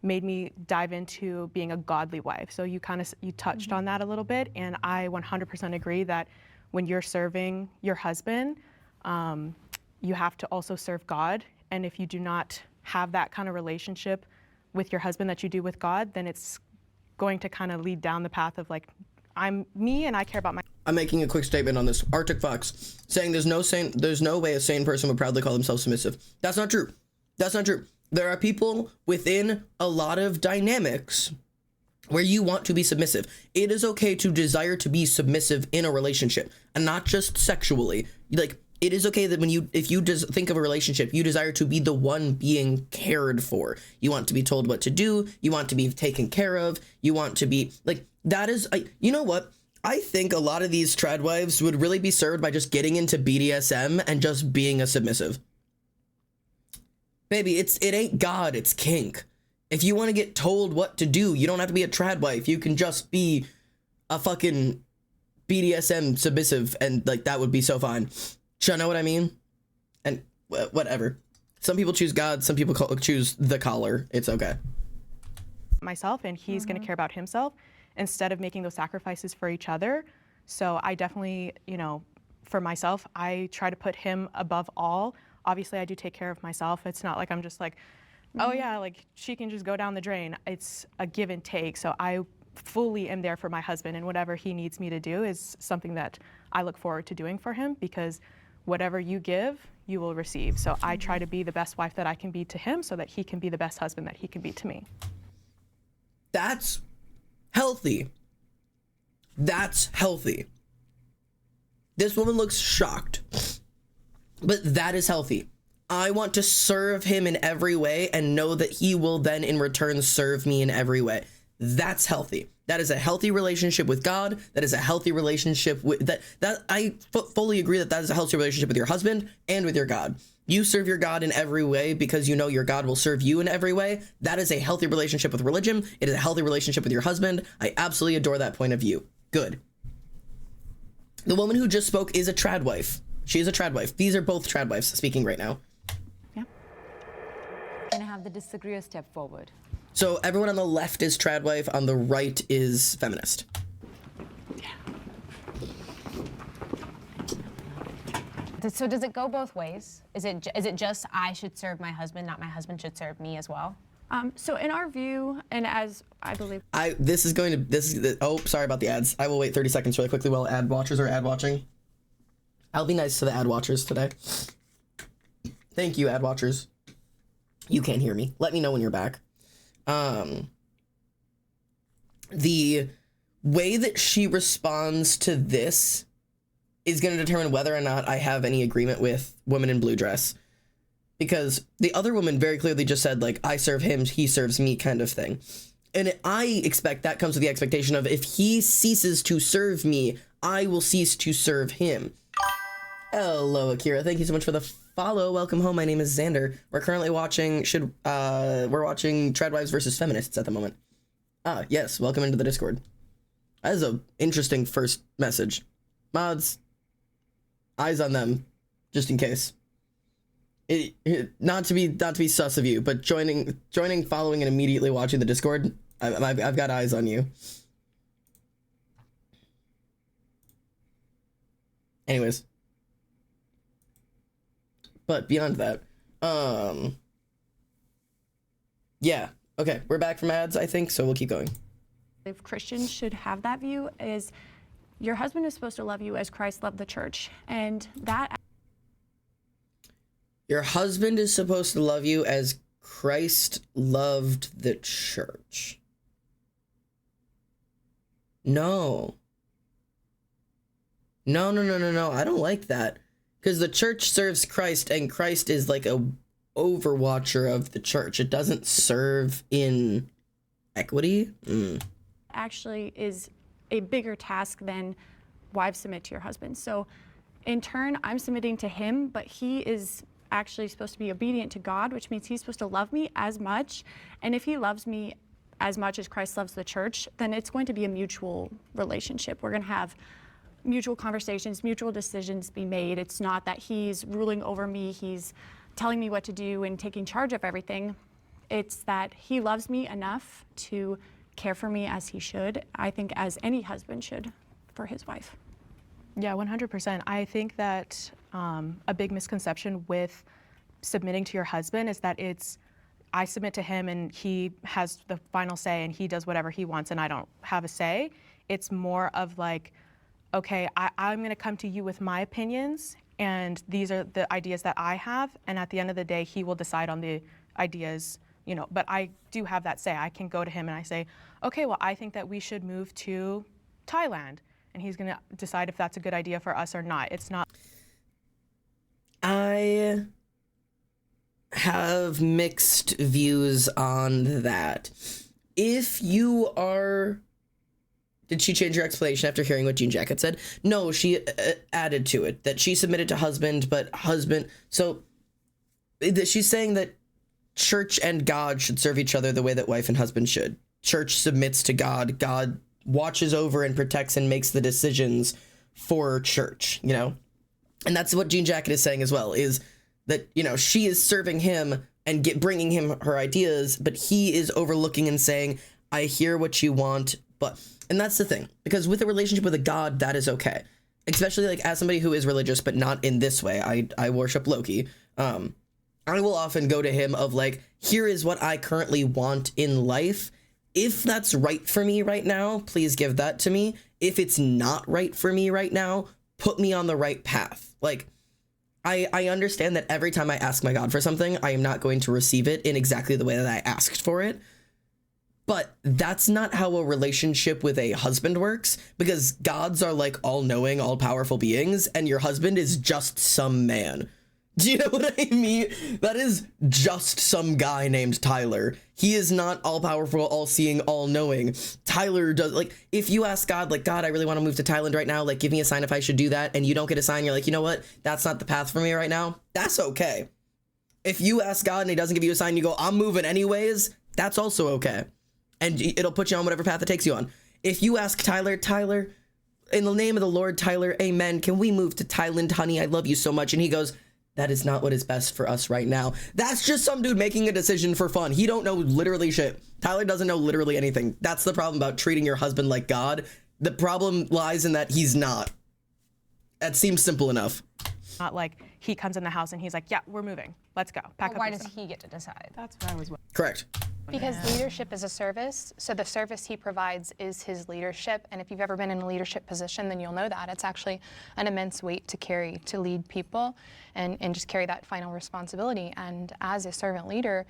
Made me dive into being a godly wife. So you touched on that a little bit, and I 100% agree that when you're serving your husband, you have to also serve God. And if you do not have that kind of relationship with your husband that you do with God, then it's going to kind of lead down the path of like, I'm me and I care about my. I'm making a quick statement on this. Arctic Fox saying there's no way a sane person would proudly call themselves submissive. That's not true. That's not true. There are people within a lot of dynamics where you want to be submissive. It is okay to desire to be submissive in a relationship, and not just sexually. Like, it is okay that if you just think of a relationship, you desire to be the one being cared for. You want to be told what to do. You want to be taken care of. You want to be like, that is, you know what? I think a lot of these trad wives would really be served by just getting into BDSM and just being a submissive. Baby, it ain't God, it's kink. If you want to get told what to do, you don't have to be a trad wife. You can just be a fucking BDSM submissive, and like that would be so fine. Do you know what I mean? And whatever. Some people choose God, some people choose the collar. It's okay. Myself, and he's going to care about himself instead of making those sacrifices for each other. So I definitely, for myself, I try to put him above all. Obviously, I do take care of myself. It's not like I'm just like, oh yeah, like she can just go down the drain. It's a give and take. So I fully am there for my husband, and whatever he needs me to do is something that I look forward to doing for him, because whatever you give, you will receive. So I try to be the best wife that I can be to him so that he can be the best husband that he can be to me. That's healthy. That's healthy. This woman looks shocked, but that is healthy. I want to serve him in every way and know that he will then in return serve me in every way. That's healthy. That is a healthy relationship with God. That is a healthy relationship with that I fully agree that is a healthy relationship with your husband and with your God. You serve your God in every way because you know your God will serve you in every way. That is a healthy relationship with religion. It is a healthy relationship with your husband. I absolutely adore that point of view. Good. The woman who just spoke is a trad wife. She is a trad wife. These are both trad wives speaking right now. Can I have the disagreeer step forward? So everyone on the left is trad wife, on the right is feminist. So does it go both ways? Is it just I should serve my husband, not my husband should serve me as well? So in our view, and as I believe, oh, sorry about the ads. I will wait 30 seconds really quickly while ad watchers are ad watching. I'll be nice to the ad watchers today. Thank you, ad watchers. You can't hear me. Let me know when you're back. The way that she responds to this is going to determine whether or not I have any agreement with woman in blue dress. Because the other woman very clearly just said, like, I serve him, he serves me kind of thing. And I expect that comes with the expectation of if he ceases to serve me, I will cease to serve him. Hello, Akira. Thank you so much for the follow. Welcome home. My name is Xander. We're currently watching, we're watching Tradwives versus Feminists at the moment. Ah, yes. Welcome into the Discord. That is a interesting first message. Mods, eyes on them, just in case. Not to be sus of you, but joining, following, and immediately watching the Discord, I've got eyes on you. Anyways. But beyond that, yeah. Okay, we're back from ads, I think, so we'll keep going. if Christians should have that view is your husband is supposed to love you as Christ loved the church, and that Your husband is supposed to love you as Christ loved the church. No. No. I don't like that. Because the church serves Christ, and Christ is like a overwatcher of the church. It doesn't serve in equity. actually is a bigger task than wives submit to your husband. So in turn, I'm submitting to him, but he is actually supposed to be obedient to God, which means he's supposed to love me as much. And if he loves me as much as Christ loves the church, then it's going to be a mutual relationship. We're going to have mutual conversations, mutual decisions be made. It's not that he's ruling over me, he's telling me what to do and taking charge of everything. It's that he loves me enough to care for me as he should, I think as any husband should for his wife. Yeah, 100%. I think that a big misconception with submitting to your husband is that it's, I submit to him and he has the final say and he does whatever he wants and I don't have a say. It's more of like, okay, I'm gonna come to you with my opinions and these are the ideas that I have, and at the end of the day, he will decide on the ideas, you know, but I do have that say. I can go to him and I say, okay, well, I think that we should move to Thailand, and he's gonna decide if that's a good idea for us or not. It's not. I have mixed views on that. If you are... Did she change her explanation after hearing what Jean Jacket said? No, she added to it that she submitted to husband, but husband... So she's saying that church and God should serve each other the way that wife and husband should. Church submits to God. God watches over and protects and makes the decisions for church, you know? And that's what Jean Jacket is saying as well, is that, you know, she is serving him and bringing him her ideas, but he is overlooking and saying, I hear what you want, but... And that's the thing, because with a relationship with a God, that is okay. Especially like as somebody who is religious, but not in this way. I worship Loki. I will often go to him of like, here is what I currently want in life. If that's right for me right now, please give that to me. If it's not right for me right now, put me on the right path. Like, I understand that every time I ask my God for something, I am not going to receive it in exactly the way that I asked for it. But that's not how a relationship with a husband works, because gods are like all-knowing, all-powerful beings, and your husband is just some man. Do you know what I mean? That is just some guy named Tyler. He is not all-powerful, all-seeing, all-knowing. Tyler does, like, if you ask God, like, God, I really want to move to Thailand right now, like, give me a sign if I should do that, and you don't get a sign, you're like, you know what? That's not the path for me right now. That's okay. If you ask God and he doesn't give you a sign, you go, I'm moving anyways, that's also okay. And it'll put you on whatever path it takes you on. If you ask Tyler, Tyler, in the name of the Lord, Tyler, amen, can we move to Thailand, honey? I love you so much. And he goes, that is not what is best for us right now. That's just some dude making a decision for fun. He don't know literally shit. Tyler doesn't know literally anything. That's the problem about treating your husband like God. The problem lies in that he's not. That seems simple enough. Not like he comes in the house and he's like, yeah, we're moving. Let's go. Pack up Why your does stuff. he get to decide? That's what I was. Correct. Because leadership is a service, so the service he provides is his leadership, and if you've ever been in a leadership position, then you'll know that. It's actually an immense weight to carry, to lead people, and just carry that final responsibility. And as a servant leader,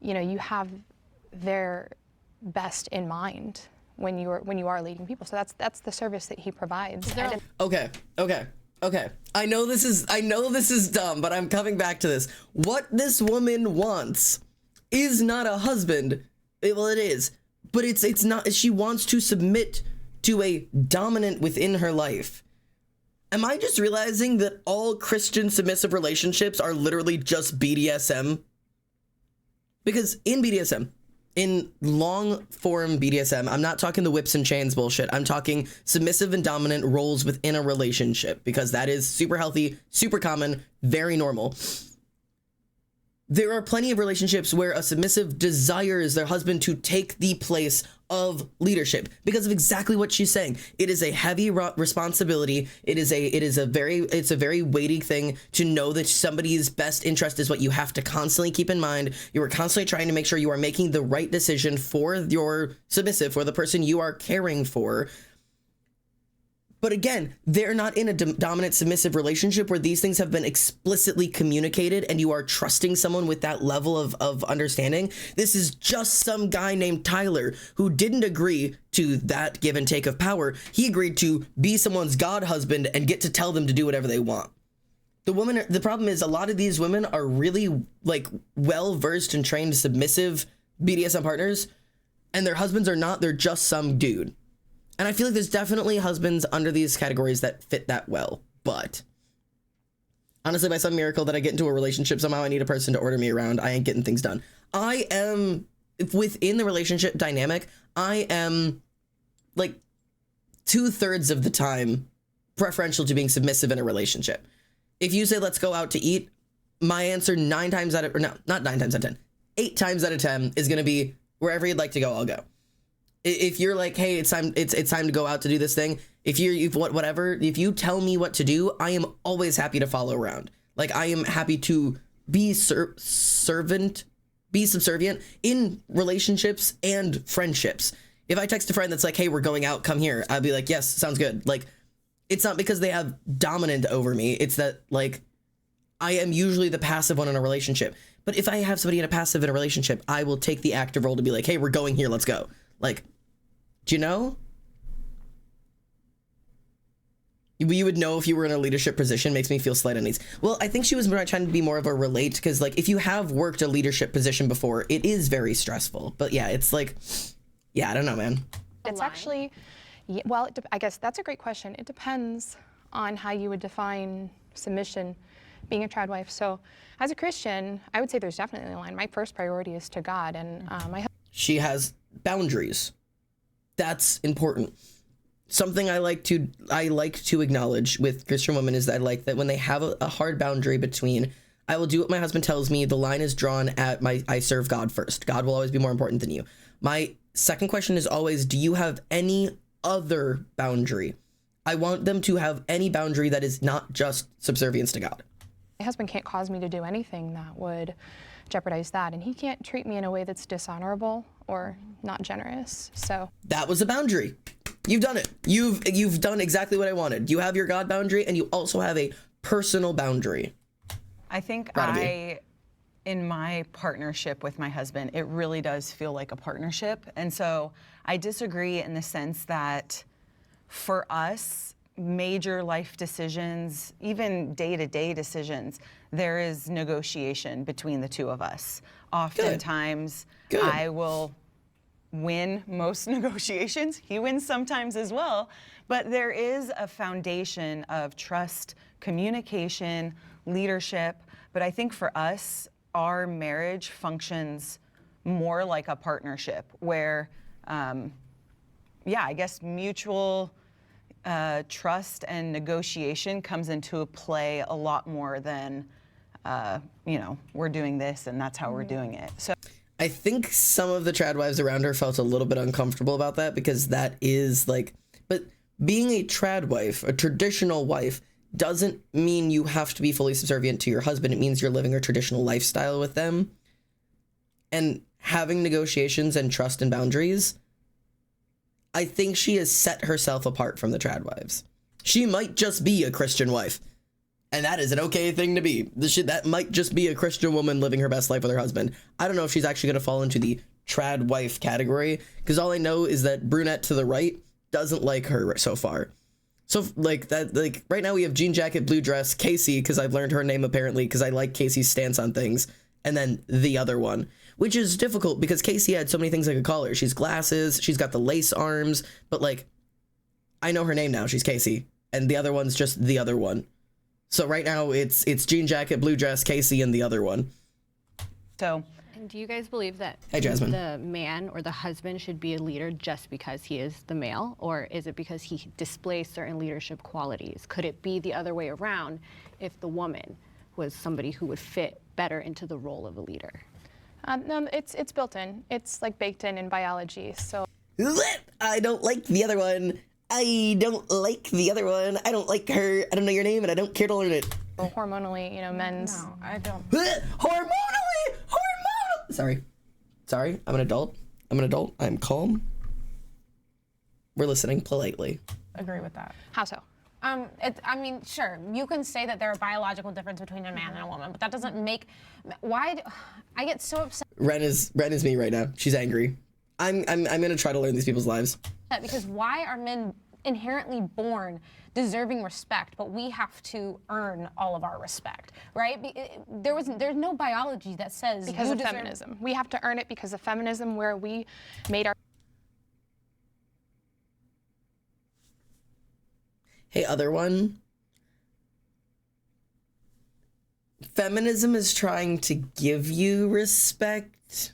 you know, you have their best in mind when you are leading people. So that's the service that he provides. Okay. I know this is dumb, but I'm coming back to this. What this woman wants is not a husband. Well, it is, but it's not. She wants to submit to a dominant within her life. Am I just realizing that all Christian submissive relationships are literally just BDSM? Because in BDSM, in long form BDSM, I'm not talking the whips and chains bullshit. I'm talking submissive and dominant roles within a relationship, because that is super healthy, super common, very normal. There are plenty of relationships where a submissive desires their husband to take the place of leadership because of exactly what she's saying. It is a heavy responsibility. It's a very weighty thing to know that somebody's best interest is what you have to constantly keep in mind. You are constantly trying to make sure you are making the right decision for your submissive, for the person you are caring for. But again, they're not in a dominant submissive relationship where these things have been explicitly communicated and you are trusting someone with that level of understanding. This is just some guy named Tyler who didn't agree to that give and take of power. He agreed to be someone's god husband and get to tell them to do whatever they want. The problem is a lot of these women are really like well-versed and trained submissive BDSM partners, and their husbands are not. They're just some dude. And I feel like there's definitely husbands under these categories that fit that well. But honestly, by some miracle that I get into a relationship, somehow I need a person to order me around. I ain't getting things done. I am, within the relationship dynamic, I am like 2/3 of the time preferential to being submissive in a relationship. If you say, let's go out to eat, my answer 8 times out of 10 is going to be wherever you'd like to go, I'll go. If you're like, hey, it's time to go out to do this thing. If you tell me what to do, I am always happy to follow around. Like, I am happy to be subservient in relationships and friendships. If I text a friend that's like, hey, we're going out, come here, I'd be like, yes, sounds good. Like, it's not because they have dominant over me. It's that, like, I am usually the passive one in a relationship. But if I have somebody in a relationship, I will take the active role to be like, hey, we're going here, let's go. Like, do you know? You would know if you were in a leadership position. Makes me feel slight unease. Well, I think she was trying to be more of a relate, because, like, if you have worked a leadership position before, it is very stressful. But yeah, it's like, yeah, I don't know, man. It's actually, well, I guess that's a great question. It depends on how you would define submission, being a trad wife. So as a Christian, I would say there's definitely a line. My first priority is to God, and she has boundaries. That's important. Something I like to acknowledge with Christian women is that I like that when they have a hard boundary between, I will do what my husband tells me, the line is drawn at I serve God first. God will always be more important than you. My second question is always, do you have any other boundary? I want them to have any boundary that is not just subservience to God. My husband can't cause me to do anything that would jeopardize that, and he can't treat me in a way that's dishonorable or not generous. So that was a boundary. You've done it. You've done exactly what I wanted. You have your God boundary, and you also have a personal boundary. I think in my partnership with my husband, it really does feel like a partnership. And so I disagree in the sense that for us, major life decisions, even day-to-day decisions, there is negotiation between the two of us. Oftentimes, Good. I will win most negotiations. He wins sometimes as well. But there is a foundation of trust, communication, leadership. But I think for us, our marriage functions more like a partnership where, I guess mutual trust and negotiation comes into play a lot more than, we're doing this and that's how we're doing it. So I think some of the trad wives around her felt a little bit uncomfortable about that because that is like, but being a trad wife, a traditional wife, doesn't mean you have to be fully subservient to your husband. It means you're living a traditional lifestyle with them. And having negotiations and trust and boundaries, I think she has set herself apart from the trad wives. She might just be a Christian wife. And that is an okay thing to be. That might just be a Christian woman living her best life with her husband. I don't know if she's actually going to fall into the trad wife category, because all I know is that brunette to the right doesn't like her so far. So like that, like right now we have jean jacket, blue dress, Casey, because I've learned her name apparently because I like Casey's stance on things, and then the other one, which is difficult because Casey had so many things I could call her. She's glasses, she's got the lace arms, but like I know her name now. She's Casey, and the other one's just the other one. So right now it's jean jacket, blue dress, Casey, and the other one. So. And do you guys believe that Hey, Jasmine. the man or the husband should be a leader just because he is the male, or is it because he displays certain leadership qualities? Could it be the other way around if the woman was somebody who would fit better into the role of a leader? No, it's built in. It's like baked in biology. So I don't like the other one. I don't like the other one. I don't like her. I don't know your name, and I don't care to learn it. hormonally, men's. No, I don't. Hormonally! Sorry. I'm an adult. I'm calm. We're listening politely. Agree with that. How so? Sure, you can say that there are biological difference between a man and a woman, but that doesn't make. I get so upset Ren is me right now. She's angry. I'm gonna try to learn these people's lives. because why are men inherently born deserving respect, but we have to earn all of our respect, right? There's no biology that says Because of feminism. We have to earn it because of feminism, where we made our. Hey, other one. Feminism is trying to give you respect.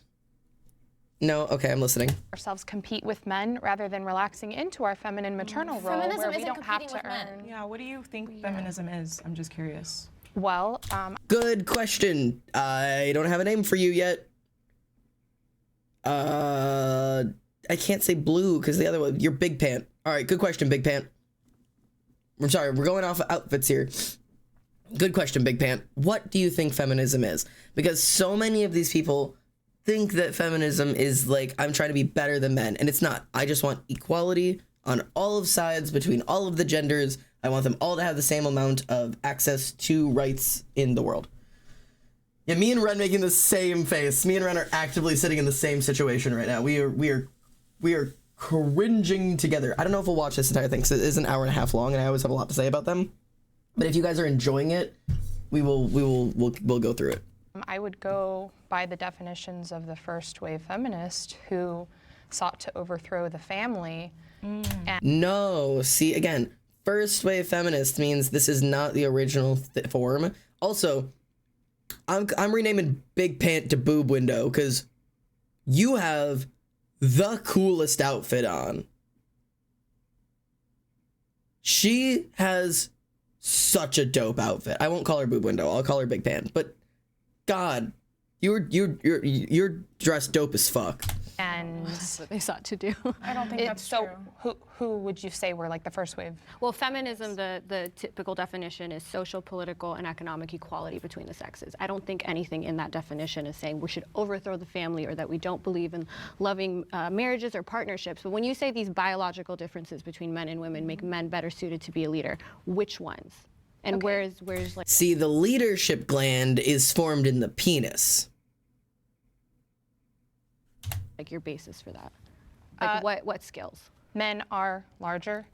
No? Okay, I'm listening. Ourselves compete with men rather than relaxing into our feminine maternal role Feminism where we isn't don't have competing to with men. earn. Yeah, what do you think feminism is? I'm just curious. Well, Good question. I don't have a name for you yet. I can't say blue because the other one, you're Big Pant. All right, good question, Big Pant. I'm sorry, we're going off of outfits here. Good question, Big Pant. What do you think feminism is? Because so many of these people think that feminism is like, I'm trying to be better than men, and it's not. I just want equality on all of sides between all of the genders. I want them all to have the same amount of access to rights in the world. Yeah, me and Ren making the same face. Me and Ren are actively sitting in the same situation right now. We are cringing together. I don't know if we'll watch this entire thing because it is an hour and a half long, and I always have a lot to say about them. But if you guys are enjoying it, we'll go through it. I would go by the definitions of the first wave feminist who sought to overthrow the family. No, see, again, first wave feminist means this is not the original form. Also, I'm renaming Big Pant to Boob Window because you have the coolest outfit on. She has such a dope outfit. I won't call her Boob Window. I'll call her Big Pant. But God, you're dressed dope as fuck. And That's what they sought to do. I don't think that's so true. who would you say were like the first wave? Well, feminism, the typical definition is social, political, and economic equality between the sexes. I don't think anything in that definition is saying we should overthrow the family or that we don't believe in loving marriages or partnerships. But when you say these biological differences between men and women make men better suited to be a leader, which ones? And where's like... See, the leadership gland is formed in the penis. your basis for that? Like what skills? Men are larger,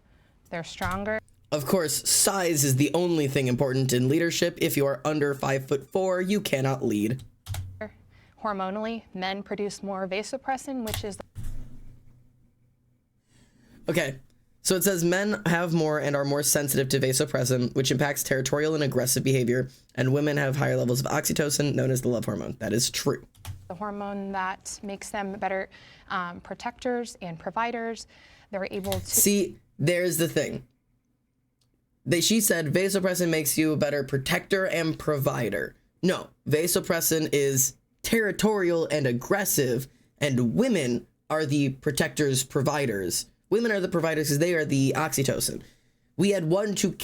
they're stronger. Of course, size is the only thing important in leadership. If you are under 5'4", you cannot lead. Hormonally, men produce more vasopressin, which is Okay, so it says men have more and are more sensitive to vasopressin, which impacts territorial and aggressive behavior, and women have higher levels of oxytocin, known as the love hormone. That is true. the hormone that makes them better protectors and providers. They're able to See, there's the thing. She said vasopressin makes you a better protector and provider. No, vasopressin is territorial and aggressive, and women are the protectors, providers. Women are the providers because they are the oxytocin. We had one to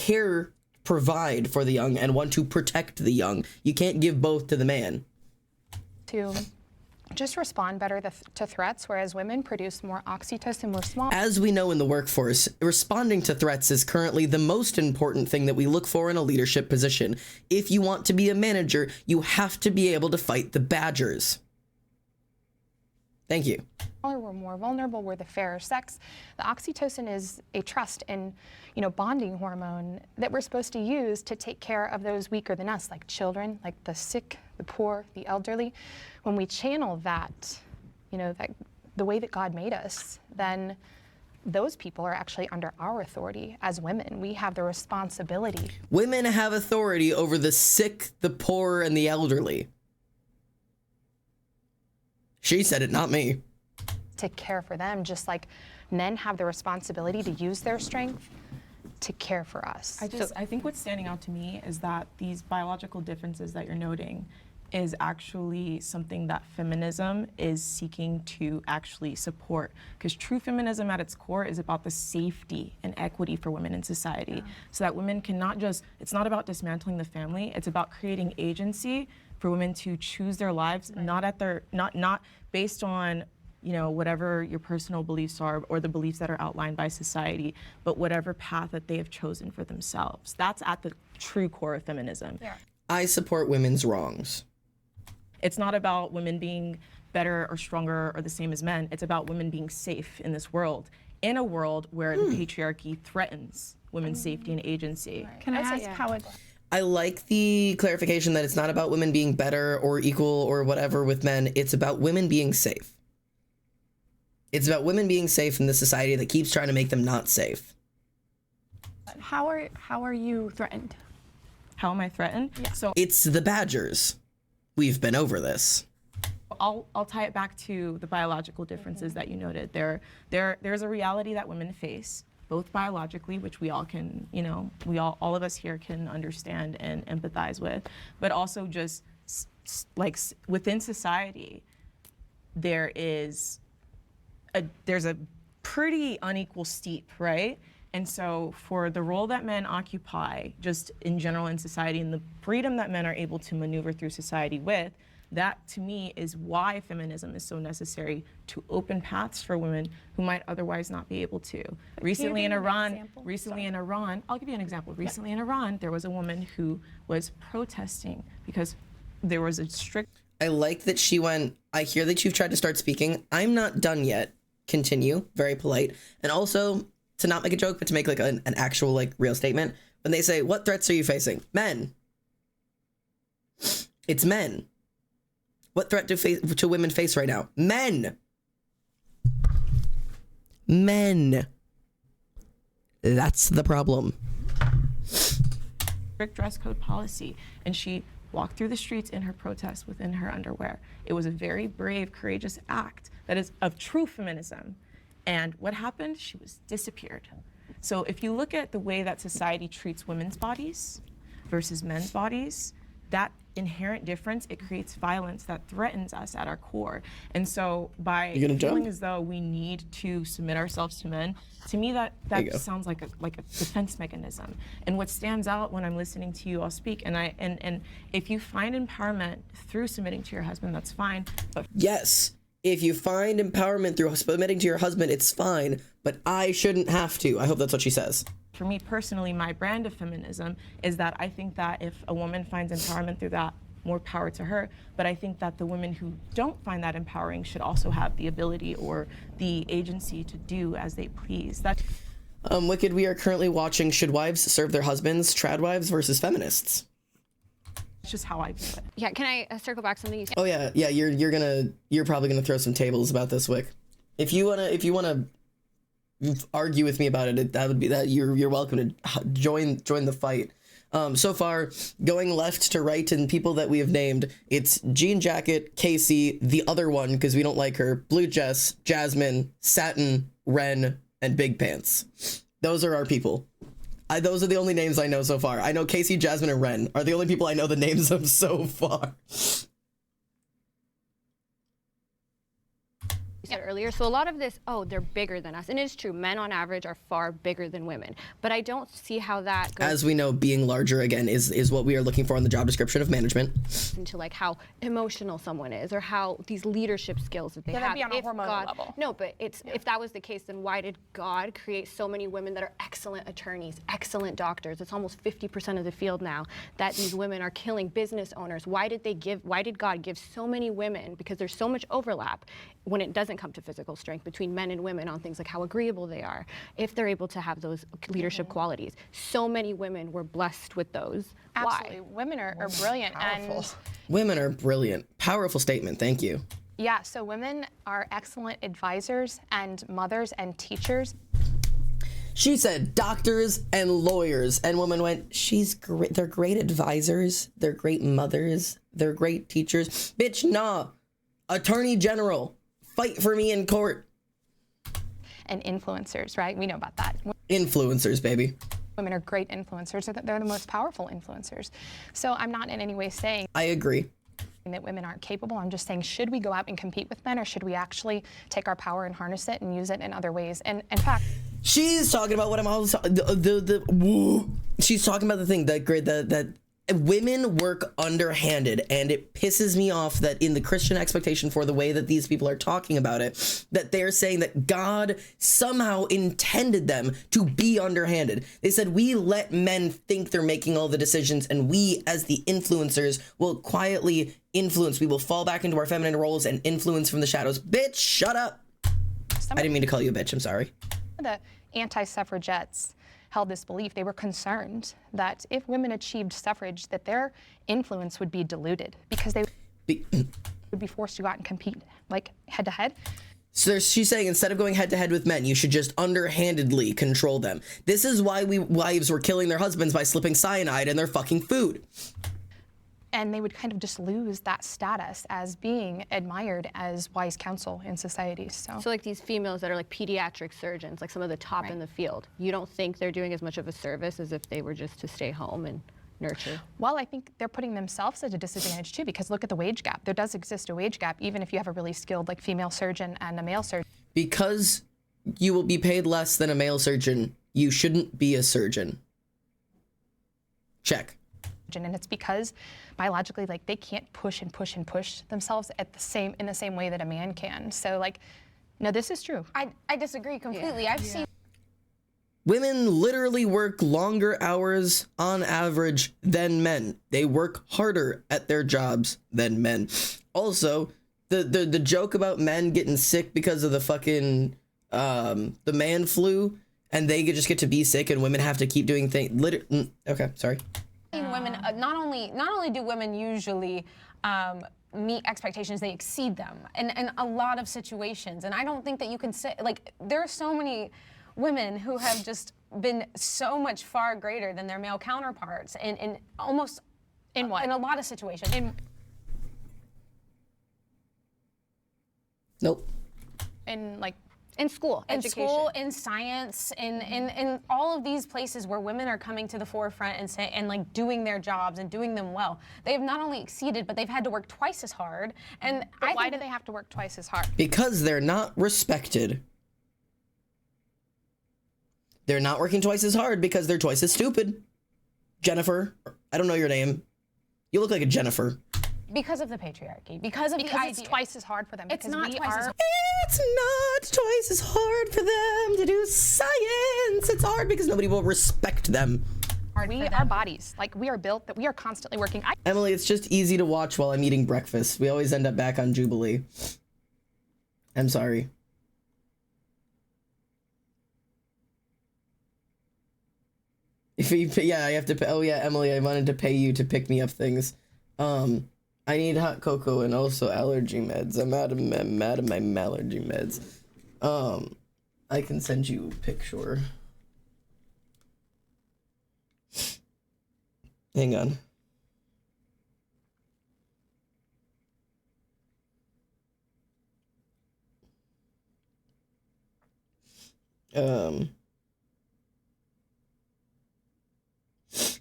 provide for the young, and one to protect the young. You can't give both to the man. to just respond better to threats, whereas women produce more oxytocin. We're small. As we know in the workforce, responding to threats is currently the most important thing that we look for in a leadership position. If you want to be a manager, you have to be able to fight the badgers. Thank you. We're more vulnerable. We're the fairer sex. The oxytocin is a trust and, bonding hormone that we're supposed to use to take care of those weaker than us, like children, like the sick, the poor, the elderly. When we channel that, that the way that God made us, then those people are actually under our authority as women. We have the responsibility. Women have authority over the sick, the poor, and the elderly. She said it, not me. To care for them, just like men have the responsibility to use their strength to care for us. I think what's standing out to me is that these biological differences that you're noting is actually something that feminism is seeking to actually support. Because true feminism at its core is about the safety and equity for women in society. So that women cannot just, it's not about dismantling the family, it's about creating agency for women to choose their lives, not based on whatever your personal beliefs are or the beliefs that are outlined by society, but whatever path that they have chosen for themselves. That's at the true core of feminism. Yeah. I support women's wrongs. It's not about women being better or stronger or the same as men. It's about women being safe in this world, in a world where the patriarchy threatens women's safety and agency. Can I ask how it? I like the clarification that it's not about women being better or equal or whatever with men. It's about women being safe. It's about women being safe in the society that keeps trying to make them not safe. How are you threatened? How am I threatened? Yeah. So It's the badgers. We've been over this. I'll tie it back to the biological differences that you noted. There's a reality that women face, both biologically, which we all can, all of us here can understand and empathize with, but also just within society, there's a pretty unequal steep, right? And so for the role that men occupy, just in general in society, and the freedom that men are able to maneuver through society with, that to me is why feminism is so necessary, to open paths for women who might otherwise not be able to. Recently in Iran, I'll give you an example. Recently in Iran, there was a woman who was protesting because there was a strict. I like that she went, I hear that you've tried to start speaking. I'm not done yet. Continue. Very polite. And also, to not make a joke, but to make like an actual real statement. When they say, what threats are you facing? Men. It's men. What threat do women face right now? Men. Men. That's the problem. Strict dress code policy, and she walked through the streets in her protest within her underwear. It was a very brave, courageous act that is of true feminism. And what happened? She was disappeared. So if you look at the way that society treats women's bodies versus men's bodies, that inherent difference, it creates violence that threatens us at our core. And so by feeling as though we need to submit ourselves to men, to me that sounds like a defense mechanism. And what stands out when I'm listening to you all speak, and if you find empowerment through submitting to your husband, that's fine. But yes, if you find empowerment through submitting to your husband, it's fine, but I shouldn't have to. I hope that's what she says. For me personally, my brand of feminism is that I think that if a woman finds empowerment through that, more power to her. But I think that the women who don't find that empowering should also have the ability or the agency to do as they please. Wicked, we are currently watching Should Wives Serve Their Husbands? Trad Wives versus Feminists. It's just how I view it. Yeah, can I circle back something you said? Oh yeah, you're probably gonna throw some tables about this, Wick. If you wanna argue with me about it, that would be that you're welcome to join the fight. So far, going left to right and people that we have named, it's Jean Jacket, Casey, the other one because we don't like her, Blue Jess, Jasmine, Satin, Ren, and Big Pants. Those are our people. Those are the only names I know so far. I know Casey, Jasmine, and Ren are the only people I know the names of so far. You said earlier. So a lot of this, oh, they're bigger than us. And it is true. Men on average are far bigger than women. But I don't see how that goes As we know, being larger, again, is what we are looking for in the job description of management. into like how emotional someone is or how these leadership skills that they That'd have. be on a If hormonal God- level. No, but if that was the case, then why did God create so many women that are excellent attorneys, excellent doctors? It's almost 50% of the field now that these women are killing business owners. Why did God give so many women? Because there's so much overlap when it doesn't come to physical strength between men and women on things like how agreeable they are, if they're able to have those leadership qualities. So many women were blessed with those. Absolutely. Why? Women are brilliant. And Women are brilliant. Powerful statement. Thank you. yeah, so women are excellent advisors and mothers and teachers. She said doctors and lawyers, and woman went, she's great. They're great advisors. They're great mothers. They're great teachers. Bitch, nah. Attorney General. Fight for me in court. And influencers, right? We know about that. Influencers, baby. Women are great influencers. They're the most powerful influencers. So I'm not in any way saying I agree. that women aren't capable. I'm just saying, should we go out and compete with men, or should we actually take our power and harness it and use it in other ways? And in fact, She's talking about what I'm always she's talking about the thing that women work underhanded, and it pisses me off that in the Christian expectation for the way that these people are talking about it, that they're saying that God somehow intended them to be underhanded. They said we let men think they're making all the decisions, and we as the influencers will quietly influence. We will fall back into our feminine roles and influence from the shadows. Bitch, shut up. I didn't mean to call you a bitch. I'm sorry. the anti-suffragettes held this belief. They were concerned that if women achieved suffrage, that their influence would be diluted because they would be forced to go out and compete, like head to head. So she's saying instead of going head to head with men, you should just underhandedly control them. This is why wives were killing their husbands by slipping cyanide in their fucking food. And they would kind of just lose that status as being admired as wise counsel in society. So like these females that are like pediatric surgeons, like some of the top in the field, you don't think they're doing as much of a service as if they were just to stay home and nurture? Well, I think they're putting themselves at a disadvantage too, because look at the wage gap. There does exist a wage gap, even if you have a really skilled like female surgeon and a male surgeon. Because you will be paid less than a male surgeon, you shouldn't be a surgeon. Check. And it's because biologically, like, they can't push and push and push themselves in the same way that a man can. So like, no, this is true. I disagree completely. I've seen Women literally work longer hours on average than men. They work harder at their jobs than men. Also, the joke about men getting sick because of the fucking the man flu, and they just get to be sick, and women have to keep doing things. Okay, sorry. women, not only do women usually meet expectations, they exceed them in a lot of situations. And I don't think that you can say, like, there are so many women who have just been so much far greater than their male counterparts in almost In what? in a lot of situations. Nope. In like In school, In education. school, in science, in all of these places where women are coming to the forefront and like doing their jobs and doing them well, they have not only exceeded, but they've had to work twice as hard. And But why do they have to work twice as hard? Because they're not respected. They're not working twice as hard because they're twice as stupid. Jennifer, I don't know your name. You look like a Jennifer. Because of the patriarchy, because It's idea. twice as hard for them. It's because not we twice as are- hard. It's not twice as hard for them to do science. It's hard because nobody will respect them. Our bodies, like, we are built that we are constantly working. Emily, it's just easy to watch while I'm eating breakfast. We always end up back on Jubilee. I'm sorry. Yeah, I have to pay. Oh yeah, Emily, I wanted to pay you to pick me up things. I need hot cocoa and also allergy meds. I'm out of my allergy meds. I can send you a picture. Hang on.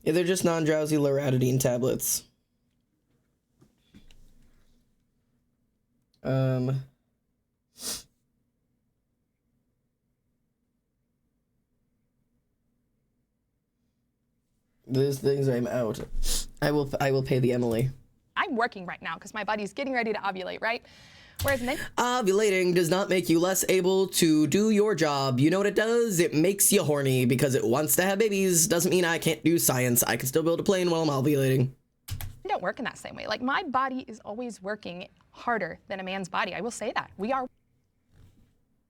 Yeah, they're just non-drowsy loratadine tablets. These things I'm out. I will pay the Emily. I'm working right now because my body's getting ready to ovulate, right? Whereas men Ovulating does not make you less able to do your job. You know what it does? It makes you horny because it wants to have babies. Doesn't mean I can't do science. I can still build a plane while I'm ovulating. don't work in that same way. Like, my body is always working harder than a man's body. I will say that. We are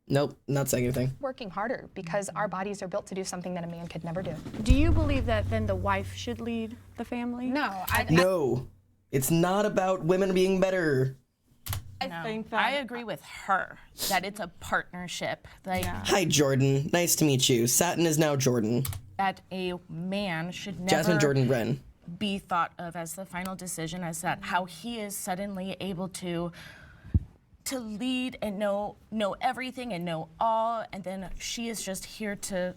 Nope, not saying anything. working harder because our bodies are built to do something that a man could never do. Do you believe that then the wife should lead the family? No, No, it's not about women being better. I think that- I agree with her that it's a partnership. Like Hi, Jordan. Nice to meet you. Satin is now Jordan. that a man should never Jasmine Jordan Wren. be thought of as the final decision, as that how he is suddenly able to lead and know everything and know all, and then she is just here to,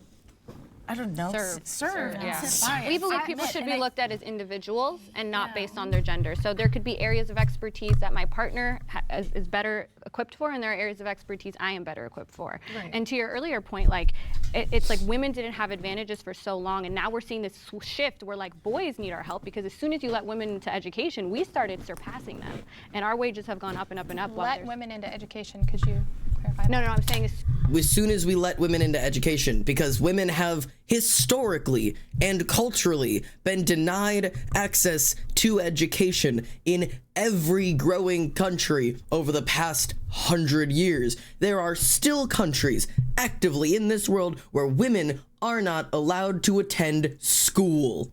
I don't know, serve and Yeah. sit by. We believe people should be looked at as individuals and not based on their gender. So there could be areas of expertise that my partner is better equipped for, and there are areas of expertise I am better equipped for. Right. And to your earlier point, like it's like women didn't have advantages for so long, and now we're seeing this shift where like boys need our help, because as soon as you let women into education, we started surpassing them, and our wages have gone up and up and up. while Let there's- women into education. Could you clarify No, that? I'm saying As soon as we let women into education, because women have historically and culturally been denied access to education in every growing country over the past 100 years. There are still countries actively in this world where women are not allowed to attend school.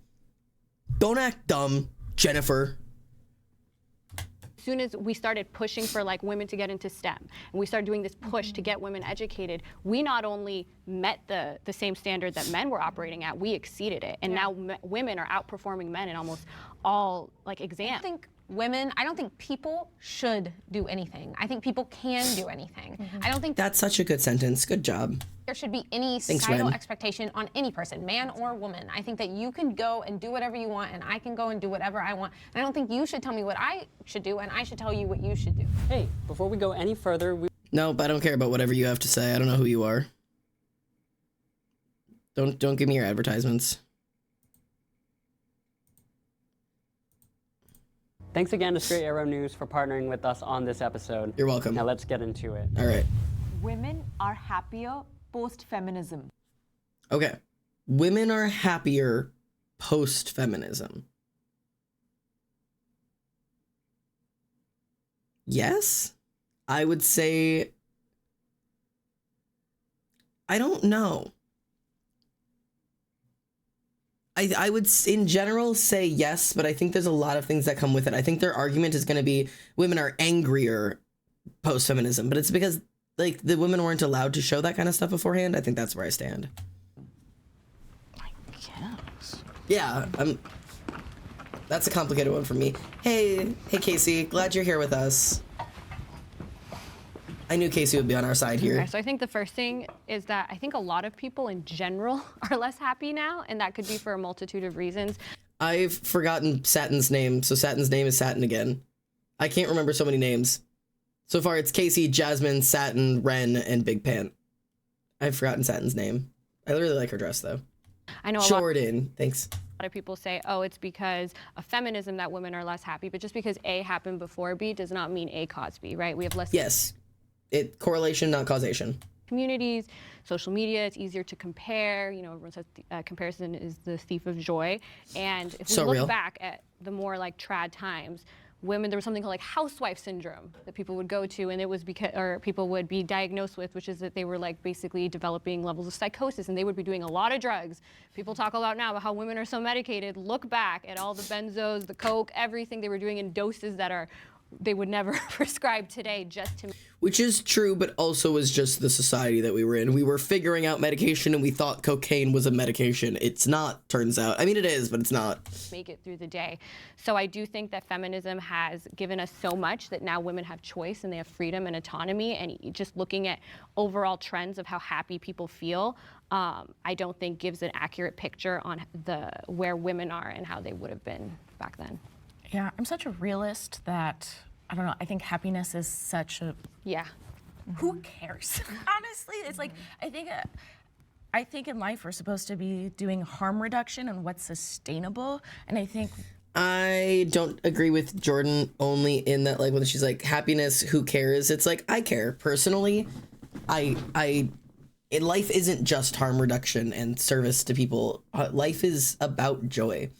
Don't act dumb, Jennifer. as soon as we started pushing for like women to get into STEM, and we started doing this push to get women educated, we not only met the same standard that men were operating at, we exceeded it. And now women are outperforming men in almost all like exams. I don't think people should do anything. I think people can do anything. I don't think That's such a good sentence. Good job. there should be any Thanks, societal Ren. expectation on any person, man or woman. I think that you can go and do whatever you want, and I can go and do whatever I want. And I don't think you should tell me what I should do, and I should tell you what you should do. Hey, before we go any further, Nope, I don't care about whatever you have to say. I don't know who you are. Don't give me your advertisements. thanks again to Straight Arrow News for partnering with us on this episode. You're welcome. Now let's get into it. All right. Women are happier post-feminism. Okay. Women are happier post-feminism. Yes? I would say, I don't know. I would, in general, say yes, but I think there's a lot of things that come with it. I think their argument is going to be women are angrier post-feminism, but it's because like the women weren't allowed to show that kind of stuff beforehand. I think that's where I stand. I guess. Yeah, that's a complicated one for me. Hey Casey, glad you're here with us. I knew Casey would be on our side here. Okay, so I think the first thing is that I think a lot of people in general are less happy now, and that could be for a multitude of reasons. I've forgotten Satin's name, so Satin's name is Satin again. I can't remember so many names. So far, it's Casey, Jasmine, Satin, Ren, and Big Pant. I've forgotten Satin's name. I really like her dress, though. I know a Jordan, thanks. lot of people say, oh, it's because of feminism that women are less happy, but just because A happened before B does not mean A caused B, right? We have less Yes, correlation, not causation. communities, social media, it's easier to compare. You know, everyone says comparison is the thief of joy. And if we So look real. back at the more like trad times, women, there was something called like housewife syndrome that people would go to, and it was because, or people would be diagnosed with, which is that they were like basically developing levels of psychosis, and they would be doing a lot of drugs. People talk a lot now about how women are so medicated. Look back at all the benzos, the coke, everything they were doing in doses that are, they would never prescribe today just to. Which is true, but also was just the society that we were in. We were figuring out medication and we thought cocaine was a medication. It's not, turns out. I mean, it is, but it's not. Make it through the day. So I do think that feminism has given us so much that now women have choice and they have freedom and autonomy, and just looking at overall trends of how happy people feel, I don't think gives an accurate picture on where women are and how they would have been back then. Yeah, I'm such a realist that, I don't know, I think happiness is such a, yeah. Who cares? Honestly, it's like, I think in life we're supposed to be doing harm reduction and what's sustainable, and I think I don't agree with Jordan only in that, like, when she's like, happiness, who cares? It's like, I care. Personally, life isn't just harm reduction and service to people. Life is about joy.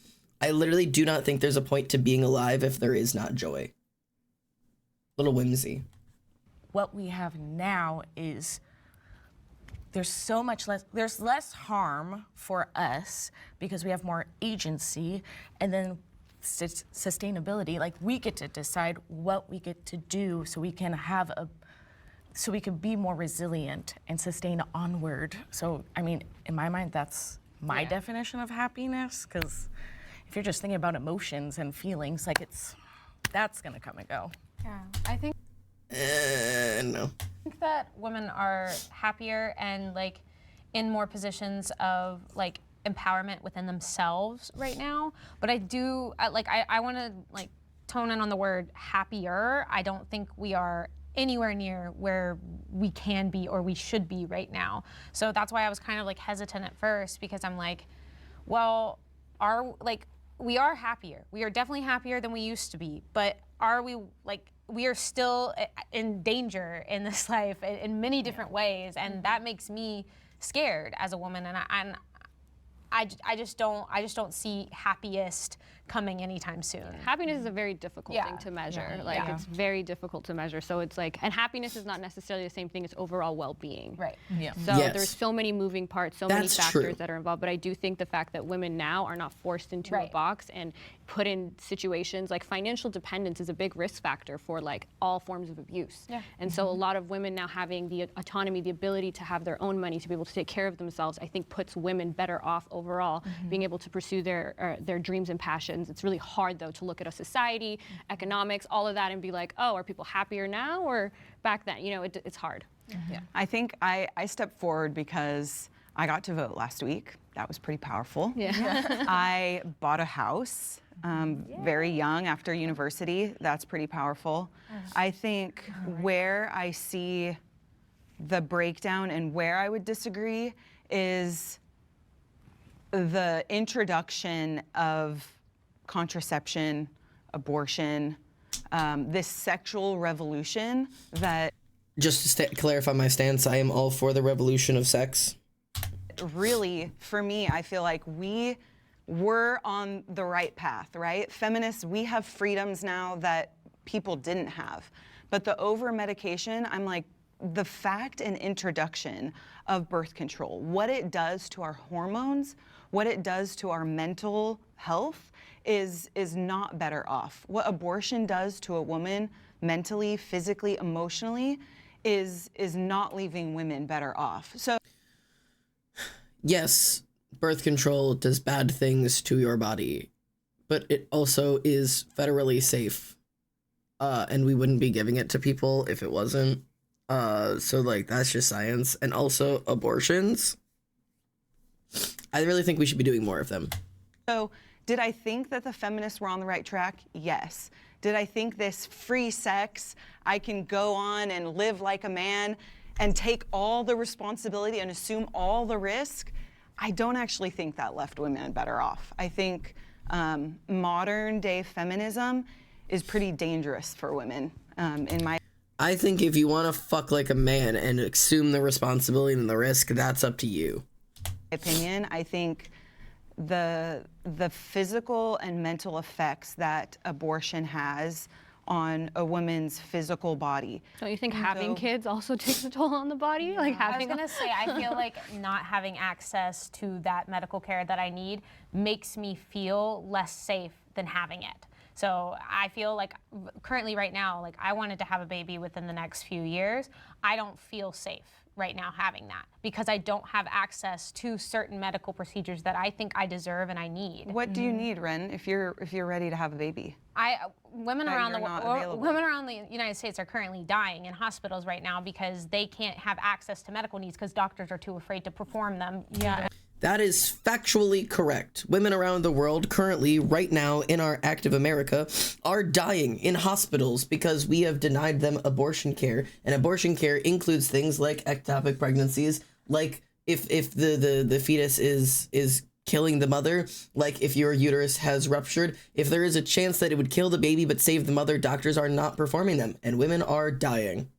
I literally do not think there's a point to being alive if there is not joy. Little whimsy. what we have now is there's so much less, there's less harm for us because we have more agency, and then sustainability, like we get to decide what we get to do so we can have so we can be more resilient and sustain onward. So, I mean, in my mind, that's my definition of happiness, because if you're just thinking about emotions and feelings, like that's gonna come and go. Yeah, I think No. I think that women are happier and like in more positions of like empowerment within themselves right now. But I want to like tone in on the word happier. I don't think we are anywhere near where we can be or we should be right now. So that's why I was kind of like hesitant at first, because I'm like, well, we are happier. We are definitely happier than we used to be, but are we like, we are still in danger in this life in many different ways, and that makes me scared as a woman, and I just don't see happiest coming anytime soon. Happiness is a very difficult thing to measure. It's very difficult to measure. So it's like, and happiness is not necessarily the same thing as overall well-being. Right. Yeah. So there's so many moving parts, so many factors that are involved. But I do think the fact that women now are not forced into a box and put in situations like financial dependence is a big risk factor for like all forms of abuse. Yeah. And so a lot of women now having the autonomy, the ability to have their own money, to be able to take care of themselves, I think puts women better off overall, being able to pursue their dreams and passions. It's really hard though to look at a society, economics, all of that, and be like, oh, are people happier now or back then? You know, it's hard. Yeah. I think I stepped forward because I got to vote last week. That was pretty powerful. Yeah. I bought a house very young after university. That's pretty powerful. I think where I see the breakdown and where I would disagree is the introduction of contraception, abortion, this sexual revolution that... Just to clarify my stance, I am all for the revolution of sex. Really, for me, I feel like we were on the right path, right? Feminists, we have freedoms now that people didn't have. But the over-medication, I'm like, the fact and introduction of birth control, what it does to our hormones, what it does to our mental health is not better off. What abortion does to a woman mentally, physically, emotionally is not leaving women better off. So yes, birth control does bad things to your body, but it also is federally safe. And we wouldn't be giving it to people if it wasn't. So like, that's just science. And also abortions, I really think we should be doing more of them. So did I think that the feminists were on the right track? Yes. Did I think this free sex, I can go on and live like a man and take all the responsibility and assume all the risk? I don't actually think that left women better off. I think modern day feminism is pretty dangerous for women in my... I think if you want to fuck like a man and assume the responsibility and the risk, that's up to you. opinion. I think the physical and mental effects that abortion has on a woman's physical body. Don't you think having kids also takes a toll on the body? Like I was having gonna say, I feel like not having access to that medical care that I need makes me feel less safe than having it. So I feel like currently right now, like I wanted to have a baby within the next few years. I don't feel safe right now having that because I don't have access to certain medical procedures that I think I deserve and I need. What do you need, Ren, if you're ready to have a baby? Women That around you're the not world, available. women around the United States are currently dying in hospitals right now because they can't have access to medical needs because doctors are too afraid to perform them. Yeah. That is factually correct. Women around the world currently, right now in our active America, are dying in hospitals because we have denied them abortion care. And abortion care includes things like ectopic pregnancies, like if the fetus is killing the mother, like if your uterus has ruptured, if there is a chance that it would kill the baby but save the mother, doctors are not performing them, and women are dying.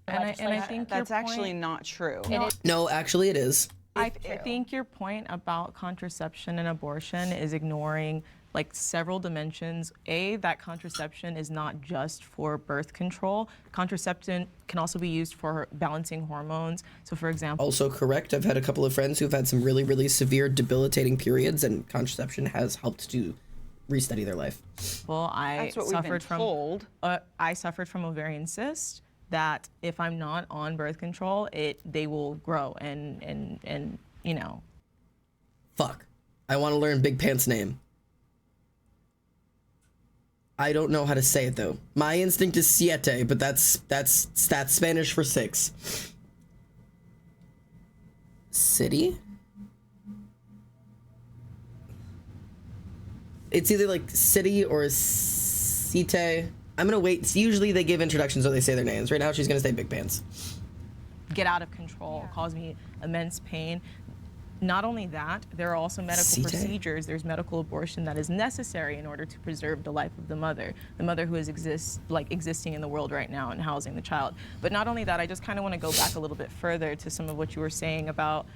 And I think that's your actually point, not true. No, actually it is. I think your point about contraception and abortion is ignoring like several dimensions. A, that contraception is not just for birth control. Contraception can also be used for balancing hormones. So for example, Also correct. I've had a couple of friends who've had some really, really severe debilitating periods, and contraception has helped to restudy their life. well, That's what we've been told. I suffered from ovarian cyst that if I'm not on birth control, they will grow and you know. Fuck. I want to learn Big Pant's name. I don't know how to say it though. My instinct is siete, but that's Spanish for 6. City? It's either like city or cite. I'm gonna wait. Usually they give introductions or they say their names. Right now she's gonna say Big Pants. Get out of control, cause me immense pain. Not only that, there are also medical CJ? procedures. There's medical abortion that is necessary in order to preserve the life of the mother who is existing in the world right now and housing the child. But not only that, I just kind of want to go back a little bit further to some of what you were saying about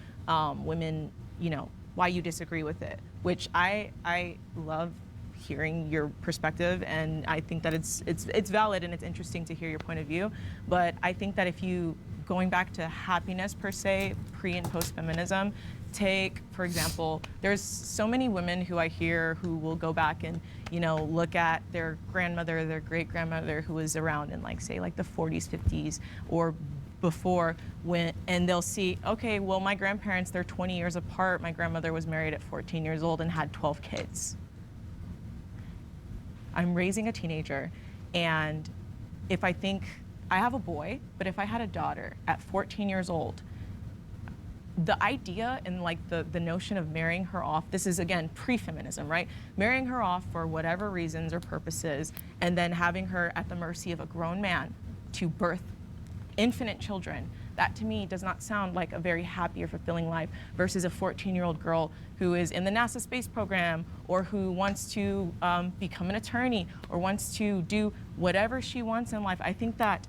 women, you know, why you disagree with it, which I love hearing your perspective, and I think that it's valid and it's interesting to hear your point of view. But I think that if you, going back to happiness per se, pre and post feminism, take, for example, there's so many women who I hear who will go back and, you know, look at their grandmother, their great grandmother who was around in like, say, like the 40s, 50s, or before, and they'll see, okay, well, my grandparents, they're 20 years apart. My grandmother was married at 14 years old and had 12 kids. I'm raising a teenager, and if I think, I have a boy, but if I had a daughter at 14 years old, the idea and like the notion of marrying her off, this is again pre-feminism, right? Marrying her off for whatever reasons or purposes, and then having her at the mercy of a grown man to birth infinite children, that to me does not sound like a very happy or fulfilling life versus a 14-year-old girl who is in the NASA space program, or who wants to become an attorney, or wants to do whatever she wants in life. I think that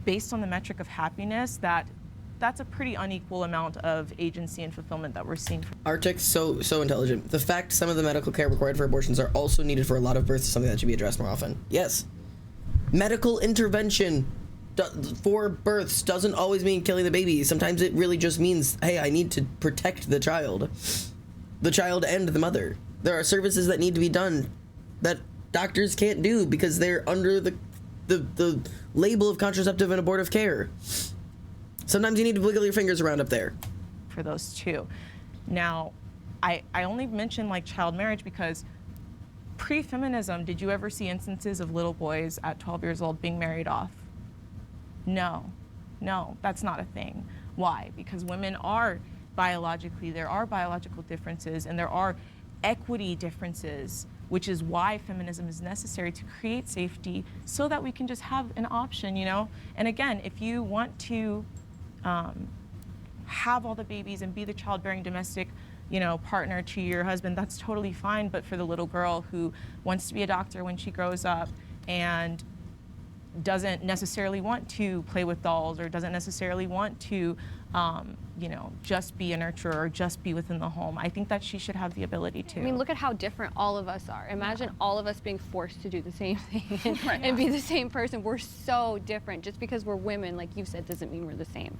based on the metric of happiness, that's a pretty unequal amount of agency and fulfillment that we're seeing. Arctic, so intelligent. The fact some of the medical care required for abortions are also needed for a lot of births is something that should be addressed more often. Yes. Medical intervention for births doesn't always mean killing the baby. Sometimes it really just means, hey, I need to protect the child and the mother. There are services that need to be done that doctors can't do because they're under the label of contraceptive and abortive care. Sometimes you need to wiggle your fingers around up there. For those two. Now, I only mention like child marriage because pre-feminism, did you ever see instances of little boys at 12 years old being married off? No, that's not a thing. Why? Because women are biologically, there are biological differences and there are equity differences, which is why feminism is necessary to create safety so that we can just have an option, you know? And again, if you want to have all the babies and be the childbearing domestic, you know, partner to your husband, that's totally fine. But for the little girl who wants to be a doctor when she grows up and doesn't necessarily want to play with dolls or doesn't necessarily want to, you know, just be a nurturer or just be within the home. I think that she should have the ability to. I mean, look at how different all of us are. Imagine all of us being forced to do the same thing and be the same person. We're so different. Just because we're women, like you said, doesn't mean we're the same.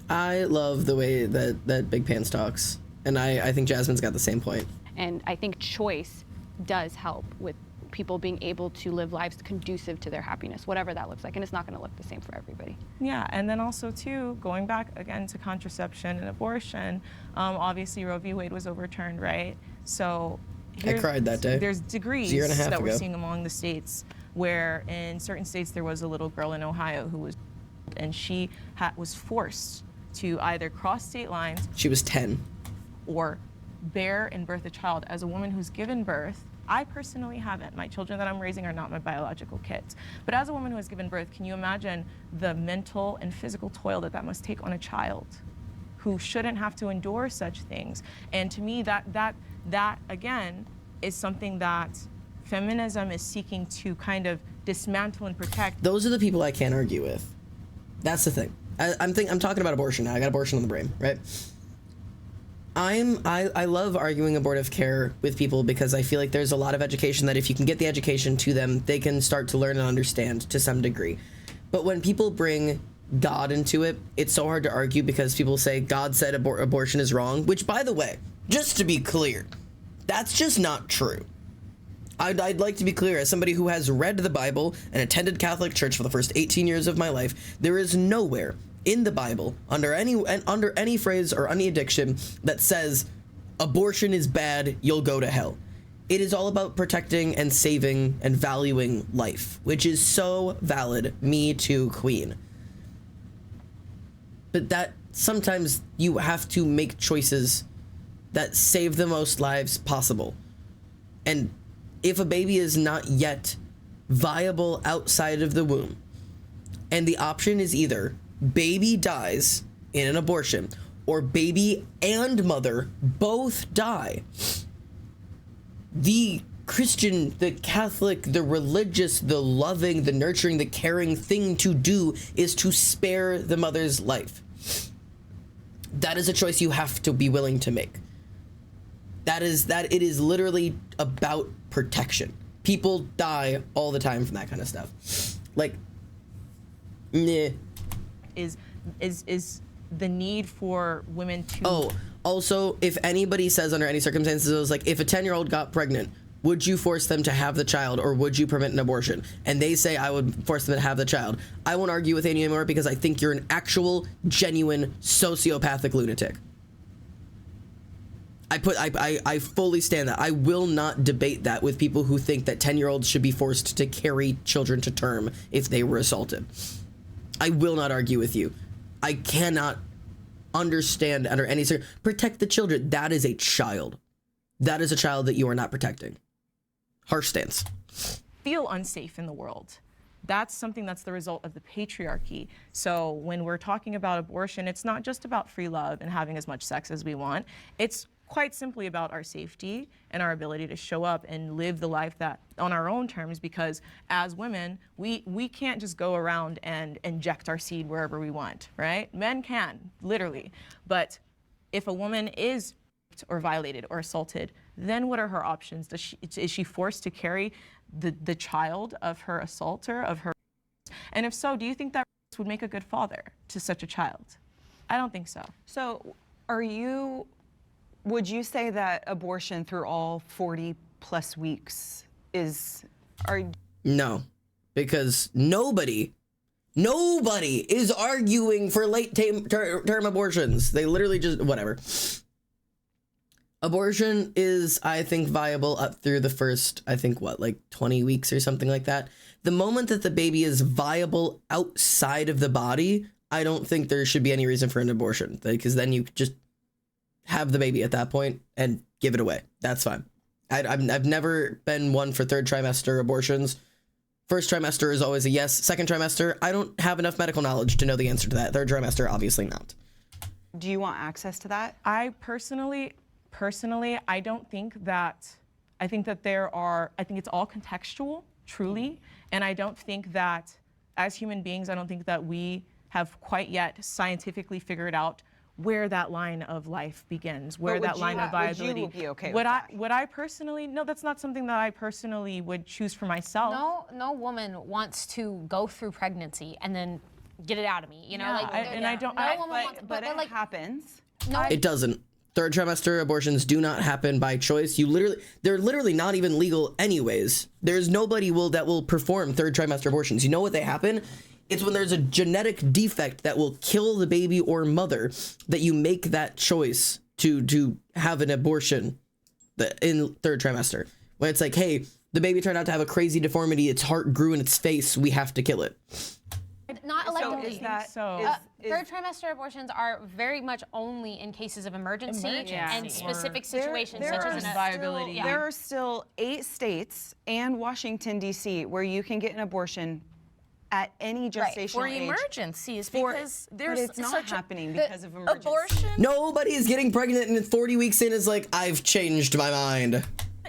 I love the way that Big Pants talks, and I think Jasmine's got the same point. And I think choice does help with people being able to live lives conducive to their happiness, whatever that looks like. And it's not going to look the same for everybody. Yeah, and then also too, going back again to contraception and abortion, obviously Roe v. Wade was overturned, right? So I cried that day. There's degrees Year and a half that we're ago. seeing among the states where in certain states there was a little girl in Ohio who was, and she was forced to either cross state lines. She was 10. Or bear and birth a child. As a woman who's given birth, I personally haven't. My children that I'm raising are not my biological kids. But as a woman who has given birth, can you imagine the mental and physical toil that must take on a child who shouldn't have to endure such things? And to me, that again is something that feminism is seeking to kind of dismantle and protect. Those are the people I can't argue with. That's the thing. I'm talking about abortion now. I got abortion on the brain, right? I love arguing abortive care with people because I feel like there's a lot of education that if you can get the education to them, they can start to learn and understand to some degree. But when people bring God into it, it's so hard to argue because people say God said abortion is wrong, which, by the way, just to be clear, that's just not true. I'd like to be clear, as somebody who has read the Bible and attended Catholic Church for the first 18 years of my life, there is nowhere in the Bible, under any phrase or any addiction, that says abortion is bad, you'll go to hell. It is all about protecting and saving and valuing life, which is so valid. Me too, queen. But that sometimes you have to make choices that save the most lives possible. And if a baby is not yet viable outside of the womb, and the option is either baby dies in an abortion or baby and mother both die, the Christian, the Catholic, the religious, the loving, the nurturing, the caring thing to do is to spare the mother's life. That is a choice you have to be willing to make. It is literally about protection. People die all the time from that kind of stuff. Like, nah. Is the need for women to... Oh, also, if anybody says under any circumstances, it was like, if a 10-year-old got pregnant, would you force them to have the child or would you permit an abortion? And they say I would force them to have the child. I won't argue with you anymore because I think you're an actual, genuine, sociopathic lunatic. I fully stand that. I will not debate that with people who think that 10-year-olds should be forced to carry children to term if they were assaulted. I will not argue with you. I cannot understand under any circumstances. Protect the children. That is a child. That is a child that you are not protecting. Harsh stance. Feel unsafe in the world. That's something that's the result of the patriarchy. So when we're talking about abortion, it's not just about free love and having as much sex as we want. It's quite simply about our safety and our ability to show up and live the life that on our own terms, because as women, we can't just go around and inject our seed wherever we want, right? Men can, literally. But if a woman is raped or violated or assaulted, then what are her options? Is she forced to carry the child of her assaulter, of her? And if so, do you think that would make a good father to such a child? I don't think so. So would you say that abortion through all 40 plus weeks No, because nobody is arguing for late term abortions. They literally just, whatever. Abortion is, I think, viable up through the first, I think, 20 weeks or something like that. The moment that the baby is viable outside of the body, I don't think there should be any reason for an abortion, because then you just have the baby at that point and give it away. That's fine. I've never been one for third trimester abortions. First trimester is always a yes. Second trimester, I don't have enough medical knowledge to know the answer to that. Third trimester, obviously not. Do you want access to that? I personally, I don't think that, I think it's all contextual, truly, and I don't think that as human beings, I don't think that we have quite yet scientifically figured out where that line of life begins, where that line of viability. Would you be okay would with that? Would I personally? No, that's not something that I personally would choose for myself. No woman wants to go through pregnancy and then get it out of me. You know, I don't. But it happens. It doesn't. Third trimester abortions do not happen by choice. They're literally not even legal anyways. There's nobody that will perform third trimester abortions. You know what they happen? It's when there's a genetic defect that will kill the baby or mother that you make that choice to have an abortion in third trimester. When it's like, hey, the baby turned out to have a crazy deformity, its heart grew in its face, we have to kill it. Not electively. Third trimester abortions are very much only in cases of emergency. And specific situations such as viability. There are still 8 states and Washington, D.C. where you can get an abortion at any gestational for age. emergencies, because there's but it's not happening because of emergency. Abortion Nobody is getting pregnant and 40 weeks in is like, I've changed my mind.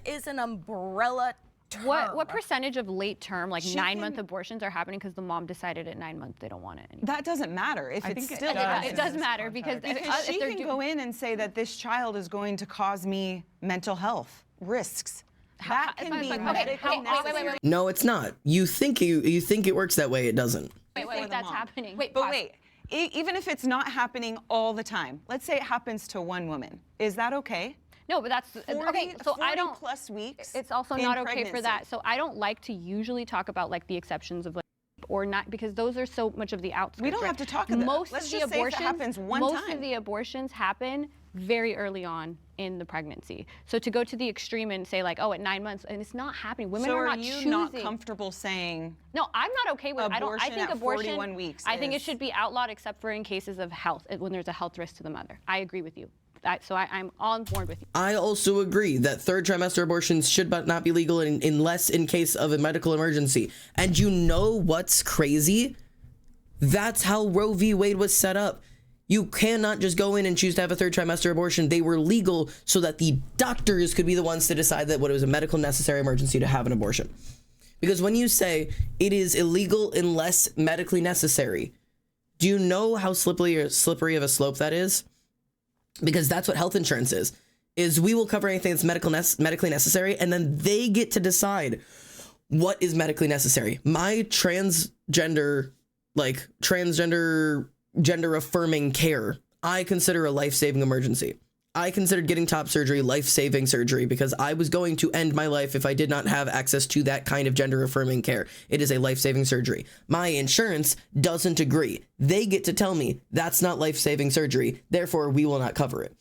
is an umbrella term. What percentage of late term, like 9-month abortions, are happening because the mom decided at 9 months they don't want it anymore? That doesn't matter. If it's still it does matter because she can go in and say that this child is going to cause me mental health risks. That can be medically necessary. No, it's not. You think it works that way. It doesn't. Wait, that's happening. Wait, even if it's not happening all the time, let's say it happens to one woman, is that okay? No, but that's 40, So 40 I don't. plus weeks. It's also in not okay pregnancy. for that. So I don't like to usually talk about like the exceptions of like or not, because those are so much of the outskirts. We don't have to talk about most Let's of the just say if it abortions. happens one most time. of the abortions happen very early on in the pregnancy. So to go to the extreme and say like, oh, at 9 months, and it's not happening. Women are not choosing. So are you not comfortable saying? No, I'm not okay with. I think at abortion. 41 weeks. I think it should be outlawed except for in cases of health, when there's a health risk to the mother. I agree with you. I'm on board with you. I also agree that third trimester abortions should not be legal unless in case of a medical emergency. And you know what's crazy? That's how Roe v. Wade was set up. You cannot just go in and choose to have a third trimester abortion. They were legal so that the doctors could be the ones to decide that what it was a medical necessary emergency to have an abortion. Because when you say it is illegal unless medically necessary, do you know how slippery of a slope that is? Because that's what health insurance is we will cover anything that's medically necessary, and then they get to decide what is medically necessary. My transgender gender affirming care, I consider a life-saving emergency. I considered getting top surgery life-saving surgery because I was going to end my life if I did not have access to that kind of gender affirming care. It is a life-saving surgery. My insurance doesn't agree. They get to tell me that's not life-saving surgery, therefore we will not cover it.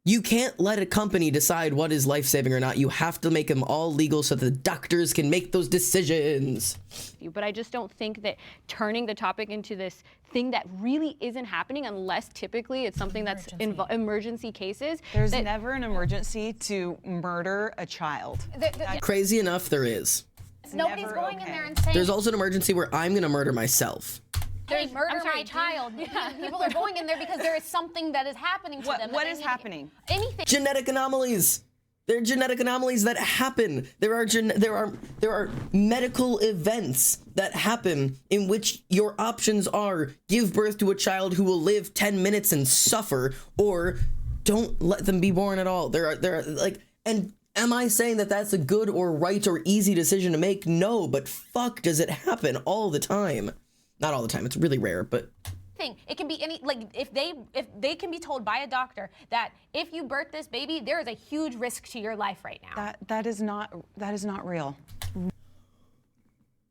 You can't let a company decide what is life-saving or not. You have to make them all legal so the doctors can make those decisions. But I just don't think that turning the topic into this thing that really isn't happening, unless typically it's something that's emergency cases. There's never an emergency to murder a child. Crazy enough, there is. Nobody's going in there and saying. There's also an emergency where I'm going to murder myself. Hey, murder my child. People are going in there because there is something that is happening to them. What is happening? Anything. Genetic anomalies. There are genetic anomalies that happen. There are medical events that happen in which your options are give birth to a child who will live 10 minutes and suffer, or don't let them be born at all. There are like, and am I saying that that's a good or right or easy decision to make? No, but fuck, does it happen all the time? Not all the time. It's really rare, but. It can be any, like, if they can be told by a doctor that if you birth this baby, there is a huge risk to your life right now. That is not real.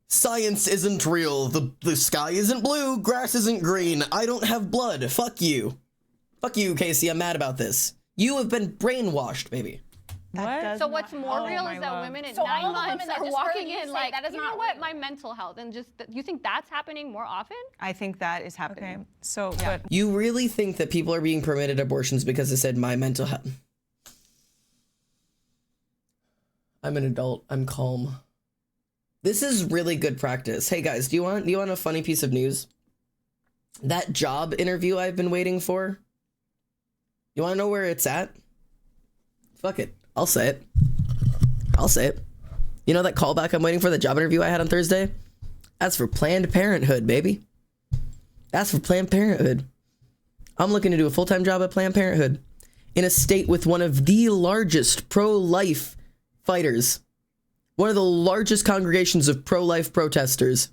Science isn't real. The sky isn't blue. Grass isn't green. I don't have blood. Fuck you. Fuck you, Casey. I'm mad about this. You have been brainwashed, baby. So what's more real is that women at 9 months are walking in like, you know what, my mental health, and just, you think that's happening more often? I think that is happening. Okay, so, yeah. but You really think that people are being permitted abortions because they said my mental health? I'm an adult. I'm calm. This is really good practice. Hey guys, do you want a funny piece of news? That job interview I've been waiting for. You want to know where it's at? Fuck it. I'll say it. You know that callback I'm waiting for, the job interview I had on Thursday? That's for Planned Parenthood, baby. That's for Planned Parenthood. I'm looking to do a full-time job at Planned Parenthood in a state with one of the largest pro-life fighters, one of the largest congregations of pro-life protesters.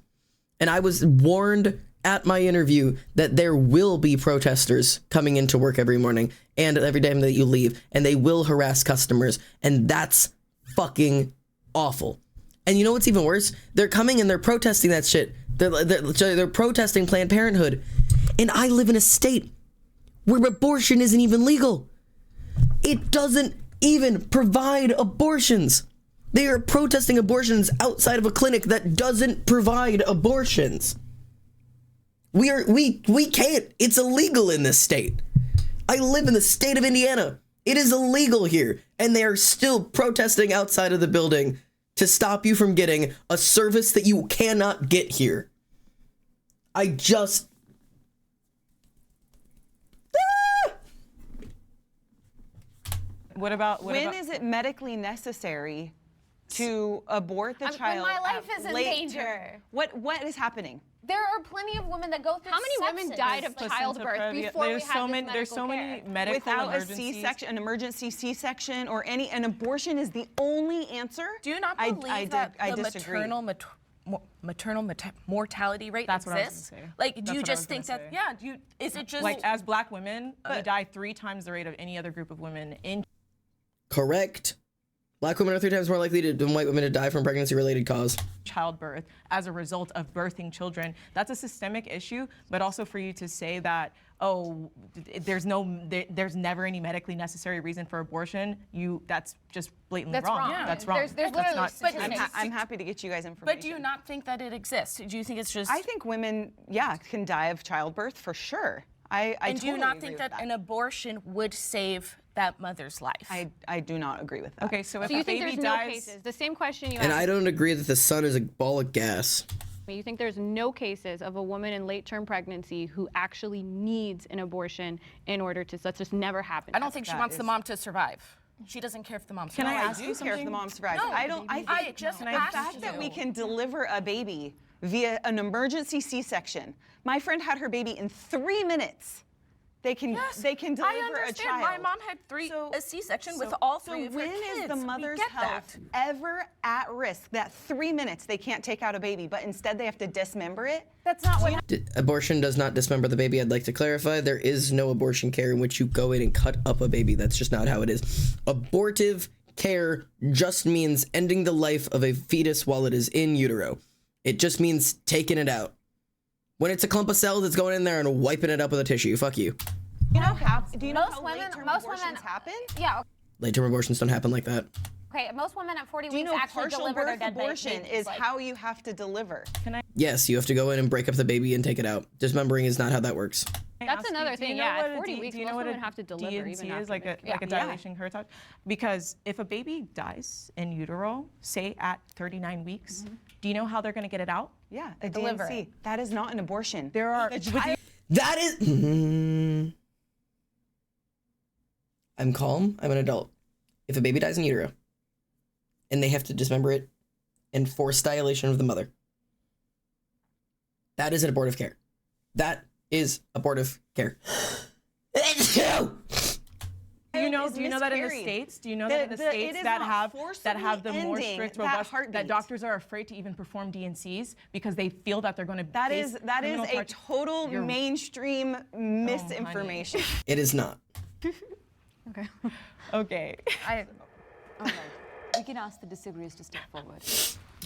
And I was warned at my interview that there will be protesters coming into work every morning and every day that you leave, and they will harass customers, and that's fucking awful. And you know what's even worse? They're coming and they're protesting that shit. They're protesting Planned Parenthood. And I live in a state where abortion isn't even legal. It doesn't even provide abortions. They are protesting abortions outside of a clinic that doesn't provide abortions. We can't. It's illegal in this state. I live in the state of Indiana. It is illegal here. And they are still protesting outside of the building to stop you from getting a service that you cannot get here. I just... When is it medically necessary to abort the child? When my life at is in late danger. What is happening? There are plenty of women that go through How many women died of childbirth before we had this medical There's so many medical Without emergencies. a C-section, an emergency C-section, or an abortion is the only answer? Do you not believe that the disagree. maternal mortality rate That's what I was exists? gonna say. Like, do That's you what I was just think gonna that? say. Yeah. Is it just Like, as Black women, we die 3 times the rate of any other group of women in. Correct. Black women are 3 times more likely than white women to die from pregnancy-related cause. Childbirth as a result of birthing children. That's a systemic issue, but also for you to say that, oh, there's never any medically necessary reason for abortion, that's just blatantly wrong. Yeah. That's wrong. There's literally not, statistics. I'm happy to get you guys information. But do you not think that it exists? Do you think it's just? I think women, can die of childbirth for sure. I and do you totally not agree think with that an abortion would save that mother's life? I do not agree with that. Okay, so if So you a think baby there's dies, no cases? The same question you And asked I don't agree that the sun is a ball of gas. me. You think there's no cases of a woman in late-term pregnancy who actually needs an abortion in order to, so that's just never happened. I don't think she wants the mom to survive. She doesn't care if the mom survives. Can I I ask do you care if the something? mom survives. No, I think just the asked fact that we you. can deliver a baby via an emergency C-section. My friend had her baby in 3 minutes. They can deliver I a understand. child. My mom had a C-section with all 3 of her when kids. is the We mother's get health that. ever at risk? That 3 minutes they can't take out a baby, but instead they have to dismember it? That's not what. Abortion does not dismember the baby. I'd like to clarify, there is no abortion care in which you go in and cut up a baby. That's just not how it is. Abortive care just means ending the life of a fetus while it is in utero. It just means taking it out. When it's a clump of cells, it's going in there and wiping it up with a tissue. Fuck you. Do you know Most how women- late-term most abortions women- happen? Yeah. Late-term abortions don't happen like that. Okay. Most women at 40 Do you weeks know actually partial deliver their birth dead abortion babies. is how you have to deliver? Yes, you have to go in and break up the baby and take it out. Dismembering is not how that works. That's another thing. Yeah, at 40 weeks, do you know most what women a have to deliver DNC even is, after like a they- dilation curve? Because if a baby dies in utero, say at 39 weeks, do you know how they're going to get it out? Yeah, a deliver DNC. That is not an abortion. There are. That is... I'm calm. I'm an adult. If a baby dies in utero and they have to dismember it and force dilation of the mother, that is an abortive care. That is abortive care. Do you know that in the miscarried. States? Do you know that in the States that have the more forcibly strict, ending that robust, heartbeat. that doctors are afraid to even perform DNCs because they feel that they're going to. That is a total mainstream misinformation. It is not. Okay. Okay. All right. We can ask the disagreeers to step forward.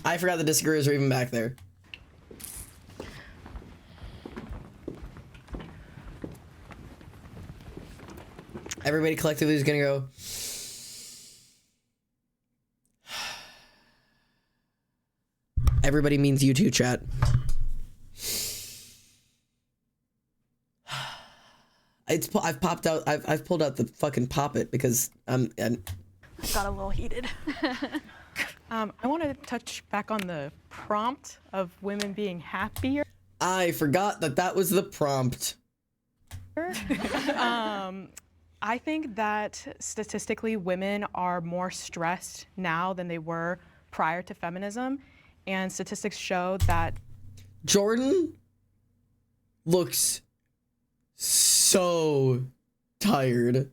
I forgot the disagreeers are even back there. Everybody collectively is gonna go. Everybody means you too, chat. I've popped out. I've pulled out the fucking poppet because I'm Got a little heated. I want to touch back on the prompt of women being happier. I forgot that was the prompt. I think that statistically women are more stressed now than they were prior to feminism, and statistics show that Jordan looks so tired.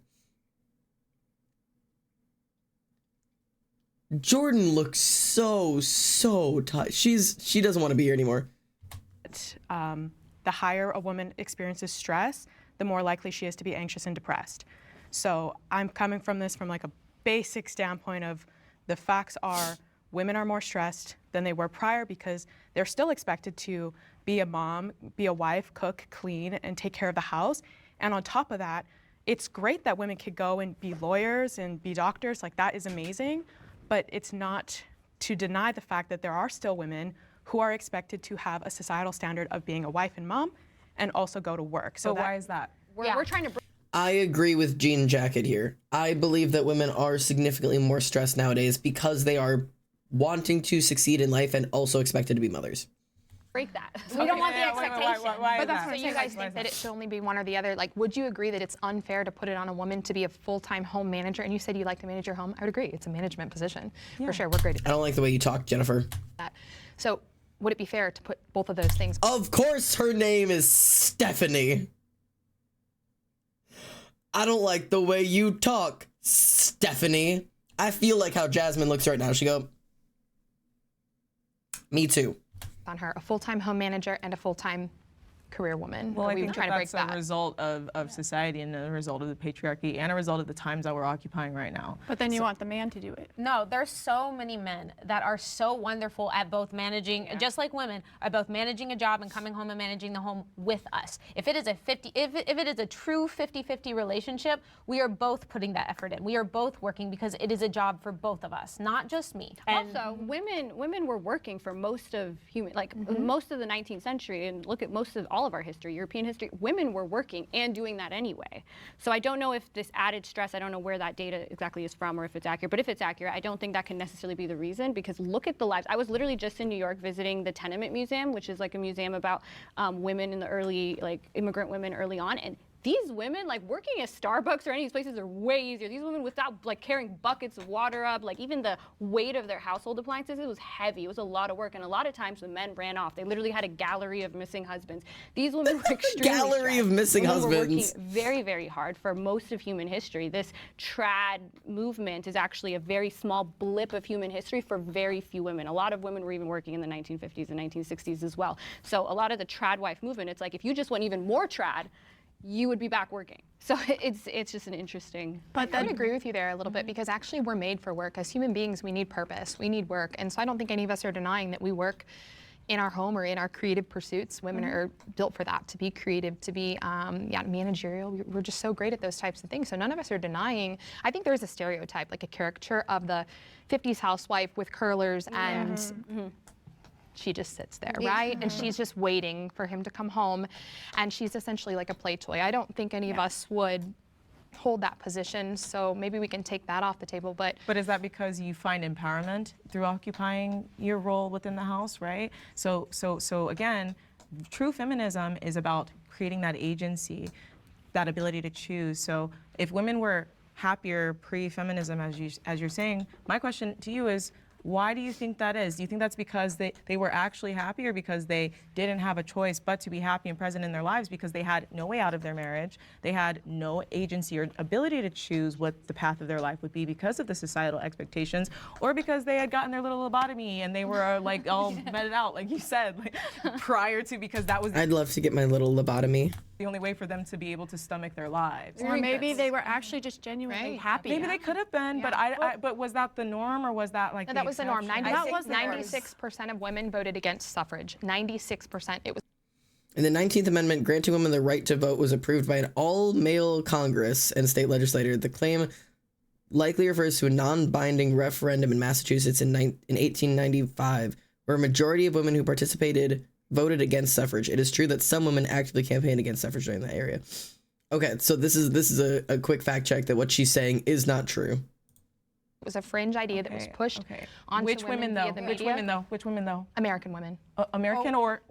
Jordan looks so tired. She doesn't want to be here anymore. The higher a woman experiences stress, the more likely she is to be anxious and depressed. So I'm coming from this from like a basic standpoint of the facts are women are more stressed than they were prior because they're still expected to be a mom, be a wife, cook, clean, and take care of the house. And on top of that, it's great that women could go and be lawyers and be doctors, like that is amazing, but it's not to deny the fact that there are still women who are expected to have a societal standard of being a wife and mom and also go to work. So why is that? We're trying to I agree with Jean Jacket here. I believe that women are significantly more stressed nowadays because they are wanting to succeed in life and also expected to be mothers. break that. We don't want the expectation. Why But is that's that? what you guys think that it should only be one or the other. Like, would you agree that it's unfair to put it on a woman to be a full-time home manager? And you said you like to manage your home. I would agree. It's a management position for sure. We're great at I don't like the way you talk, Jennifer. that. So, would it be fair to put both of those things? Of course her name is Stephanie. I don't like the way you talk, Stephanie. I feel like how Jasmine looks right now. She go, me too. On her, a full-time home manager and a full-time career woman. Well, Are I we think trying to break that's a that? result of society and a result of the patriarchy and a result of the times that we're occupying right now. But then you want the man to do it. No, there's so many men that are so wonderful at both managing, just like women, are both managing a job and coming home and managing the home with us. If it is if it is a true 50-50 relationship, we are both putting that effort in. We are both working because it is a job for both of us, not just me. And Also, women were working for most of most of the 19th century, and look at most of all of our history, European history. Women were working and doing that anyway. So I don't know if this added stress, I don't know where that data exactly is from or if it's accurate, but if it's accurate, I don't think that can necessarily be the reason, because look at the lives. I was literally just in New York visiting the Tenement Museum, which is like a museum about women in the early, like immigrant women early on, and these women, like working at Starbucks or any of these places, are way easier. These women, without like carrying buckets of water up, like even the weight of their household appliances, it was heavy. It was a lot of work, and a lot of times the men ran off. They literally had a gallery of missing husbands. These women were extremely Gallery of stressed. missing Women were husbands. working very, very hard for most of human history. This trad movement is actually a very small blip of human history for very few women. A lot of women were even working in the 1950s and 1960s as well. So a lot of the trad wife movement, it's like if you just went even more trad, you would be back working. So it's just an interesting. But I would agree with you there a little bit, because actually we're made for work. As human beings, we need purpose. We need work. And so I don't think any of us are denying that we work in our home or in our creative pursuits. Women are built for that, to be creative, to be managerial. We're just so great at those types of things. So none of us are denying. I think there's a stereotype, like a caricature of the 50s housewife with curlers and she just sits there, right? And she's just waiting for him to come home, and she's essentially like a play toy. I don't think any of us would hold that position, so maybe we can take that off the table. But But is that because you find empowerment through occupying your role within the house, right? So again, true feminism is about creating that agency, that ability to choose. So if women were happier pre-feminism, as you're saying, my question to you is, why do you think that is? Do you think that's because they were actually happy, or because they didn't have a choice but to be happy and present in their lives because they had no way out of their marriage, they had no agency or ability to choose what the path of their life would be because of the societal expectations, or because they had gotten their little lobotomy and they were like all meted out, like you said, like, prior to, because that was I'd love to get my little lobotomy. the only way for them to be able to stomach their lives. Or maybe they were actually just genuinely happy. Maybe they could have been, but but was that the norm, or was that like no, that was the norm. exception? 96% of women voted against suffrage. 96%. It was. In the 19th Amendment, granting women the right to vote was approved by an all-male Congress and state legislature. The claim likely refers to a non-binding referendum in Massachusetts in 1895, where a majority of women who participated voted against suffrage. It is true that some women actively campaigned against suffrage during that area. Okay, so this is a quick fact check that what she's saying is not true. It was a fringe idea that was pushed onto Which women though? via the Which media. women though? Which women though? American women. American or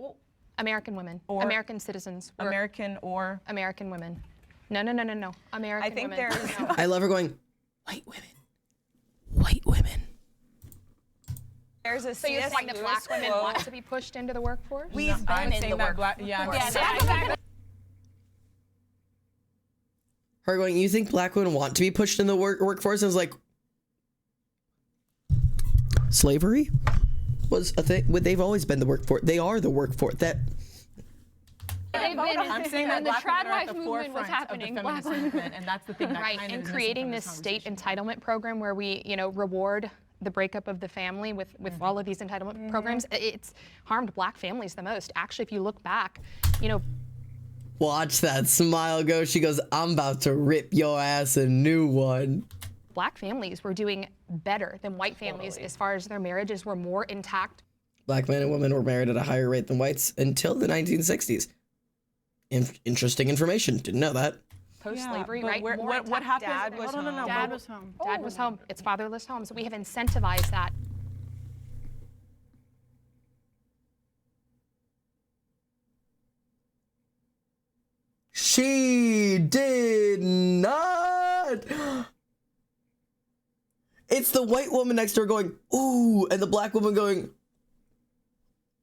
American women. Or- American citizens. were American or? American women. No. American I think women. there's. I love her going, white women, white women. There's a So you're saying that black women quote. want to be pushed into the workforce? We've been in the workforce. Her going, you think black women want to be pushed in the workforce? I was like, slavery was a thing. They've always been the workforce. They are the workforce. I'm saying that when the black women are at trad the movement was forefront happening, of the black feminist movement, and that's the thing that Right, kind and of creating this state entitlement program where we, reward the breakup of the family with all of these entitlement programs, it's harmed black families the most. Actually, if you look back, Watch that smile go. She goes, I'm about to rip your ass a new one. black families were doing better than white families as far as their marriages were more intact. Black men and women were married at a higher rate than whites until the 1960s. Interesting information. Didn't know that. Post-slavery, but right? what happened? Dad was home. Dad was home. Dad was home. It's fatherless homes. We have incentivized that. She did not. It's the white woman next to her going, ooh, and the black woman going,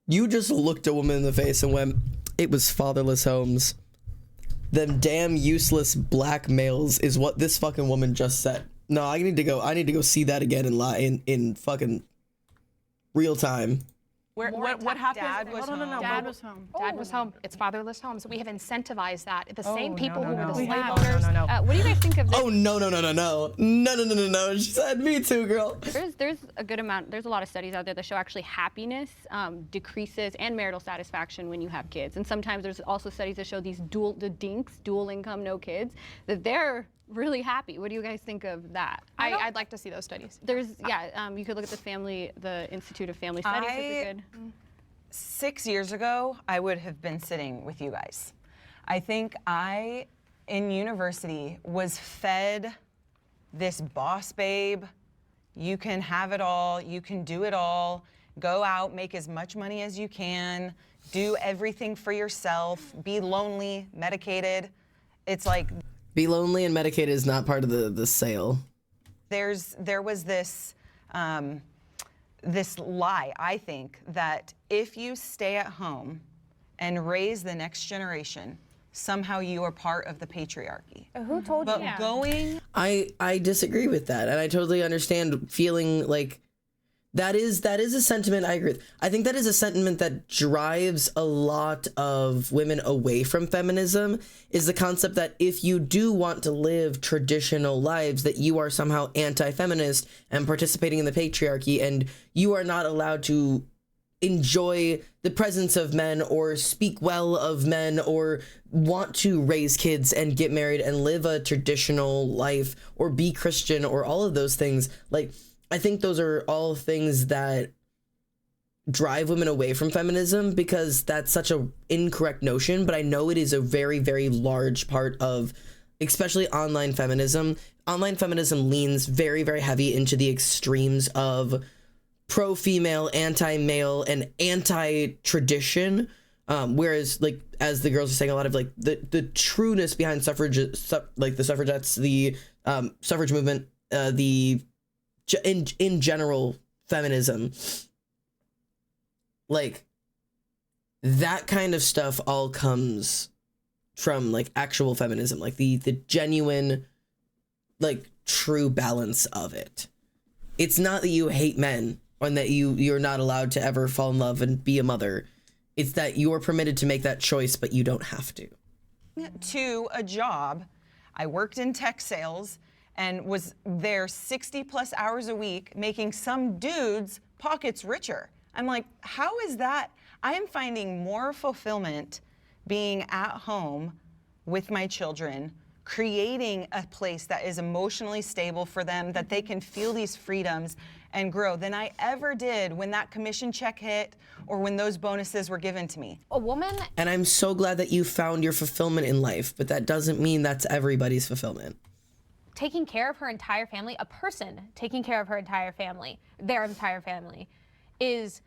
you just looked a woman in the face and went, it was fatherless homes. Them damn useless black males is what this fucking woman just said. No, I need to go see that again in fucking real time. What happened? Dad was home. Dad was home. Dad was home. It's fatherless homes. We have incentivized that. The same people who were the We slave have. owners. What do you guys think of this? Oh, no. She said, me too, girl. There's a good amount, there's a lot of studies out there that show actually happiness decreases and marital satisfaction when you have kids. And sometimes there's also studies that show the dinks, dual income, no kids, that they're really happy. What do you guys think of that? I'd like to see those studies. You could look at the Institute of Family Studies. It's good. 6 years ago, I would have been sitting with you guys. I think I, in university, was fed this boss babe, you can have it all, you can do it all, go out, make as much money as you can, do everything for yourself, be lonely, medicated. It's like... Be lonely and medicated is not part of the sale. There was this this lie, I think, that if you stay at home and raise the next generation, somehow you are part of the patriarchy. Who told you? But going... I disagree with that, and I totally understand feeling like that is a sentiment I agree with. I think that is a sentiment that drives a lot of women away from feminism, is the concept that if you do want to live traditional lives, that you are somehow anti-feminist and participating in the patriarchy, and you are not allowed to enjoy the presence of men or speak well of men or want to raise kids and get married and live a traditional life or be Christian or all of those things. Like, I think those are all things that drive women away from feminism, because that's such an incorrect notion, but I know it is a very, very large part of, especially online feminism. Online feminism leans very, very heavy into the extremes of pro-female, anti-male, and anti-tradition, whereas, like, as the girls are saying, a lot of, like, the trueness behind suffrage, like the suffragettes, the suffrage movement, in general feminism, like, that kind of stuff all comes from, like, actual feminism, like the genuine, like, true balance of it. It's not that you hate men and that you're not allowed to ever fall in love and be a mother. It's that you're permitted to make that choice, but you don't have to. To a job, I worked in tech sales and was there 60 plus hours a week, making some dudes' pockets richer. I'm like, how is that? I am finding more fulfillment being at home with my children, creating a place that is emotionally stable for them, that they can feel these freedoms and grow, than I ever did when that commission check hit or when those bonuses were given to me. A woman... And I'm so glad that you found your fulfillment in life, but that doesn't mean that's everybody's fulfillment. Taking care of her entire family, a person taking care of her entire family, their entire family, is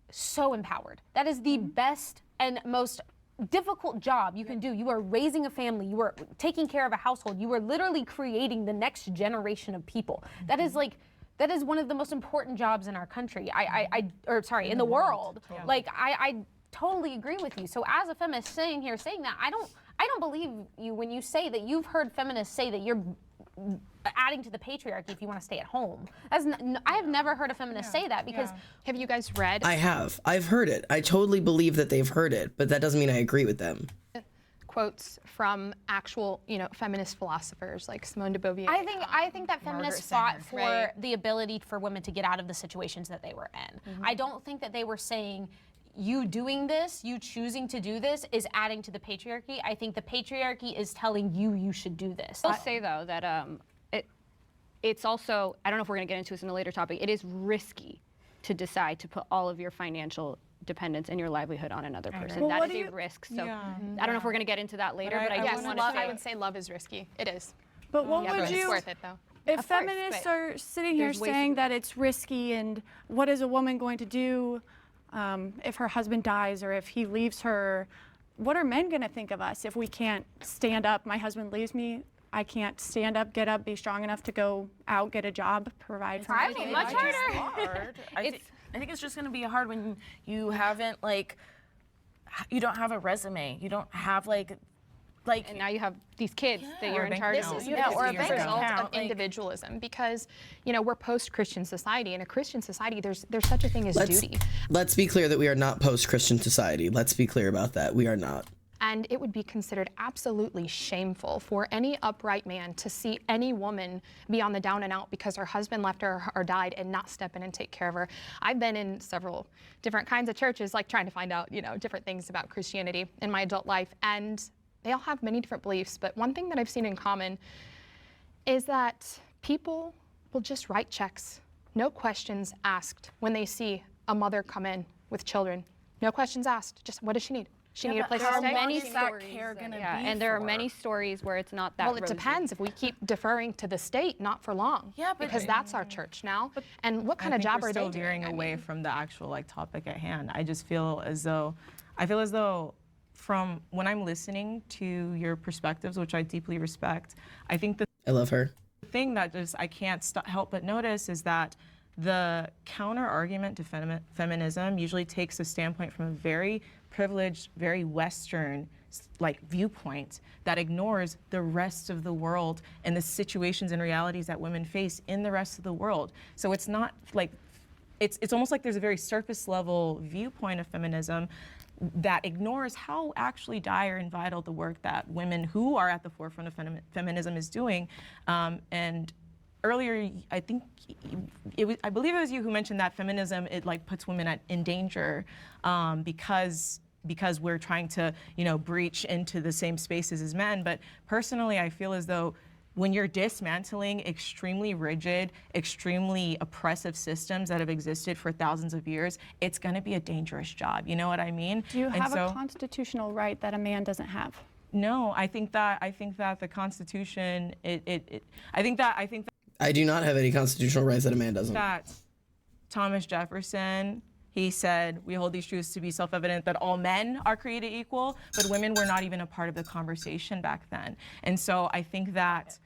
so empowered. That is the best and most difficult job you can do. You are raising a family, you are taking care of a household, you are literally creating the next generation of people. That is like that is one of the most important jobs in our country. In the world. Like I totally agree with you. So as a feminist saying that, I don't believe you when you say that you've heard feminists say that you're adding to the patriarchy if you want to stay at home. I have never heard a feminist say that because Have you guys read? I have. I've heard it. I totally believe that they've heard it, but that doesn't mean I agree with them. Quotes from actual, feminist philosophers like Simone de Beauvoir. I think that feminists fought for Right. the ability for women to get out of the situations that they were in. I don't think that they were saying you doing this, you choosing to do this is adding to the patriarchy. I think the patriarchy is telling you should do this. I'll say though that it's also, I don't know if we're going to get into this in a later topic, it is risky to decide to put all of your financial dependence and your livelihood on another person. Well, that what is do a you- risk. So I don't know if we're going to get into that later, but I Yes, just want love, to say. I would say love is risky. It is. But what Yeah, would but you? it's worth it though. If Of course, feminists but are sitting here there's ways to saying do that it's risky and what is a woman going to do if her husband dies or if he leaves her, what are men going to think of us if we can't stand up? My husband leaves me. I can't stand up, get up, be strong enough to go out, get a job, provide for my Probably family. much harder. Hard. I think it's just going to be hard when you haven't you don't have a resume. You don't have And now you have these kids that you're in charge This of. is Yeah, or a your bank result account, of individualism because we're post-Christian society. In a Christian society, there's such a thing as duty, Let's be clear that we are not post-Christian society. Let's be clear about that. We are not. and it would be considered absolutely shameful for any upright man to see any woman be on the down and out because her husband left her or died and not step in and take care of her. I've been in several different kinds of churches, like trying to find out different things about Christianity in my adult life, and they all have many different beliefs, but one thing that I've seen in common is that people will just write checks, no questions asked when they see a mother come in with children. No questions asked, just what does she need? She need a place There to are stay? many is that care going to be and there are for? many stories where it's not that Well, it rosy. depends if we keep deferring to the state, not for long. Yeah, but- because that's our church now. And what kind of job we're are they still doing? veering I away mean, from the actual topic at hand. I just feel as though from when I'm listening to your perspectives, which I deeply respect, I think the I love her. thing that just I can't help but notice is that the counter argument to feminism usually takes a standpoint from a very privileged, very Western viewpoint that ignores the rest of the world and the situations and realities that women face in the rest of the world. So it's not like it's almost like there's a very surface level viewpoint of feminism that ignores how actually dire and vital the work that women who are at the forefront of feminism is doing. And earlier, I think I believe it was you who mentioned that feminism puts women in danger because we're trying to breach into the same spaces as men. But personally, I feel as though when you're dismantling extremely rigid, extremely oppressive systems that have existed for thousands of years, it's going to be a dangerous job. You know what I mean? Do you And have so- a constitutional right that a man doesn't have? No, I think that the Constitution. I think that I do not have any constitutional rights that a man doesn't. that Thomas Jefferson, he said, we hold these truths to be self-evident that all men are created equal, but women were not even a part of the conversation back then. And so I think that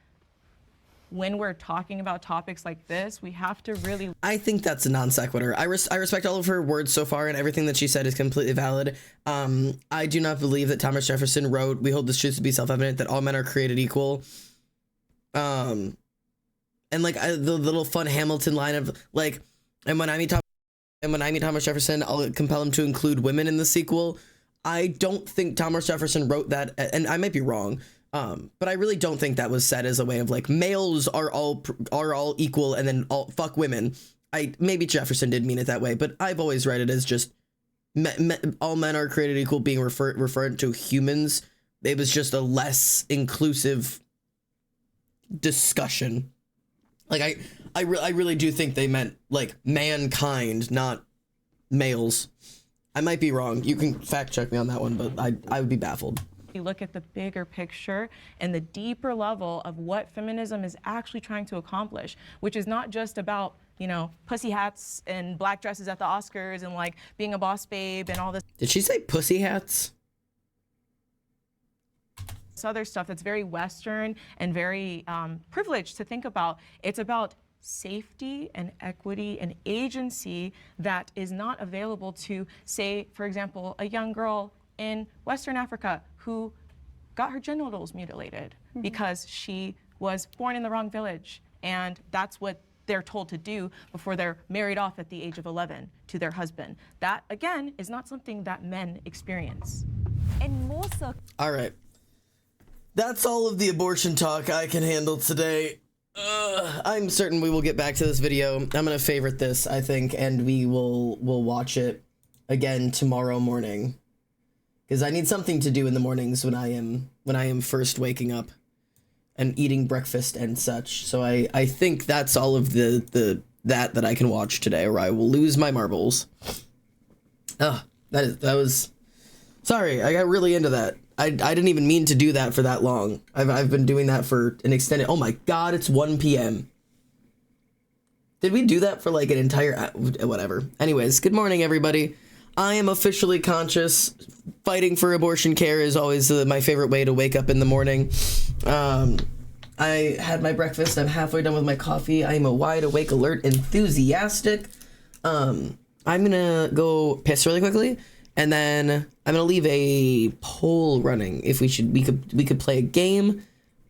when we're talking about topics like this, we have to really I think that's a non sequitur. I respect all of her words so far, and everything that she said is completely valid. I do not believe that Thomas Jefferson wrote, "We hold this truth to be self-evident that all men are created equal." And the little fun Hamilton line of and when I meet Thomas Jefferson, I'll compel him to include women in the sequel. I don't think Thomas Jefferson wrote that, and I might be wrong. But I really don't think that was said as a way of males are all equal and then all fuck women. Maybe Jefferson did mean it that way, but I've always read it as just all men are created equal, being referred to humans. It was just a less inclusive discussion. I really do think they meant mankind, not males. I might be wrong. You can fact check me on that one, but I would be baffled. You look at the bigger picture and the deeper level of what feminism is actually trying to accomplish, which is not just about, pussy hats and black dresses at the Oscars and being a boss babe and all this Did she say pussy hats? other stuff that's very Western and very privileged to think about. It's about safety and equity and agency that is not available to, say, for example, a young girl in Western Africa who got her genitals mutilated because she was born in the wrong village. And that's what they're told to do before they're married off at the age of 11 to their husband. That, again, is not something that men experience. In most circumstances, All right. That's all of the abortion talk I can handle today. I'm certain we will get back to this video. I'm gonna favorite this, I think, and we'll watch it again tomorrow morning. Because I need something to do in the mornings when I am first waking up and eating breakfast and such. So I think that's all of that I can watch today, or I will lose my marbles. That was sorry, I got really into that. I didn't even mean to do that for that long. I've been doing that for an extended, oh my god, it's 1 p.m. Did we do that for like an entire, whatever. Anyways, good morning everybody. I am officially conscious. Fighting for abortion care is always my favorite way to wake up in the morning. I had my breakfast. I'm halfway done with my coffee. I am a wide awake, alert, enthusiastic. I'm gonna go piss really quickly, and then I'm gonna leave a poll running. If we could play a game,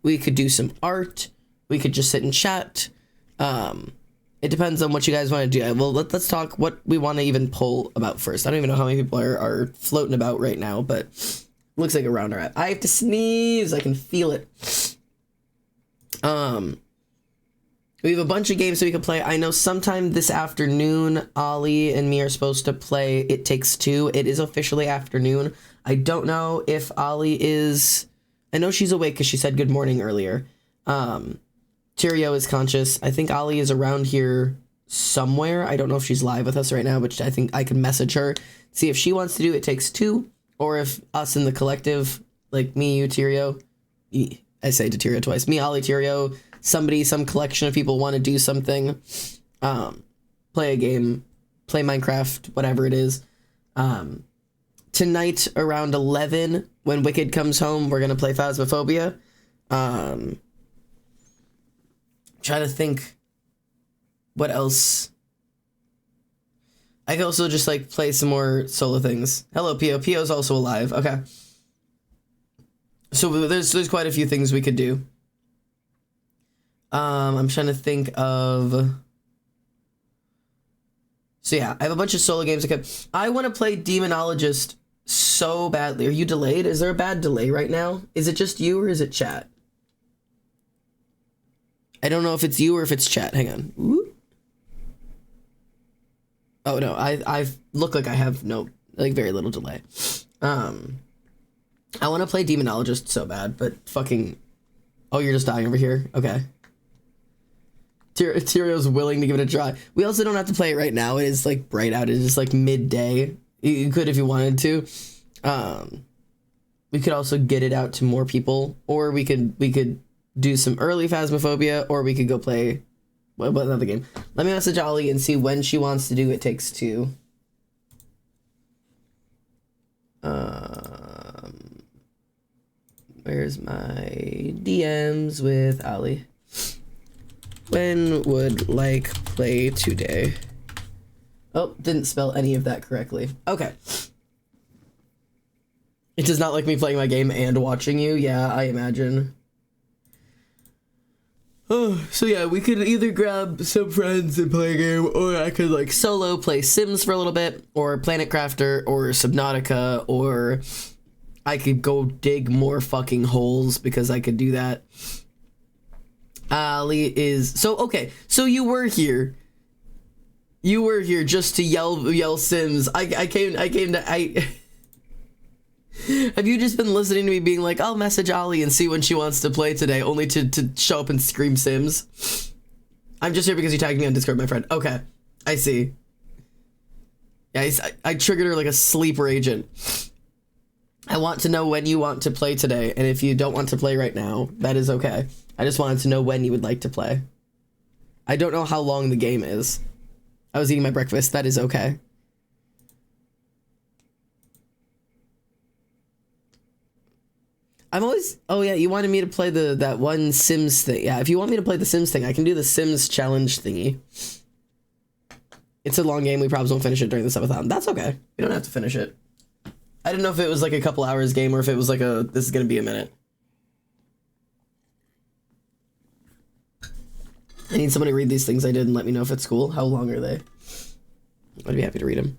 we could do some art, we could just sit and chat. It depends on what you guys want to do. Well, let's talk what we want to even poll about first. I don't even know how many people are floating about right now, but looks like around our at. I have to sneeze. I can feel it. We have a bunch of games that we can play. I know sometime this afternoon, Ollie and me are supposed to play It Takes Two. It is officially afternoon. I don't know if Ollie is... I know she's awake because she said good morning earlier. Tyrio is conscious. I think Ollie is around here somewhere. I don't know if she's live with us right now, but I think I can message her, see if she wants to do It Takes Two, or if us in the collective, like me, you, Tyrio, I say to Tyrio twice, me, Ollie, Tyrio, somebody, some collection of people want to do something, play a game, play Minecraft, whatever it is. Tonight around 11, when Wicked comes home, we're going to play Phasmophobia. Trying to think what else. I could also just like play some more solo things. Hello, Pio. Pio's also alive. Okay. So there's quite a few things we could do. I'm trying to think of. So yeah, I have a bunch of solo games. I want to play Demonologist so badly. Are you delayed? Is there a bad delay right now? Is it just you or is it chat? I don't know if it's you or if it's chat. Hang on. Ooh. Oh no, I look like I have very little delay. I want to play Demonologist so bad, but fucking... Oh, you're just dying over here? Okay. Tyrio's willing to give it a try. We also don't have to play it right now. It is like bright out. It is like midday. You could if you wanted to. We could also get it out to more people, or we could do some early Phasmophobia, or we could go play another game. Let me message Ollie and see when she wants to do It Takes Two. Where's my DMs with Ollie? When would like play today? Oh, didn't spell any of that correctly. Okay. It does not like me playing my game and watching you. Yeah, I imagine. Oh, so yeah, we could either grab some friends and play a game, or I could like solo play Sims for a little bit, or Planet Crafter, or Subnautica, or I could go dig more fucking holes because I could do that. Ali is so okay. So you were here. You were here just to yell Sims. I came to. Have you just been listening to me being like, I'll message Ollie and see when she wants to play today, only to show up and scream Sims? I'm just here because you tagged me on Discord, my friend. Okay, I see. Yeah, I triggered her like a sleeper agent. I want to know when you want to play today, and if you don't want to play right now, that is okay. I just wanted to know when you would like to play. I don't know how long the game is. I was eating my breakfast. That is okay. I'm always. Oh yeah, you wanted me to play that one Sims thing. Yeah, if you want me to play the Sims thing, I can do the Sims challenge thingy. It's a long game. We probably won't finish it during the subathon. That's okay. We don't have to finish it. I didn't know if it was like a couple hours game or if it was like this is gonna be a minute. I need somebody to read these things I did and let me know if it's cool. How long are they? I'd be happy to read them.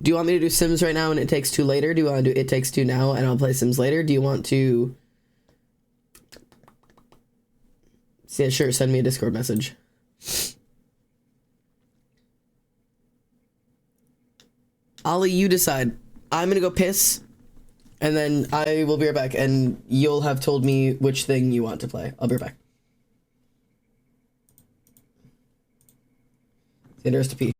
Do you want me to do Sims right now and It Takes Two later? Do you want to do It Takes Two now and I'll play Sims later? Do you want to... Yeah, sure, send me a Discord message. Ollie, you decide. I'm gonna go piss, and then I will be right back, and you'll have told me which thing you want to play. I'll be right back. Sanders to pee.